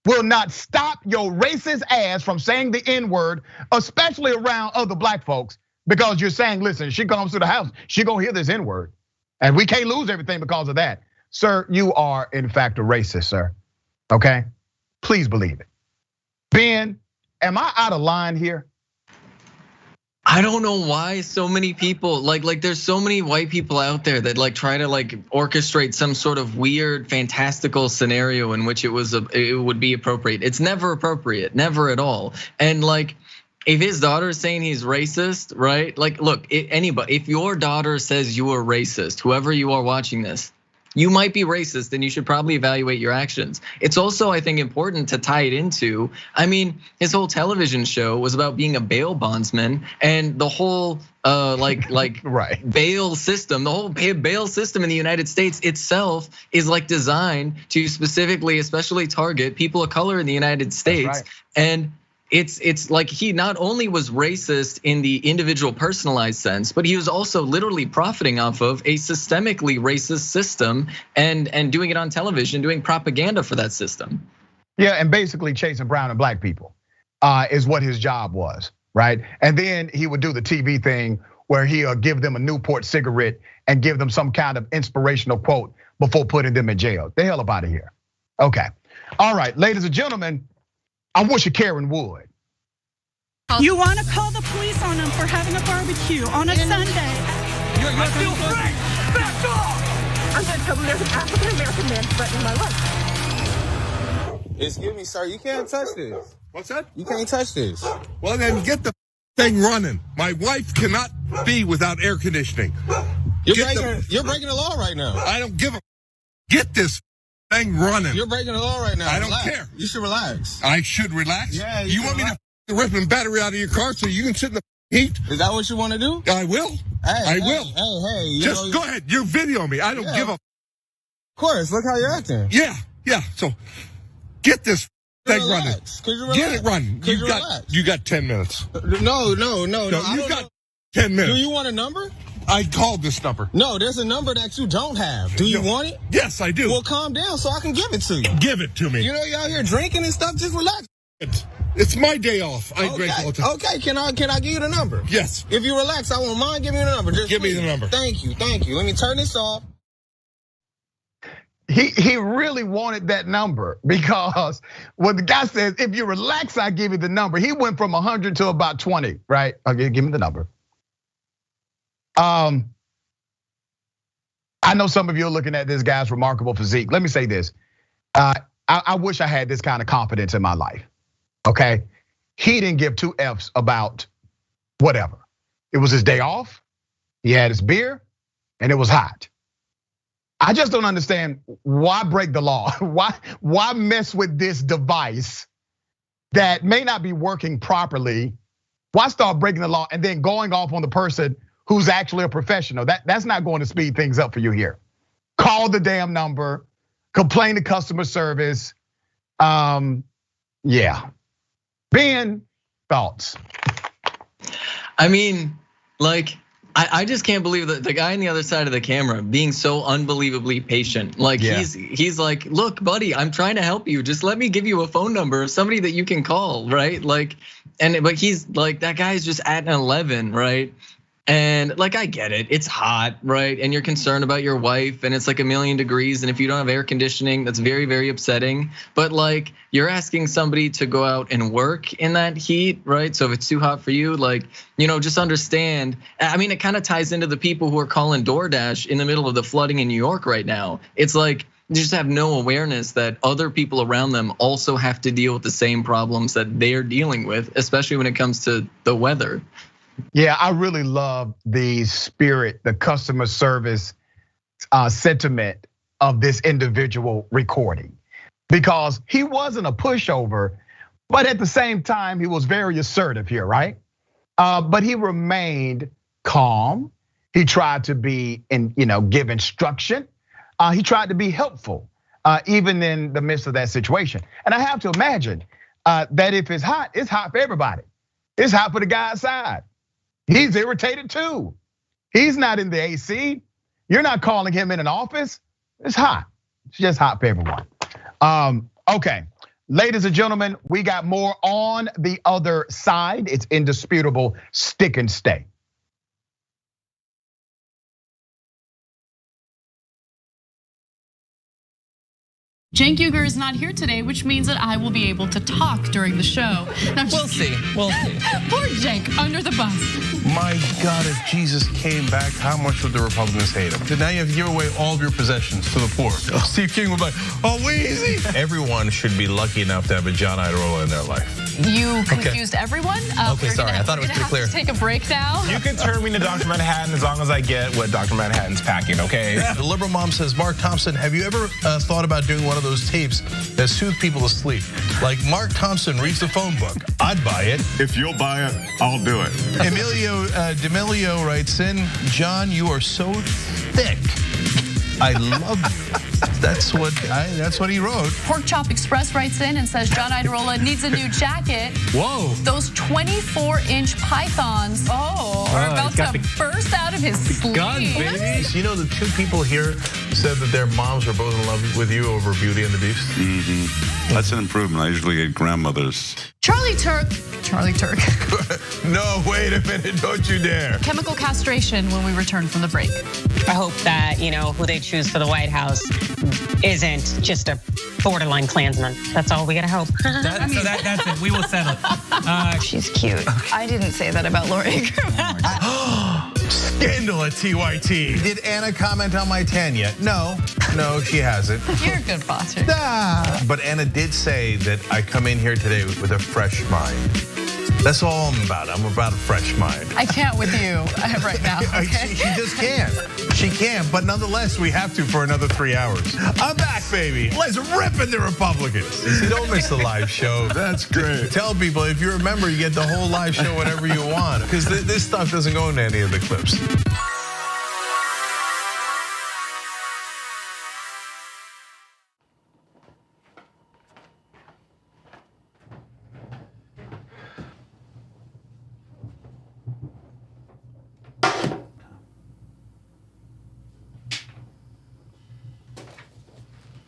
will not stop your racist ass from saying the N-word, especially around other black folks, because you're saying, listen, she comes to the house, she gonna hear this N-word, and we can't lose everything because of that. Sir, you are in fact a racist, sir, okay? Please believe it. Ben, am I out of line here? I don't know why so many people like there's so many white people out there that like try to like orchestrate some sort of weird fantastical scenario in which it would be appropriate. It's never appropriate, never at all. And like if his daughter is saying he's racist, right? Like look, anybody, if your daughter says you are racist, whoever you are watching this, you might be racist and you should probably evaluate your actions. It's also, I think, important to tie it into, I mean, his whole television show was about being a bail bondsman, and the whole like right. bail system, the whole bail system in the United States itself is like designed to specifically, especially target people of color in the United States. Right. And it's like he not only was racist in the individual personalized sense, but he was also literally profiting off of a systemically racist system and doing it on television, doing propaganda for that system. Yeah, and basically chasing brown and black people is what his job was, right? And then he would do the TV thing where he'll give them a Newport cigarette and give them some kind of inspirational quote before putting them in jail. The hell up out of here. Okay, all right, ladies and gentlemen, I wish you Karen would. You want to call the police on them for having a barbecue on a Sunday? You're still free! Back off! I'm going to tell them there's an African-American man threatening my life. Excuse me, sir, you can't touch this. What's that? You can't touch this. Well, then get the thing running. My wife cannot be without air conditioning. You're breaking the law right now. I don't give a. Get this thing running. You're breaking the law right now. I don't care. You should relax. I should relax? Yeah. You want me to rip the battery out of your car so you can sit in the heat? Is that what you want to do? I will. I will. Hey. Just go ahead. You're videoing me. I don't give a. Of course. Look how you're acting. Yeah. So get this thing running. Get it running. You got 10 minutes. No. You got 10 minutes. Do you want a number? I called this number. No, there's a number that you don't have. Do you want it? Yes, I do. Well, calm down so I can give it to you. Give it to me. You know you out here drinking and stuff. Just relax. It's my day off. I drink all the time. Okay, can I give you the number? Yes. If you relax, I won't mind giving you the number. Just give me the number. Thank you. Let me turn this off. he really wanted that number because when the guy says, if you relax, I give you the number. He went from 100 to about 20, right? Okay, give me the number. I know some of you are looking at this guy's remarkable physique. Let me say this. I wish I had this kind of confidence in my life, okay? He didn't give two Fs about whatever. It was his day off, he had his beer, and it was hot. I just don't understand why break the law? Why mess with this device that may not be working properly? Why start breaking the law and then going off on the person who's actually a professional? That's not going to speed things up for you here. Call the damn number, complain to customer service. Yeah. Ben, thoughts? I mean, like, I just can't believe that the guy on the other side of the camera being so unbelievably patient. Like he's like, look, buddy, I'm trying to help you. Just let me give you a phone number of somebody that you can call, right? Like, but he's like, that guy's just at an 11, right? And like, I get it, it's hot, right? And you're concerned about your wife and it's like 1,000,000 degrees. And if you don't have air conditioning, that's very, very upsetting. But like, you're asking somebody to go out and work in that heat, right? So if it's too hot for you, like, just understand. I mean, it kind of ties into the people who are calling DoorDash in the middle of the flooding in New York right now. It's like, they just have no awareness that other people around them also have to deal with the same problems that they're dealing with, especially when it comes to the weather. Yeah, I really love the spirit, the customer service sentiment of this individual recording, because he wasn't a pushover, but at the same time, he was very assertive here, right? But he remained calm. He tried to be give instruction. He tried to be helpful, even in the midst of that situation. And I have to imagine that if it's hot for everybody. It's hot for the guy outside. He's irritated too. He's not in the AC. You're not calling him in an office. It's hot. It's just hot for everyone. Okay, ladies and gentlemen, we got more on the other side. It's indisputable. Stick and stay. Cenk Uygur is not here today, which means that I will be able to talk during the show. Now, we'll see. Poor Cenk under the bus. My God, if Jesus came back, how much would the Republicans hate him? Now you have to give away all of your possessions to the poor. Steve King would be like, oh, Weezy. Everyone should be lucky enough to have a John Iadarola in their life. You confused everyone? Okay, sorry, I thought it was pretty clear. Take a break now. You can turn me to Dr. Manhattan as long as I get what Dr. Manhattan's packing, okay? The liberal mom says, Mark Thompson, have you ever thought about doing one of those tapes that soothe people to sleep? Like Mark Thompson reads the phone book. I'd buy it. If you'll buy it, I'll do it. Emilio D'Amelio writes in, John, you are so thick. I love you. That's what he wrote. Pork Chop Express writes in and says John Iadarola needs a new jacket. Whoa. Those 24-inch pythons are about to burst out of his sleeve. Gun, baby. You know, the two people here said that their moms were both in love with you over Beauty and the Beast. Mm-hmm. That's an improvement. I usually get grandmothers. Charlie Turk. No, wait a minute, don't you dare. Chemical castration when we return from the break. I hope that, who they choose for the White House isn't just a borderline Klansman. That's all we gotta hope. That's it, we will settle it. She's cute. I didn't say that about Laura Ingraham. Scandal at TYT. Did Anna comment on my tan yet? No, she hasn't. You're a good foster. But Anna did say that I come in here today with a fresh mind. That's all I'm about. I'm about a fresh mind. I can't with you right now. Okay? She just can't. She can't, but nonetheless, we have to for another 3 hours. I'm back, baby. Let's rip in the Republicans. See, don't miss the live show. That's great. Tell people, if you're a member, you get the whole live show whenever you want, because this stuff doesn't go into any of the clips.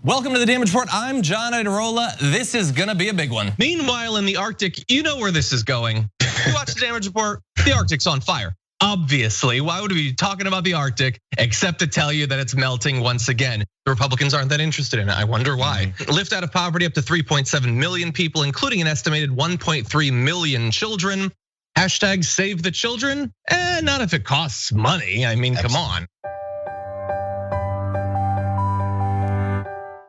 Welcome to the Damage Report. I'm John Iadarola. This is gonna be a big one. Meanwhile, in the Arctic, you know where this is going. You watch the Damage Report, the Arctic's on fire. Obviously, why would we be talking about the Arctic except to tell you that it's melting once again? The Republicans aren't that interested in it. I wonder why. Lift out of poverty up to 3.7 million people, including an estimated 1.3 million children. Hashtag save the children? Not if it costs money. I mean, come on.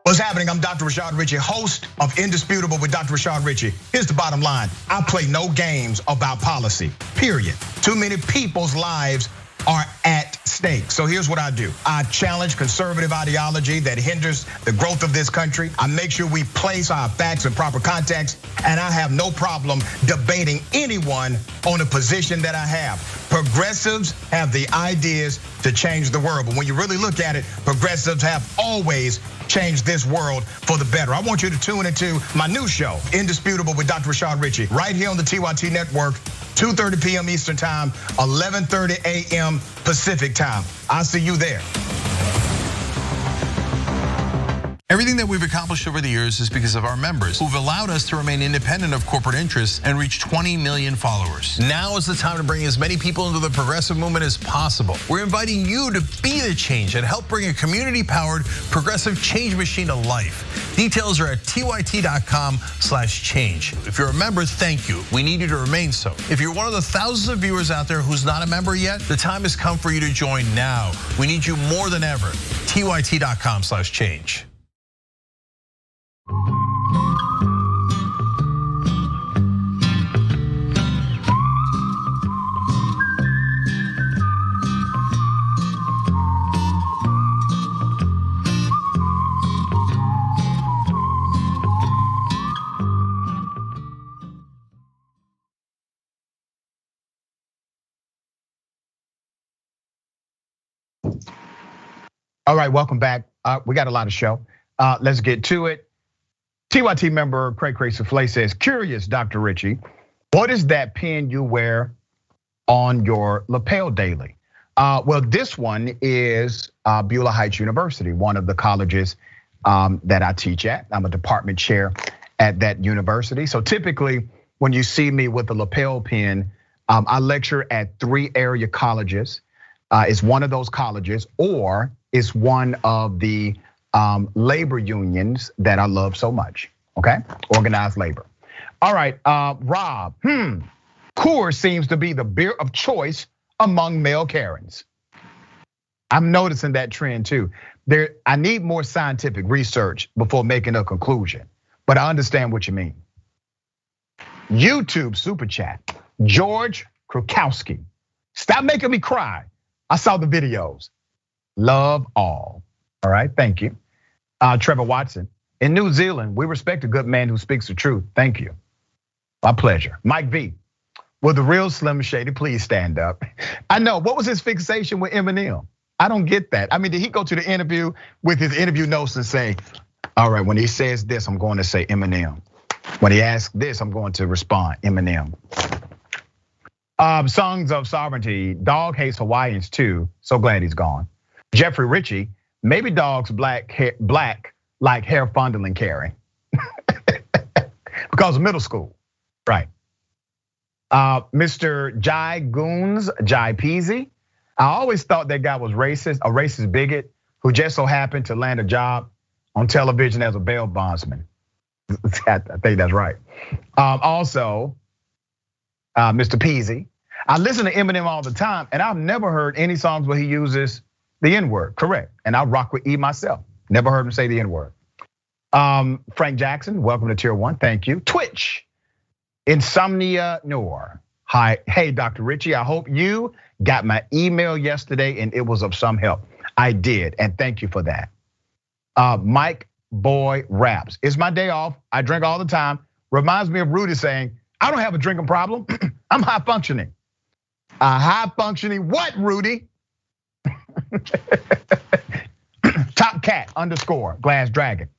What's happening? I'm Dr. Rashad Richey, host of Indisputable with Dr. Rashad Richey. Here's the bottom line. I play no games about policy, period. Too many people's lives are at stake. So here's what I do. I challenge conservative ideology that hinders the growth of this country. I make sure we place our facts in proper context, and I have no problem debating anyone on a position that I have. Progressives have the ideas to change the world, but when you really look at it, progressives have always changed this world for the better. I want you to tune into my new show, Indisputable with Dr. Rashad Richey, right here on the TYT Network, 2:30 p.m. Eastern Time, 11:30 a.m. Pacific Time. I'll see you there. Everything that we've accomplished over the years is because of our members who've allowed us to remain independent of corporate interests and reach 20 million followers. Now is the time to bring as many people into the progressive movement as possible. We're inviting you to be the change and help bring a community-powered progressive change machine to life. Details are at tyt.com/change. If you're a member, thank you. We need you to remain so. If you're one of the thousands of viewers out there who's not a member yet, the time has come for you to join now. We need you more than ever. tyt.com/change. All right, welcome back. We got a lot of show. Let's get to it. TYT member Cray Souffle says, curious, Dr. Richey, what is that pin you wear on your lapel daily? Well, this one is Beulah Heights University, one of the colleges that I teach at. I'm a department chair at that university. So typically, when you see me with the lapel pin, I lecture at 3 area colleges. It's one of those colleges, or it's one of the labor unions that I love so much, okay? Organized labor. All right, Rob, Coors seems to be the beer of choice among male Karens. I'm noticing that trend too. I need more scientific research before making a conclusion, but I understand what you mean. YouTube super chat, George Krukowski. Stop making me cry. I saw the videos. Love all. All right, thank you. Trevor Watson, in New Zealand, we respect a good man who speaks the truth. Thank you. My pleasure. Mike V, will the real Slim Shady please stand up? I know, what was his fixation with Eminem? I don't get that. I mean, did he go to the interview with his interview notes and say, all right, when he says this, I'm going to say Eminem. When he asks this, I'm going to respond, Eminem. Songs of Sovereignty, dog hates Hawaiians too. So glad he's gone. Jeffrey Ritchie, maybe dogs black like hair fondling Carrie. Because of middle school, right. Mr. Jai Goons, Jai Peasy. I always thought that guy was racist, a racist bigot who just so happened to land a job on television as a bail bondsman. I think that's right. Also, Mr. Peasy. I listen to Eminem all the time, and I've never heard any songs where he uses the N-word, correct. And I rock with E myself. Never heard him say the N-word. Frank Jackson, welcome to Tier 1, thank you. Twitch, Insomnia Noor. Hi, hey, Dr. Richey, I hope you got my email yesterday and it was of some help. I did, and thank you for that. Mike Boy Raps, it's my day off, I drink all the time. Reminds me of Rudy saying, I don't have a drinking problem, I'm high functioning. High functioning what, Rudy? Top Cat _ Glass Dragon.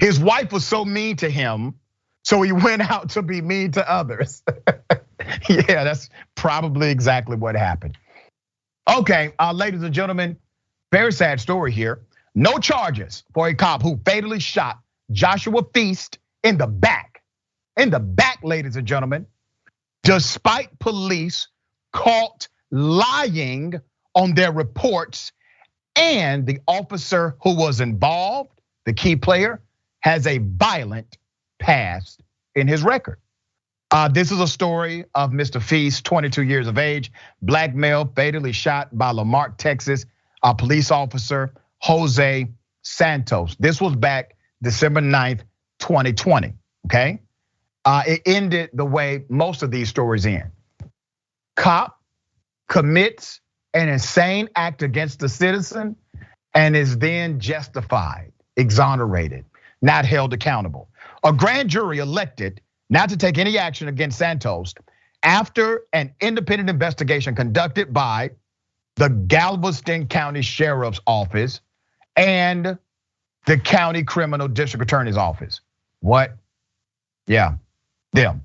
His wife was so mean to him, so he went out to be mean to others. Yeah, that's probably exactly what happened. Okay, ladies and gentlemen, very sad story here. No charges for a cop who fatally shot Joshua Feast in the back. In the back, ladies and gentlemen, despite police caught lying on their reports, and the officer who was involved, the key player, has a violent past in his record. This is a story of Mr. Feast, 22 years of age, black male, fatally shot by Lamarck, Texas, a police officer, Jose Santos. This was back December 9th, 2020, okay? It ended the way most of these stories end. Cop commits an insane act against a citizen and is then justified, exonerated, not held accountable. A grand jury elected not to take any action against Santos after an independent investigation conducted by the Galveston County Sheriff's Office and the County Criminal District Attorney's Office. What? Yeah, them.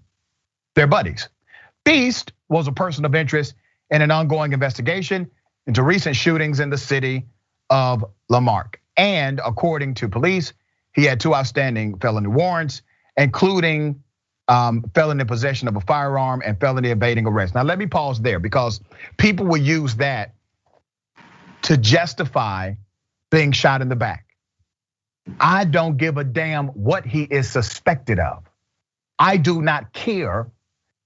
They're buddies. Feast was a person of interest in an ongoing investigation into recent shootings in the city of Lamarck. And according to police, he had 2 outstanding felony warrants, including felony possession of a firearm and felony evading arrest. Now let me pause there because people will use that to justify being shot in the back. I don't give a damn what he is suspected of. I do not care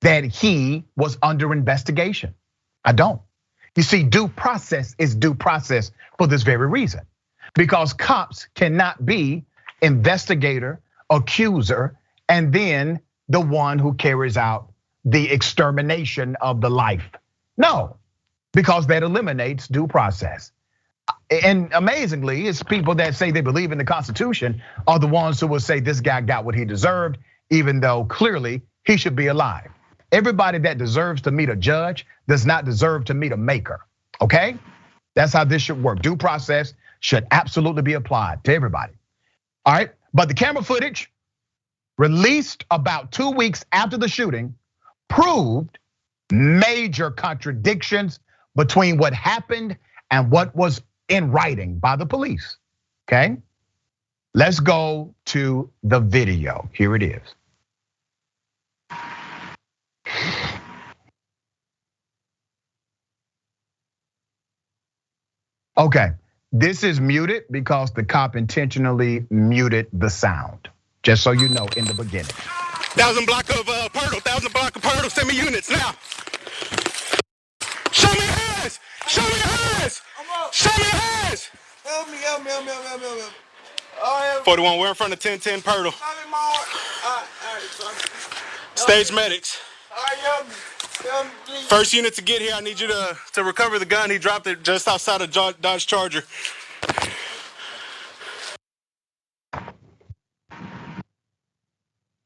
that he was under investigation. I don't. You see, due process is due process for this very reason. Because cops cannot be investigator, accuser, and then the one who carries out the extermination of the life. No, because that eliminates due process. And amazingly, it's people that say they believe in the Constitution are the ones who will say this guy got what he deserved, even though clearly he should be alive. Everybody that deserves to meet a judge does not deserve to meet a maker, okay? That's how this should work. Due process should absolutely be applied to everybody. All right, but the camera footage released about 2 weeks after the shooting proved major contradictions between what happened and what was in writing by the police, okay? Let's go to the video. Here it is. Okay, this is muted because the cop intentionally muted the sound. Just so you know in the beginning. 1,000 block of Purtle, 1,000 block of Purtle, send me units now. Show me your hands, show me your hands, show me your hands. Help me. 41, we're in front of 1010 Purtle. Stage medics. First unit to get here, I need you to recover the gun. He dropped it just outside of Dodge Charger.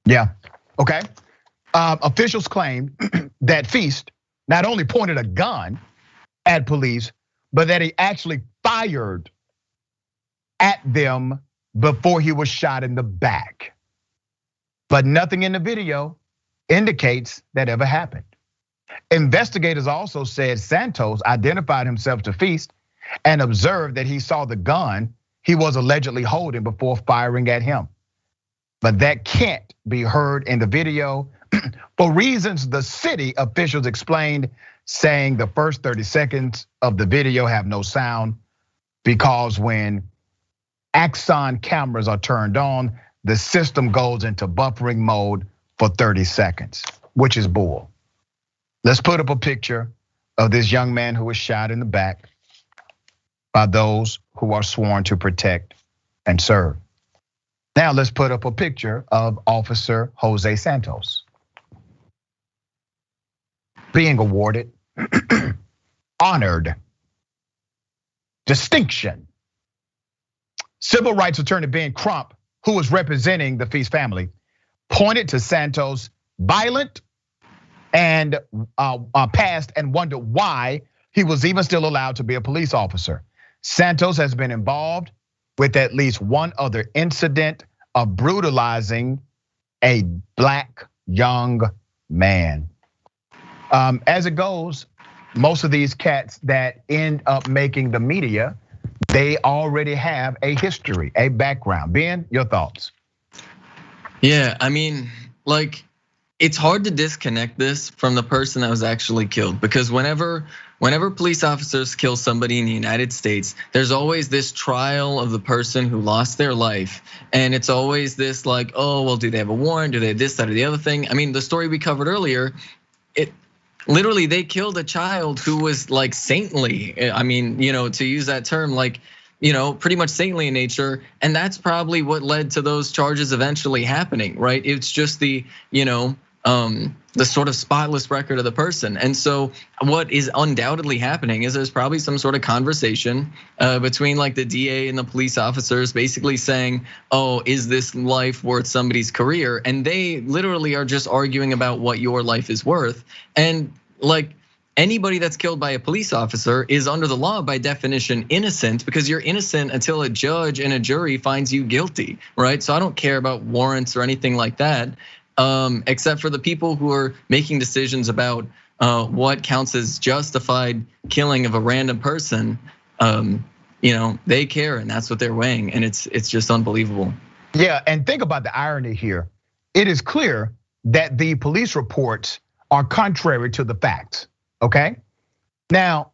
Yeah, okay. Officials claim that Feast not only pointed a gun at police, but that he actually fired at them before he was shot in the back. But nothing in the video indicates that ever happened. Investigators also said Santos identified himself to Feast and observed that he saw the gun he was allegedly holding before firing at him. But that can't be heard in the video for reasons the city officials explained, saying the first 30 seconds of the video have no sound because when Axon cameras are turned on, the system goes into buffering mode for 30 seconds, which is bull. Let's put up a picture of this young man who was shot in the back by those who are sworn to protect and serve. Now let's put up a picture of Officer Jose Santos being awarded honored distinction. Civil rights attorney Ben Crump, who was representing the Feast family, pointed to Santos' violent and past and wondered why he was even still allowed to be a police officer. Santos has been involved with at least one other incident of brutalizing a black young man. As it goes, most of these cats that end up making the media, they already have a history, a background. Ben, your thoughts? Yeah, I mean, like, it's hard to disconnect this from the person that was actually killed, because whenever whenever police officers kill somebody in the United States, there's always this trial of the person who lost their life. And it's always this like, oh, well, do they have a warrant? Do they have this, that, or the other thing? I mean, the story we covered earlier, literally, they killed a child who was like saintly. I mean, to use that term, like, pretty much saintly in nature. And that's probably what led to those charges eventually happening, right? It's just the sort of spotless record of the person. And so what is undoubtedly happening is there's probably some sort of conversation between like the DA and the police officers basically saying, oh, is this life worth somebody's career? And they literally are just arguing about what your life is worth. And like anybody that's killed by a police officer is under the law by definition innocent, because you're innocent until a judge and a jury finds you guilty, right? So I don't care about warrants or anything like that. Except for the people who are making decisions about what counts as justified killing of a random person, they care, and that's what they're weighing, and it's just unbelievable. Yeah, and think about the irony here. It is clear that the police reports are contrary to the facts, okay? Now,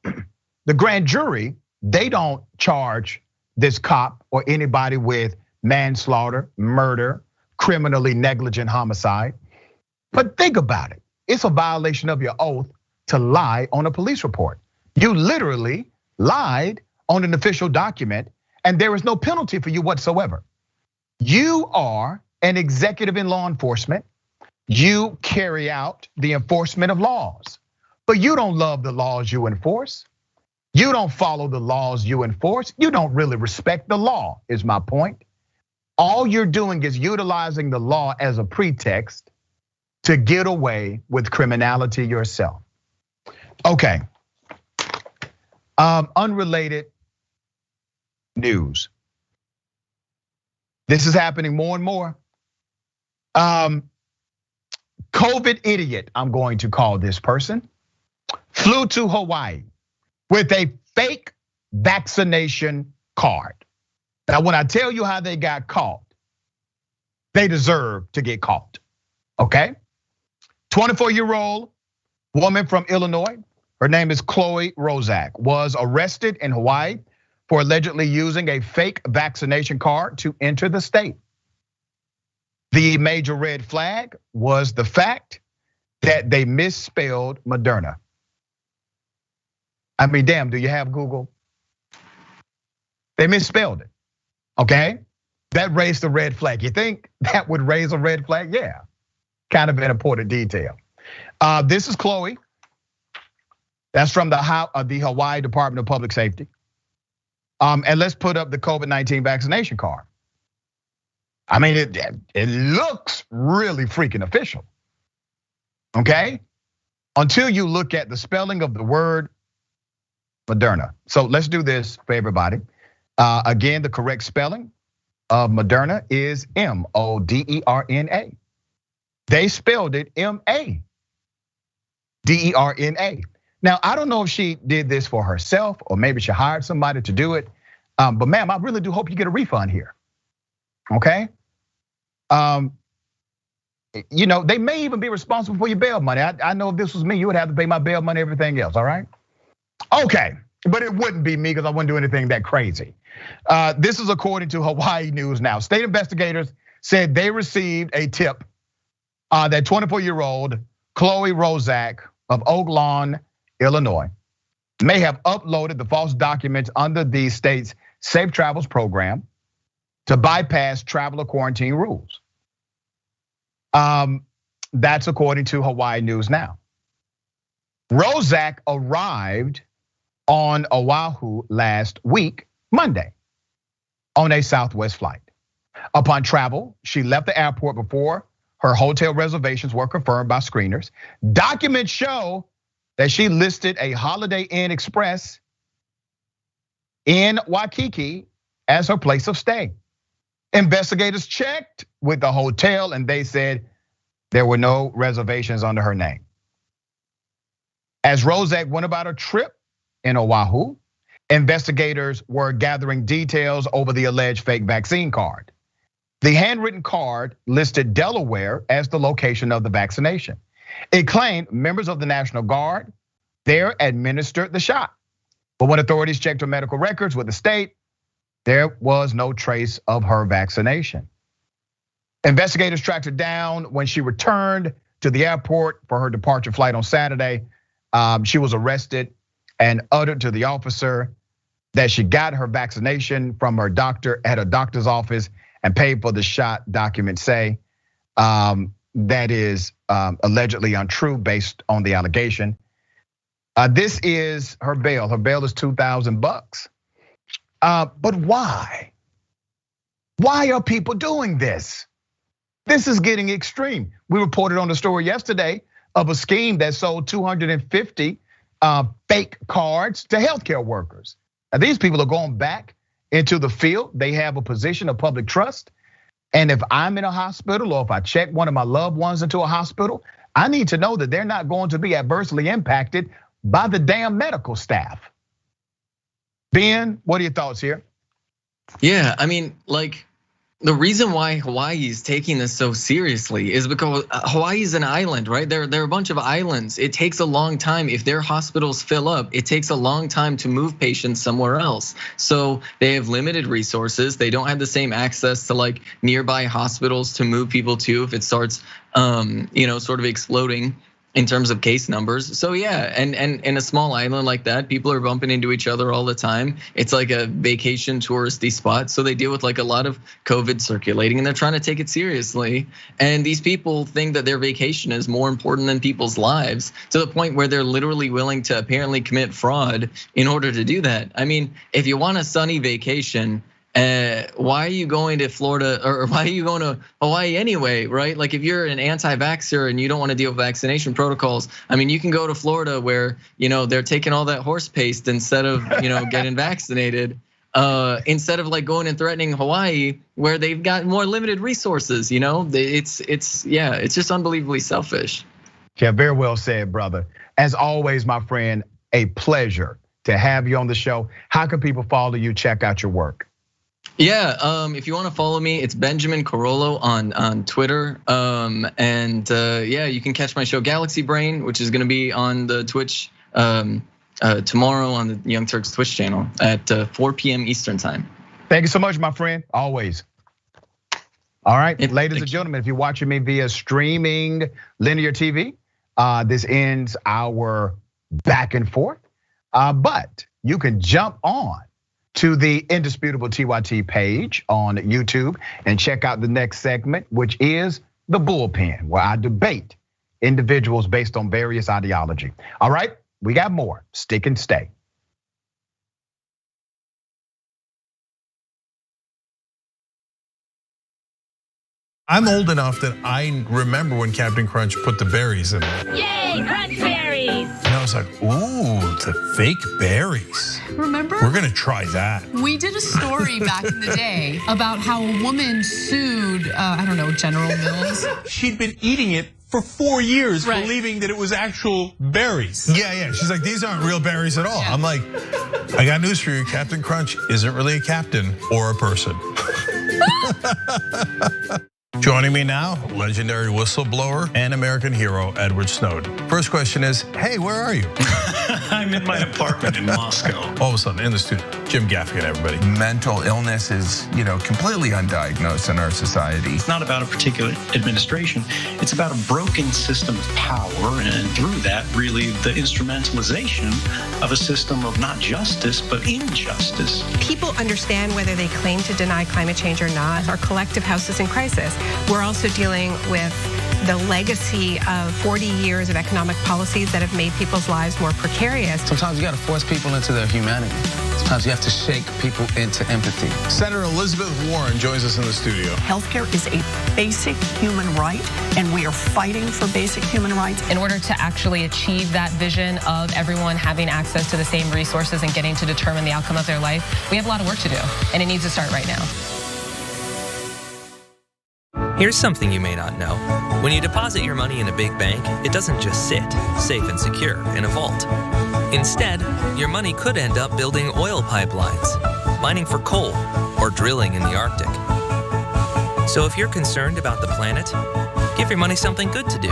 the grand jury, they don't charge this cop or anybody with manslaughter, murder, criminally negligent homicide. But think about it. It's a violation of your oath to lie on a police report. You literally lied on an official document, and there is no penalty for you whatsoever. You are an executive in law enforcement. You carry out the enforcement of laws, but you don't love the laws you enforce. You don't follow the laws you enforce. You don't really respect the law, is my point. All you're doing is utilizing the law as a pretext to get away with criminality yourself. Okay, unrelated news. This is happening more and more. COVID idiot, I'm going to call this person, flew to Hawaii with a fake vaccination card. Now, when I tell you how they got caught, they deserve to get caught, okay? 24-year-old woman from Illinois, her name is Chloe Rozak, was arrested in Hawaii for allegedly using a fake vaccination card to enter the state. The major red flag was the fact that they misspelled Moderna. I mean, damn, do you have Google? They misspelled it. Okay, that raised a red flag. You think that would raise a red flag? Yeah, kind of an important detail. This is Chloe. That's from the Hawaii Department of Public Safety. And let's put up the COVID-19 vaccination card. I mean, it looks really freaking official, okay? Until you look at the spelling of the word Moderna. So let's do this for everybody. Again, the correct spelling of Moderna is M-O-D-E-R-N-A. They spelled it M-A-D-E-R-N-A. Now, I don't know if she did this for herself or maybe she hired somebody to do it. But ma'am, I really do hope you get a refund here, okay? They may even be responsible for your bail money. I know if this was me, you would have to pay my bail money, everything else, all right? Okay, but it wouldn't be me because I wouldn't do anything that crazy. This is according to Hawaii News Now. State investigators said they received a tip that 24-year-old Chloe Rozak of Oak Lawn, Illinois, may have uploaded the false documents under the state's Safe Travels program to bypass traveler quarantine rules. That's according to Hawaii News Now. Rozak arrived on Oahu last week, Monday, on a Southwest flight. Upon travel, she left the airport before her hotel reservations were confirmed by screeners. Documents show that she listed a Holiday Inn Express in Waikiki as her place of stay. Investigators checked with the hotel and they said there were no reservations under her name. As Rozak went about her trip in Oahu, investigators were gathering details over the alleged fake vaccine card. The handwritten card listed Delaware as the location of the vaccination. It claimed members of the National Guard there administered the shot. But when authorities checked her medical records with the state, there was no trace of her vaccination. Investigators tracked her down when she returned to the airport for her departure flight on Saturday. She was arrested and uttered to the officer that she got her vaccination from her doctor at a doctor's office and paid for the shot, documents say. That is allegedly untrue based on the allegation. This is her bail. Her bail is $2,000. But why? Why are people doing this? This is getting extreme. We reported on the story yesterday of a scheme that sold 250 fake cards to healthcare workers. Now these people are going back into the field. They have a position of public trust. And if I'm in a hospital or if I check one of my loved ones into a hospital, I need to know that they're not going to be adversely impacted by the damn medical staff. Ben, what are your thoughts here? Yeah, I mean, like, the reason why Hawaii is taking this so seriously is because Hawaii is an island, right? There are a bunch of islands. It takes a long time. If their hospitals fill up, it takes a long time to move patients somewhere else. So they have limited resources. They don't have the same access to like nearby hospitals to move people to if it starts, sort of exploding in terms of case numbers. So yeah, and in a small island like that, people are bumping into each other all the time. It's like a vacation touristy spot. So they deal with like a lot of COVID circulating and they're trying to take it seriously. And these people think that their vacation is more important than people's lives to the point where they're literally willing to apparently commit fraud in order to do that. I mean, if you want a sunny vacation, why are you going to Florida or why are you going to Hawaii anyway, right? Like if you're an anti-vaxxer and you don't want to deal with vaccination protocols, I mean, you can go to Florida where, they're taking all that horse paste instead of, getting vaccinated. Instead of like going and threatening Hawaii where they've got more limited resources, it's just unbelievably selfish. Yeah, very well said, brother. As always, my friend, a pleasure to have you on the show. How can people follow you, check out your work? Yeah, if you want to follow me, it's Benjamin Carollo on Twitter. Yeah, you can catch my show Galaxy Brain, which is going to be on the Twitch tomorrow on the Young Turks Twitch channel at 4 p.m. Eastern time. Thank you so much, my friend. Always. All right, ladies and gentlemen, if you're watching me via streaming linear TV, this ends our back and forth. But you can jump on to the Indisputable TYT page on YouTube and check out the next segment, which is the bullpen, where I debate individuals based on various ideology. All right, we got more. Stick and stay. I'm old enough that I remember when Captain Crunch put the berries in it. Yay, crunch berries! And I was like, ooh, the fake berries. Remember? We're gonna try that. We did a story back in the day about how a woman sued, General Mills. She'd been eating it for 4 years, believing that it was actual berries. Yeah. She's like, these aren't real berries at all. Yeah. I'm like, I got news for you. Captain Crunch isn't really a captain or a person. Joining me now, legendary whistleblower and American hero, Edward Snowden. First question is, hey, where are you? I'm in my apartment in Moscow. All of a sudden, in the studio, Jim Gaffigan, everybody. Mental illness is, completely undiagnosed in our society. It's not about a particular administration. It's about a broken system of power, and through that, really, the instrumentalization of a system of not justice, but injustice. People understand whether they claim to deny climate change or not. Our collective house is in crisis. We're also dealing with the legacy of 40 years of economic policies that have made people's lives more precarious. Sometimes you got to force people into their humanity. Sometimes you have to shake people into empathy. Senator Elizabeth Warren joins us in the studio. Healthcare is a basic human right, and we are fighting for basic human rights. In order to actually achieve that vision of everyone having access to the same resources and getting to determine the outcome of their life, we have a lot of work to do, and it needs to start right now. Here's something you may not know. When you deposit your money in a big bank, it doesn't just sit, safe and secure, in a vault. Instead, your money could end up building oil pipelines, mining for coal, or drilling in the Arctic. So if you're concerned about the planet, give your money something good to do.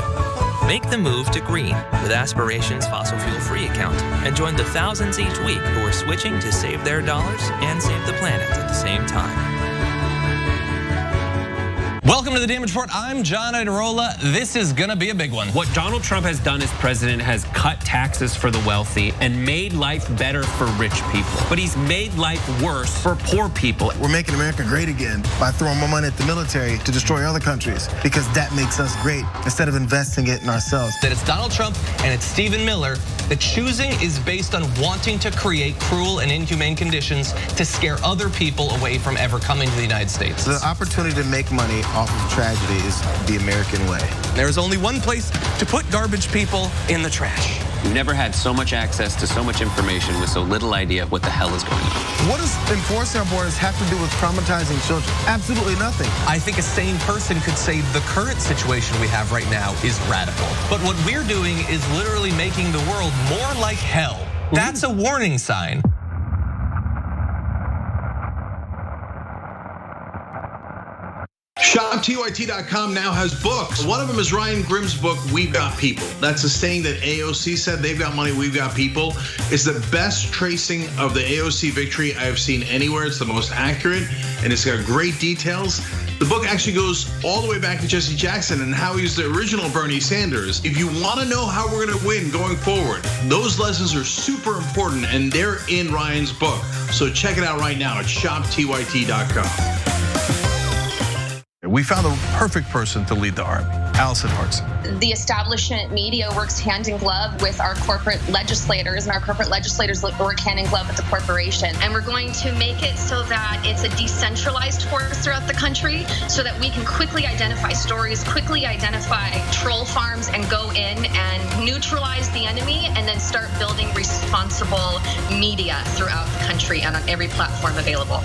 Make the move to green with Aspiration's fossil fuel free account and join the thousands each week who are switching to save their dollars and save the planet at the same time. Welcome to the Damage Report. I'm John Iadarola. This is gonna be a big one. What Donald Trump has done as president has cut taxes for the wealthy and made life better for rich people. But he's made life worse for poor people. We're making America great again by throwing more money at the military to destroy other countries because that makes us great instead of investing it in ourselves. That it's Donald Trump and it's Stephen Miller. The choosing is based on wanting to create cruel and inhumane conditions to scare other people away from ever coming to the United States. The opportunity to make money off of tragedy is the American way. There's only one place to put garbage people: in the trash. We've never had so much access to so much information with so little idea of what the hell is going on. What does enforcing our borders have to do with traumatizing children? Absolutely nothing. I think a sane person could say the current situation we have right now is radical. But what we're doing is literally making the world more like hell. That's a warning sign. ShopTYT.com now has books. One of them is Ryan Grimm's book, We've Got People. That's a saying that AOC said, they've got money, we've got people. It's the best tracing of the AOC victory I have seen anywhere. It's the most accurate, and it's got great details. The book actually goes all the way back to Jesse Jackson and how he was the original Bernie Sanders. If you want to know how we're going to win going forward, those lessons are super important, and they're in Ryan's book. So check it out right now at ShopTYT.com. We found the perfect person to lead the army, Allison Hartson. The establishment media works hand in glove with our corporate legislators, and our corporate legislators work hand in glove with the corporation. And we're going to make it so that it's a decentralized force throughout the country so that we can quickly identify stories, quickly identify troll farms, and go in and neutralize the enemy, and then start building responsible media throughout the country and on every platform available.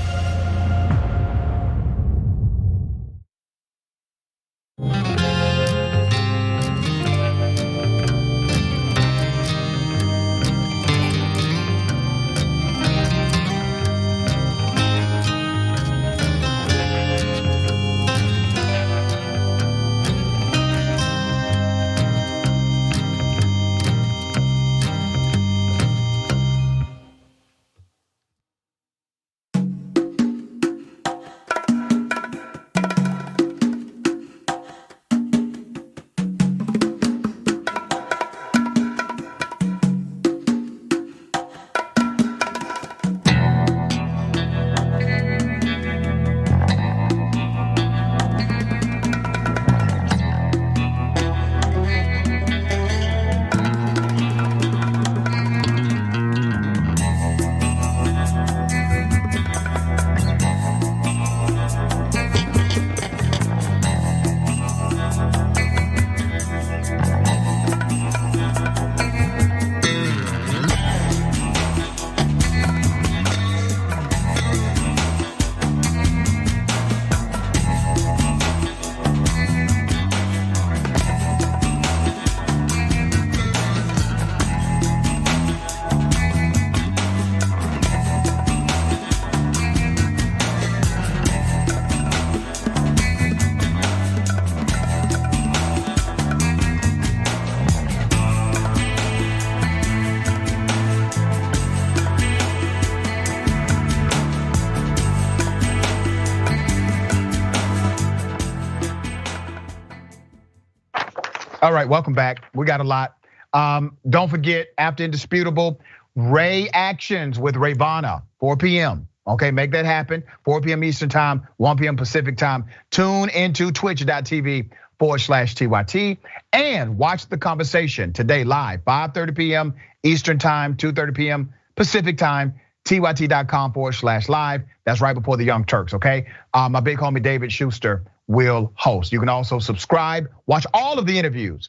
All right, welcome back. We got a lot. Don't forget, after Indisputable, Ray Actions with Rayvana, 4 p.m. Okay, make that happen. 4 p.m. Eastern time, 1 p.m. Pacific time. Tune into twitch.tv/TYT and watch the conversation today live, 5:30 p.m. Eastern time, 2:30 p.m. Pacific time, TYT.com/live. That's right before the Young Turks, okay? My big homie David Schuster will host. You can also subscribe, watch all of the interviews.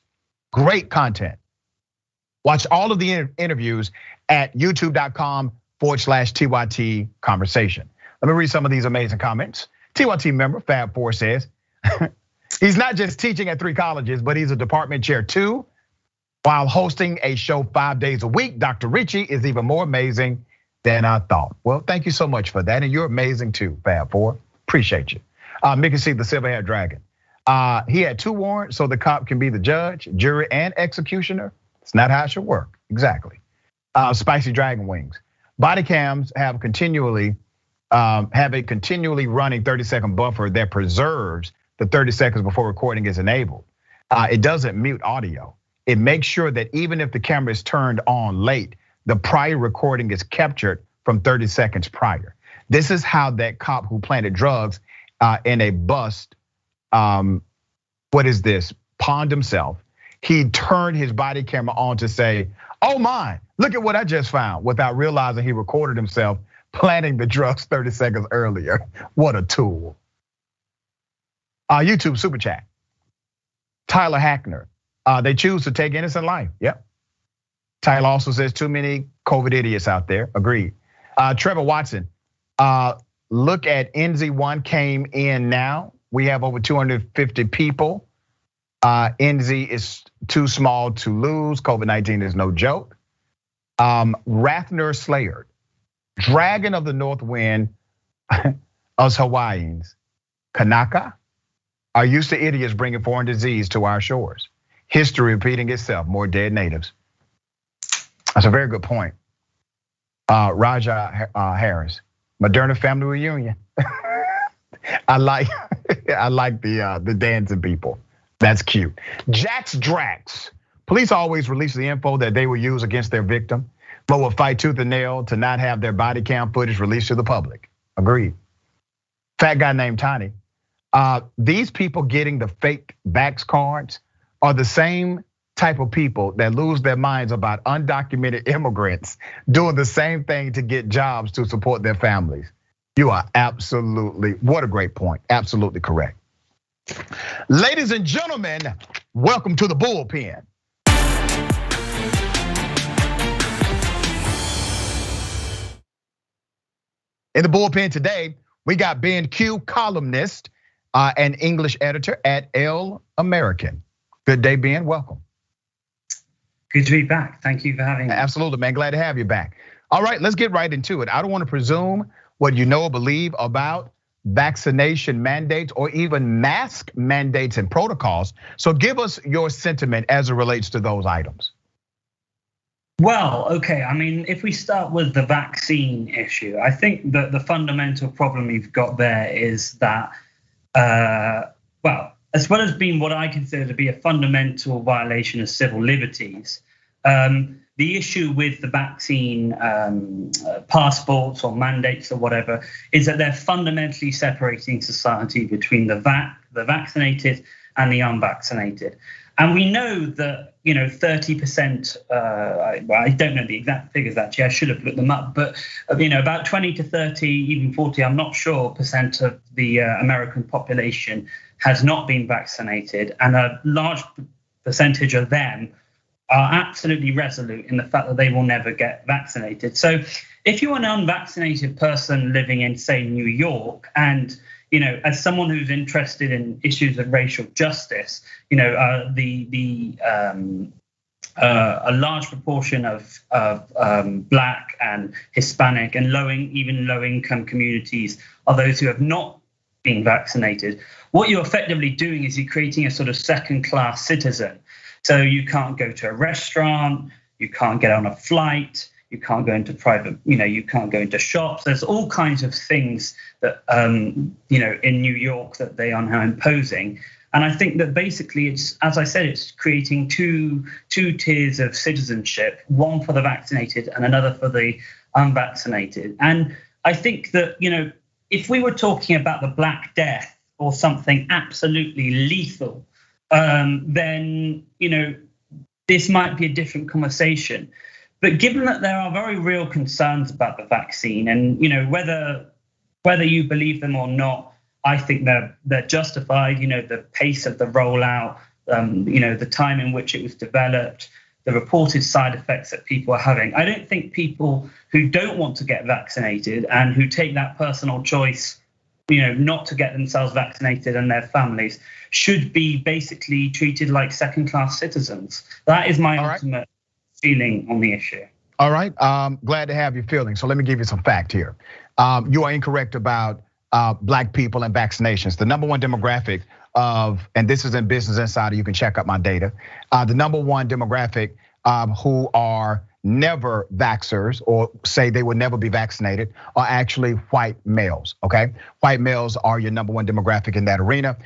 Great content. Watch all of the interviews at youtube.com/TYT conversation. Let me read some of these amazing comments. TYT member Fab4 says, he's not just teaching at 3 colleges, but he's a department chair too. While hosting a show 5 days a week, Dr. Richie is even more amazing than I thought. Well, thank you so much for that. And you're amazing too, Fab4. Appreciate you. Mickey C, the Silverhaired Dragon. He had 2 warrants, so the cop can be the judge, jury, and executioner. It's not how it should work. Exactly. Spicy dragon wings. Body cams have a continually running 30-second buffer that preserves the 30 seconds before recording is enabled. It doesn't mute audio. It makes sure that even if the camera is turned on late, the prior recording is captured from 30 seconds prior. This is how that cop who planted drugs in a bust, pawned himself. He turned his body camera on to say, oh my, look at what I just found, without realizing he recorded himself planting the drugs 30 seconds earlier. What a tool. YouTube super chat. Tyler Hackner, they choose to take innocent life. Yep. Tyler also says too many COVID idiots out there. Agreed. Trevor Watson, look at NZ1 came in now. We have over 250 people. NZ is too small to lose. COVID-19 is no joke. Rathner Slayer, Dragon of the North Wind, us Hawaiians, Kanaka, are used to idiots bringing foreign disease to our shores. History repeating itself, more dead natives. That's a very good point. Raja Harris, Moderna family reunion. I like the dancing people. That's cute. Jax Drax. Police always release the info that they will use against their victim, but will fight tooth and nail to not have their body cam footage released to the public. Agreed. Fat guy named Tiny. These people getting the fake vax cards are the same type of people that lose their minds about undocumented immigrants doing the same thing to get jobs to support their families. You are absolutely, what a great point. Absolutely correct. Ladies and gentlemen, welcome to the bullpen. In the bullpen today, we got Ben Q, columnist and English editor at El American. Good day, Ben, welcome. Good to be back, thank you for having me. Absolutely, man, glad to have you back. All right, let's get right into it. I don't want to presume what you know or believe about vaccination mandates or even mask mandates and protocols. So give us your sentiment as it relates to those items. Well, okay, I mean, if we start with the vaccine issue, I think that the fundamental problem you've got there is that, well, as well as being what I consider to be a fundamental violation of civil liberties, the issue with the vaccine passports or mandates or whatever is that they're fundamentally separating society between the vaccinated and the unvaccinated. And we know that 30%, I don't know the exact figures actually, I should have looked them up, but about 20 to 30, even 40, I'm not sure, percent of the American population has not been vaccinated, and a large percentage of them are absolutely resolute in the fact that they will never get vaccinated. So if you're an unvaccinated person living in, say, New York, and as someone who's interested in issues of racial justice, a large proportion of Black and Hispanic and even low-income communities are those who have not been vaccinated. What you're effectively doing is you're creating a sort of second-class citizen. So you can't go to a restaurant, you can't get on a flight, you can't go into private, you can't go into shops. There's all kinds of things that, in New York that they are now imposing. And I think that basically it's, as I said, it's creating two tiers of citizenship, one for the vaccinated and another for the unvaccinated. And I think that, if we were talking about the Black Death or something absolutely lethal, then, this might be a different conversation. But given that there are very real concerns about the vaccine, and whether you believe them or not, I think they're justified. The pace of the rollout, the time in which it was developed, the reported side effects that people are having. I don't think people who don't want to get vaccinated and who take that personal choice, not to get themselves vaccinated and their families, should be basically treated like second-class citizens. That is my ultimate feeling on the issue. All right, glad to have your feeling. So let me give you some fact here. You are incorrect about Black people and vaccinations. The #1 demographic and this is in Business Insider, you can check out my data. The number one demographic who are never vaxxers or say they would never be vaccinated are actually white males, okay? White males are your number one demographic in that arena.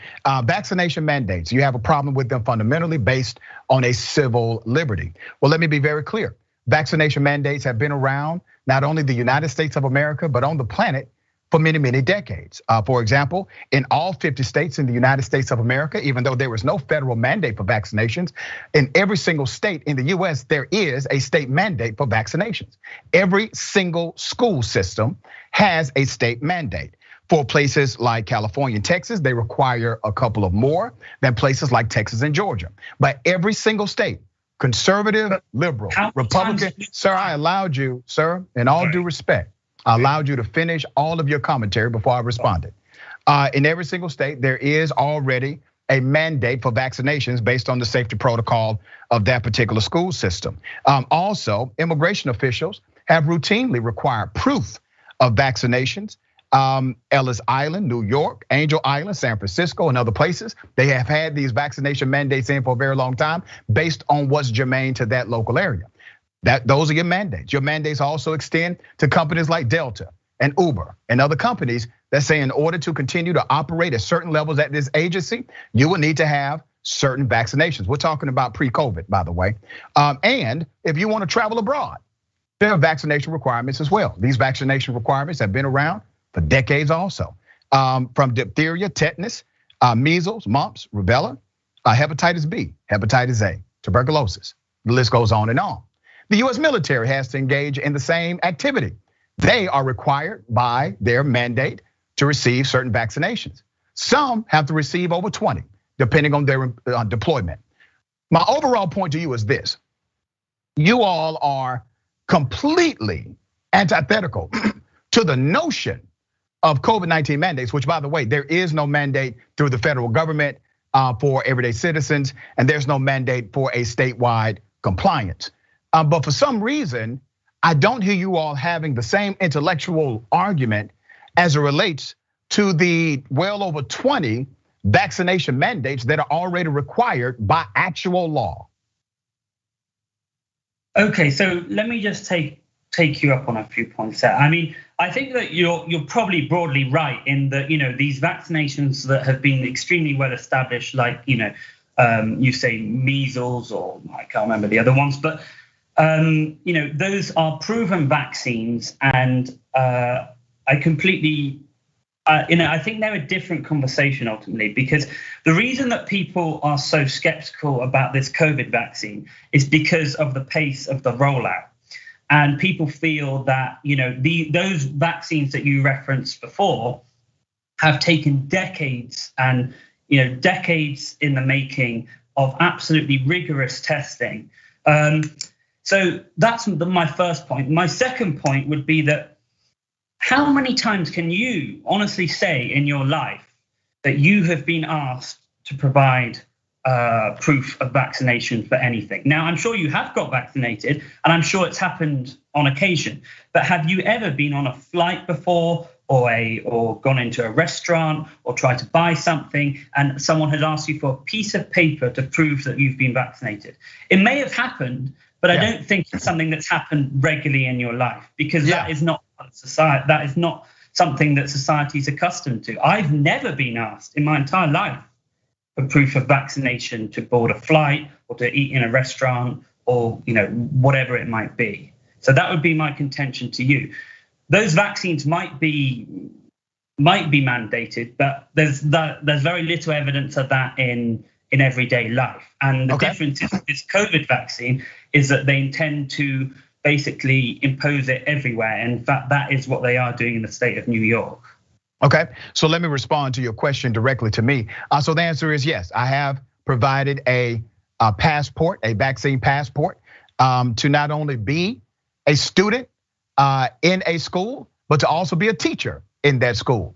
Vaccination mandates, you have a problem with them fundamentally based on a civil liberty. Well, let me be very clear. Vaccination mandates have been around, not only the United States of America, but on the planet for many, many decades. For example, in all 50 states in the United States of America, even though there was no federal mandate for vaccinations, in every single state in the US, there is a state mandate for vaccinations. Every single school system has a state mandate. For places like California and Texas, they require a couple of more than places like Texas and Georgia. But every single state, conservative, liberal, Republican, sir, I allowed you, sir, in all due respect, I allowed you to finish all of your commentary before I responded. In every single state, there is already a mandate for vaccinations based on the safety protocol of that particular school system. Also, immigration officials have routinely required proof of vaccinations. Ellis Island, New York, Angel Island, San Francisco, and other places, they have had these vaccination mandates in for a very long time based on what's germane to that local area. Those are your mandates. Your mandates also extend to companies like Delta and Uber and other companies that say in order to continue to operate at certain levels at this agency, you will need to have certain vaccinations. We're talking about pre-COVID, by the way. And if you want to travel abroad, there are vaccination requirements as well. These vaccination requirements have been around for decades also. From diphtheria, tetanus, measles, mumps, rubella, hepatitis B, hepatitis A, tuberculosis. The list goes on and on. The US military has to engage in the same activity. They are required by their mandate to receive certain vaccinations. Some have to receive over 20, depending on their deployment. My overall point to you is this. You all are completely antithetical to the notion of COVID-19 mandates, which by the way, there is no mandate through the federal government for everyday citizens, and there's no mandate for a statewide compliance. But for some reason, I don't hear you all having the same intellectual argument as it relates to the well over 20 vaccination mandates that are already required by actual law. Okay, so let me just take you up on a few points there. I mean, I think that you're probably broadly right in that, these vaccinations that have been extremely well established, like, you say measles, or I can't remember the other ones, but those are proven vaccines, and I completely, I think they're a different conversation ultimately, because the reason that people are so skeptical about this COVID vaccine is because of the pace of the rollout. And people feel that, those vaccines that you referenced before have taken decades and, decades in the making of absolutely rigorous testing. So that's my first point. My second point would be that how many times can you honestly say in your life that you have been asked to provide proof of vaccination for anything? Now, I'm sure you have got vaccinated, and I'm sure it's happened on occasion, but have you ever been on a flight before, or gone into a restaurant, or tried to buy something, and someone has asked you for a piece of paper to prove that you've been vaccinated? It may have happened, but I don't think it's something that's happened regularly in your life, because that is not society. That is not something that society is accustomed to. I've never been asked in my entire life for proof of vaccination to board a flight or to eat in a restaurant, or whatever it might be. So that would be my contention to you. Those vaccines might be mandated, but there's very little evidence of that in everyday life. And the difference is this COVID vaccine is that they intend to basically impose it everywhere. In fact, that is what they are doing in the state of New York. Okay, so let me respond to your question directly to me. So the answer is yes, I have provided a passport, a vaccine passport, to not only be a student in a school, but to also be a teacher in that school.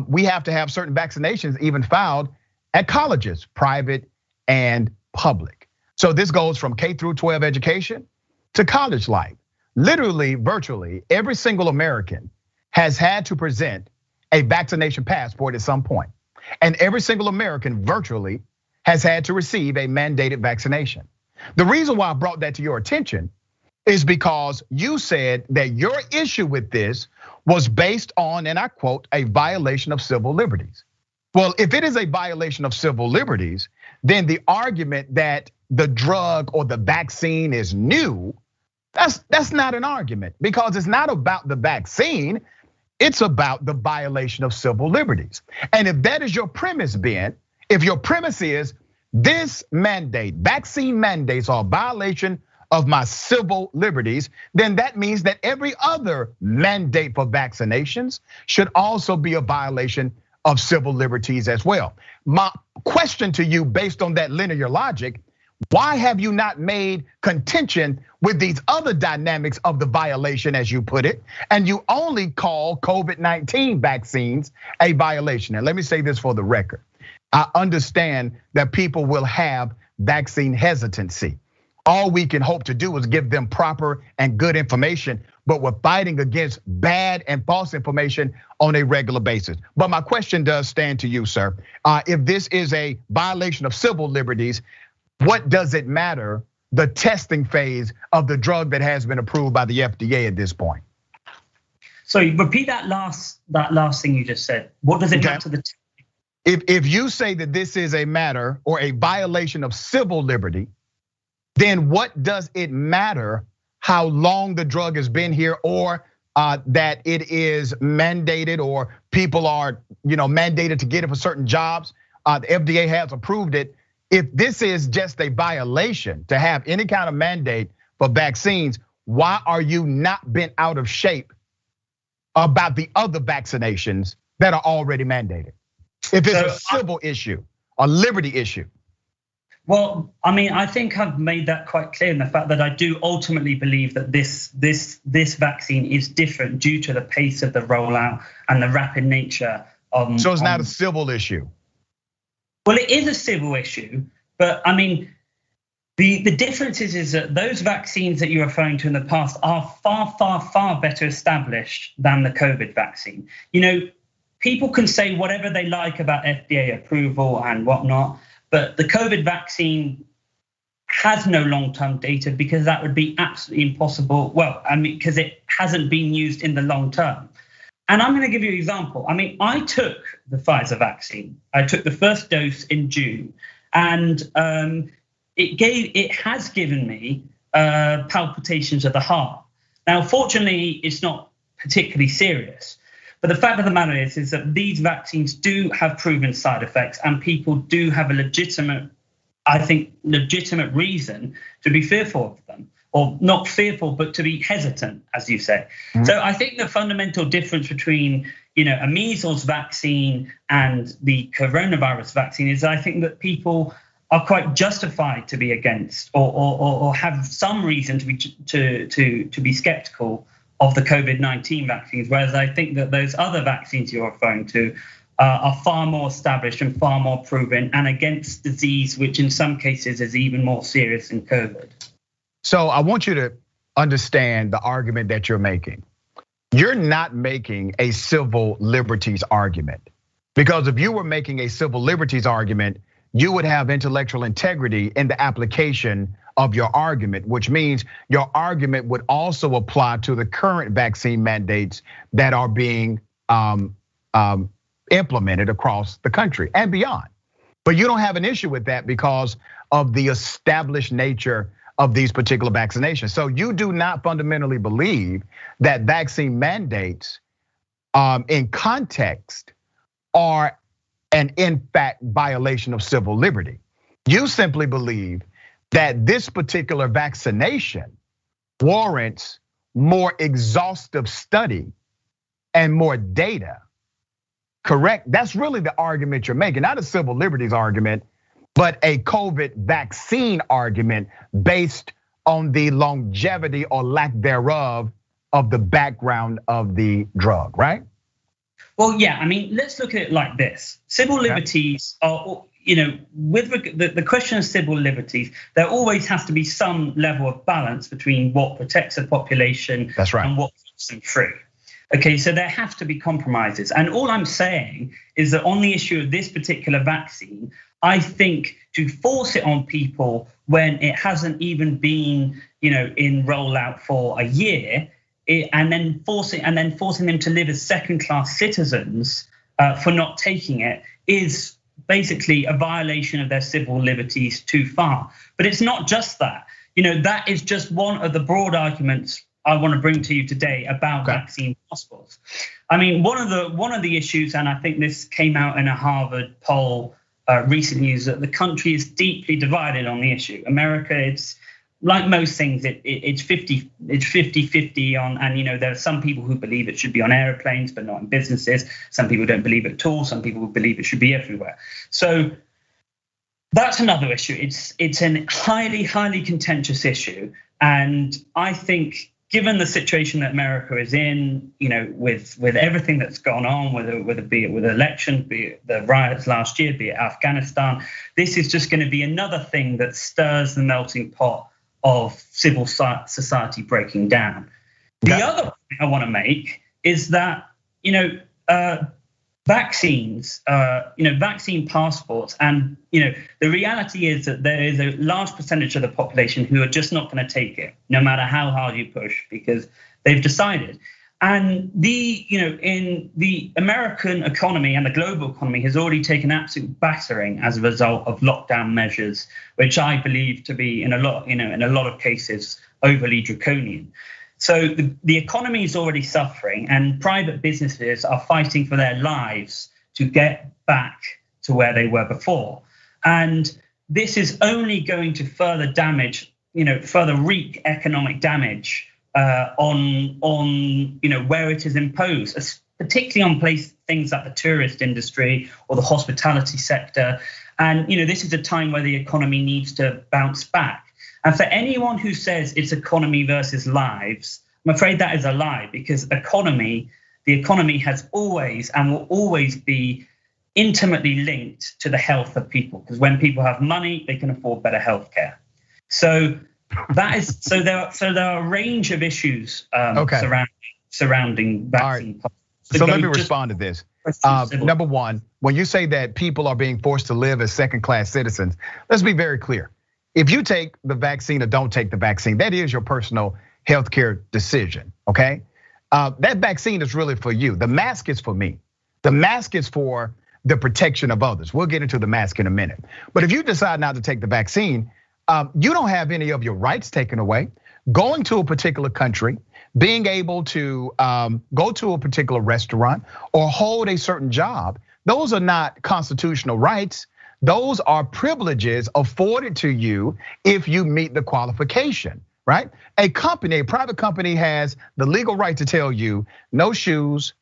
We have to have certain vaccinations even filed at colleges, private and public. So this goes from K through 12 education to college life. Literally, virtually, every single American has had to present a vaccination passport at some point. And every single American virtually has had to receive a mandated vaccination. The reason why I brought that to your attention is because you said that your issue with this was based on, and I quote, a violation of civil liberties. Well, if it is a violation of civil liberties, then the argument that the drug or the vaccine is new, that's not an argument, because it's not about the vaccine, it's about the violation of civil liberties. And if that is your premise, Ben, if your premise is this mandate, vaccine mandates are a violation of my civil liberties, then that means that every other mandate for vaccinations should also be a violation of civil liberties as well. My question to you, based on that linear logic, why have you not made contention with these other dynamics of the violation, as you put it, and you only call COVID-19 vaccines a violation? And let me say this for the record. I understand that people will have vaccine hesitancy. All we can hope to do is give them proper and good information, but we're fighting against bad and false information on a regular basis. But my question does stand to you, sir. If this is a violation of civil liberties, what does it matter, the testing phase of the drug that has been approved by the FDA at this point? So repeat that last thing you just said. What does it matter to the If you say that this is a matter or a violation of civil liberty, then what does it matter how long the drug has been here, or that it is mandated, or people are mandated to get it for certain jobs? The FDA has approved it. If this is just a violation to have any kind of mandate for vaccines, why are you not bent out of shape about the other vaccinations that are already mandated? If it's a civil issue, a liberty issue. Well, I mean, I think I've made that quite clear in the fact that I do ultimately believe that this vaccine is different due to the pace of the rollout and the rapid nature. So it's not a civil issue. Well, it is a civil issue, but I mean, the difference is that those vaccines that you're referring to in the past are far, far, far better established than the COVID vaccine. People can say whatever they like about FDA approval and whatnot, but the COVID vaccine has no long-term data because that would be absolutely impossible. Well, I mean, because it hasn't been used in the long term. And I'm gonna give you an example. I mean, I took the Pfizer vaccine. I took the first dose in June, and it has given me palpitations of the heart. Now, fortunately, it's not particularly serious. But the fact of the matter is that these vaccines do have proven side effects, and people do have a legitimate reason to be fearful of them, or not fearful, but to be hesitant, as you say. Mm-hmm. So I think the fundamental difference between a measles vaccine and the coronavirus vaccine is I think that people are quite justified to be against, or have some reason to be skeptical of the COVID-19 vaccines, whereas I think that those other vaccines you're referring to are far more established and far more proven, and against disease, which in some cases is even more serious than COVID. So I want you to understand the argument that you're making. You're not making a civil liberties argument, because if you were making a civil liberties argument, you would have intellectual integrity in the application of your argument, which means your argument would also apply to the current vaccine mandates that are being implemented across the country and beyond. But you don't have an issue with that because of the established nature of these particular vaccinations. So you do not fundamentally believe that vaccine mandates in context are an in fact violation of civil liberty. You simply believe that this particular vaccination warrants more exhaustive study and more data, correct? That's really the argument you're making, not a civil liberties argument, but a COVID vaccine argument based on the longevity or lack thereof of the background of the drug, right? Well, yeah, I mean, let's look at it like this. Civil liberties are, with the question of civil liberties, there always has to be some level of balance between what protects the population and what keeps them free. Okay, so there have to be compromises. And all I'm saying is that on the issue of this particular vaccine, I think to force it on people when it hasn't even been, in rollout for a year, and then forcing them to live as second-class citizens for not taking it is basically a violation of their civil liberties too far. But it's not just that. That is just one of the broad arguments I want to bring to you today about vaccine passports. I mean, one of the issues, and I think this came out in a Harvard poll recently, is that the country is deeply divided on the issue. America, it's like most things, it's 50-50 on, and there are some people who believe it should be on airplanes but not in businesses. Some people don't believe it at all. Some people believe it should be everywhere. So that's another issue. It's a highly contentious issue, and I think, given the situation that America is in, with everything that's gone on, whether be it with elections, be it the riots last year, be it Afghanistan, this is just going to be another thing that stirs the melting pot of civil society breaking down. The other point I want to make is that, vaccines, vaccine passports, and the reality is that there is a large percentage of the population who are just not going to take it, no matter how hard you push, because they've decided. And in the American economy and the global economy has already taken absolute battering as a result of lockdown measures, which I believe to be in a lot of cases overly draconian. So the economy is already suffering, and private businesses are fighting for their lives to get back to where they were before. And this is only going to further damage, further wreak economic damage on where it is imposed, particularly on things like the tourist industry or the hospitality sector. And this is a time where the economy needs to bounce back. And for anyone who says it's economy versus lives, I'm afraid that is a lie, because the economy has always and will always be intimately linked to the health of people, because when people have money, they can afford better healthcare. So there are a range of issues surrounding vaccine. Right. So let me respond to this. Number one, when you say that people are being forced to live as second-class citizens, let's be very clear. If you take the vaccine or don't take the vaccine, that is your personal healthcare decision, okay? That vaccine is really for you. The mask is for me. The mask is for the protection of others. We'll get into the mask in a minute. But if you decide not to take the vaccine, you don't have any of your rights taken away. Going to a particular country, being able to go to a particular restaurant or hold a certain job, those are not constitutional rights. Those are privileges afforded to you if you meet the qualification, right? A private company has the legal right to tell you no shoes,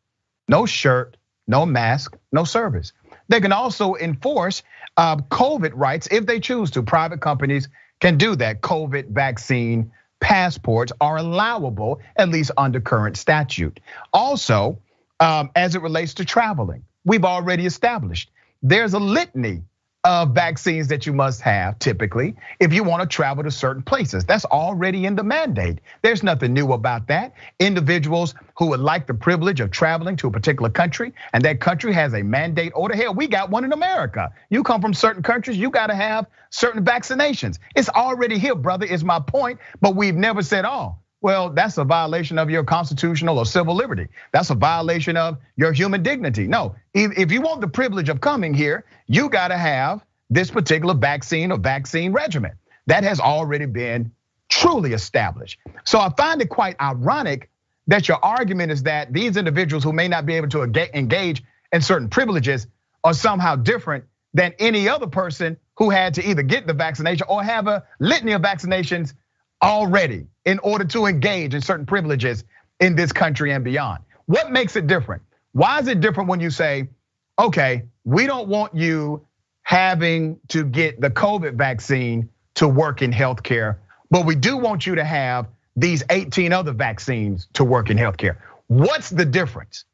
no shirt, no mask, no service. They can also enforce COVID rights if they choose to. Private companies can do that. COVID vaccine passports are allowable, at least under current statute. Also, as it relates to traveling, we've already established there's a litany of vaccines that you must have typically if you want to travel to certain places. That's already in the mandate. There's nothing new about that. Individuals who would like the privilege of traveling to a particular country and that country has a mandate order. Hell, we got one in America. You come from certain countries, you got to have certain vaccinations. It's already here, brother, is my point. But we've never said, well, that's a violation of your constitutional or civil liberty. That's a violation of your human dignity. No, if you want the privilege of coming here, you gotta have this particular vaccine or vaccine regimen. That has already been truly established. So I find it quite ironic that your argument is that these individuals who may not be able to engage in certain privileges are somehow different than any other person who had to either get the vaccination or have a litany of vaccinations already in order to engage in certain privileges in this country and beyond. What makes it different? Why is it different when you say, okay, we don't want you having to get the COVID vaccine to work in healthcare, but we do want you to have these 18 other vaccines to work in healthcare? What's the difference?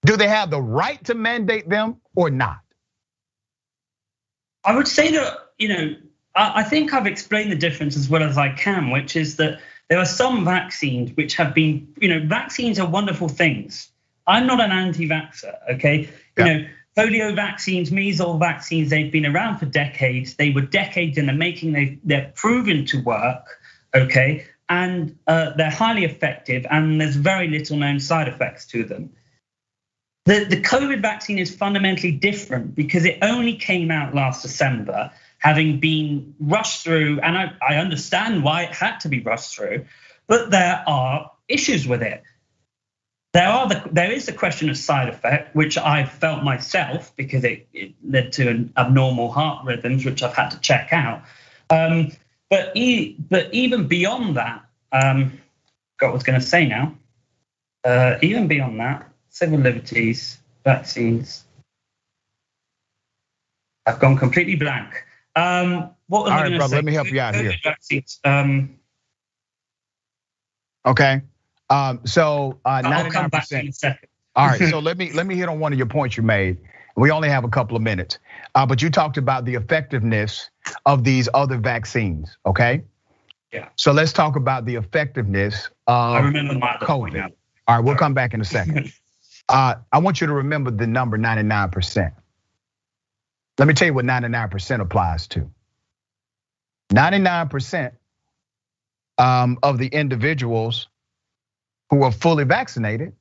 Do they have the right to mandate them or not? I would say that, I think I've explained the difference as well as I can, which is that there are some vaccines which have been, vaccines are wonderful things. I'm not an anti-vaxxer, okay? You know, polio vaccines, measles vaccines, they've been around for decades. They were decades in the making. They're proven to work, okay? And they're highly effective, and there's very little known side effects to them. The COVID vaccine is fundamentally different because it only came out last December, having been rushed through, and I understand why it had to be rushed through, but there are issues with it. There is the question of side effect, which I've felt myself because it led to an abnormal heart rhythms, which I've had to check out. But even beyond that, forgot what I was going to say now. Even beyond that, civil liberties, vaccines. I've gone completely blank. What was all I right, brother, say? let me help you out here. Vaccines. Okay. So 99%. All right, so let me hit on one of your points you made. We only have a couple of minutes, but you talked about the effectiveness of these other vaccines, okay? Yeah. So let's talk about the effectiveness of I remember my COVID. now. All right, we'll come back in a second. I want you to remember the number 99%. Let me tell you what 99% applies to. 99% of the individuals who are fully vaccinated,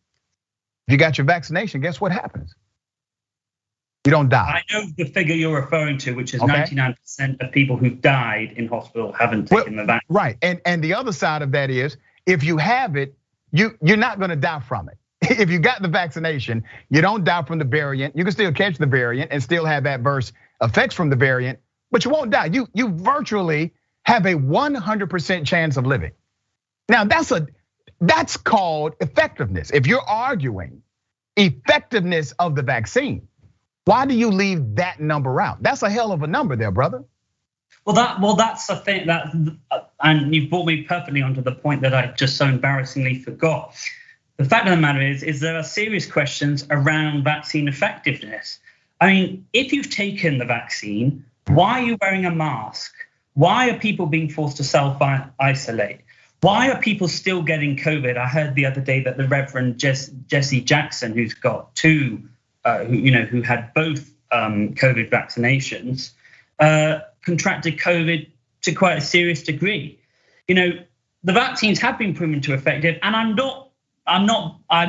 if you got your vaccination, guess what happens? You don't die. I know the figure you're referring to, which is 99% of people who died in hospital haven't taken the vaccine. Right, and the other side of that is, if you have it, you're not gonna die from it. If you got the vaccination, you don't die from the variant. You can still catch the variant and still have adverse effects from the variant, but you won't die. You virtually have a 100% chance of living. Now that's called effectiveness. If you're arguing effectiveness of the vaccine, why do you leave that number out? That's a hell of a number there, brother. Well, that's the thing and you've brought me perfectly onto the point that I just so embarrassingly forgot. The fact of the matter is there are serious questions around vaccine effectiveness. I mean, if you've taken the vaccine, why are you wearing a mask? Why are people being forced to self-isolate? Why are people still getting COVID? I heard the other day that the Reverend Jesse Jackson, who's got two, who had both COVID vaccinations, contracted COVID to quite a serious degree. The vaccines have been proven to be effective, and I'm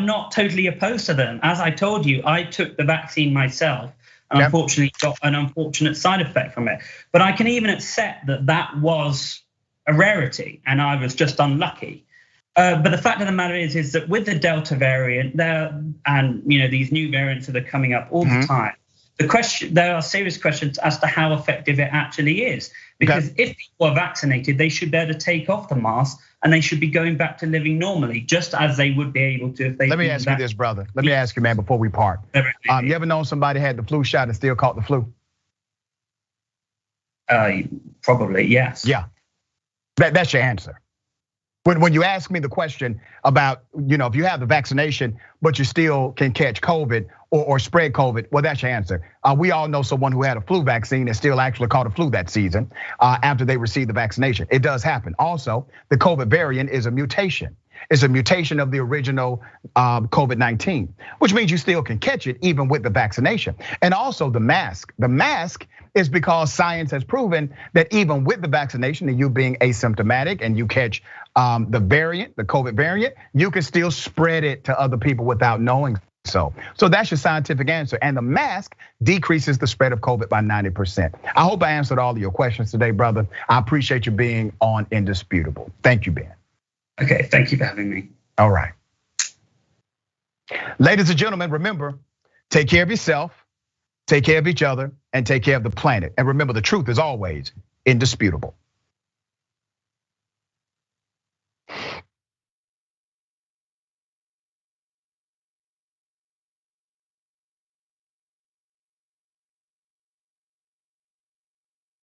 not totally opposed to them. As I told you, I took the vaccine myself, and unfortunately got an unfortunate side effect from it. But I can even accept that was a rarity, and I was just unlucky. But the fact of the matter is that with the Delta variant and these new variants that are coming up all the time, there are serious questions as to how effective it actually is. Because if people are vaccinated, they should be able to take off the mask and they should be going back to living normally, just as they would be able to if they. Let me ask you this, brother. Let me ask you, man, before we part. You ever known somebody had the flu shot and still caught the flu? Probably, yes. Yeah, that's your answer. When you ask me the question about, if you have the vaccination, but you still can catch COVID or spread COVID, well, that's your answer. We all know someone who had a flu vaccine and still actually caught a flu that season after they received the vaccination. It does happen. Also, the COVID variant is a mutation. It's a mutation of the original COVID-19, which means you still can catch it even with the vaccination. And also the mask. The mask is because science has proven that even with the vaccination and you being asymptomatic and you catch the variant, the COVID variant, you can still spread it to other people without knowing so. So that's your scientific answer. And the mask decreases the spread of COVID by 90%. I hope I answered all of your questions today, brother. I appreciate you being on Indisputable. Thank you, Ben. Okay, thank you for having me. All right. Ladies and gentlemen, remember, take care of yourself, take care of each other, and take care of the planet. And remember, the truth is always indisputable.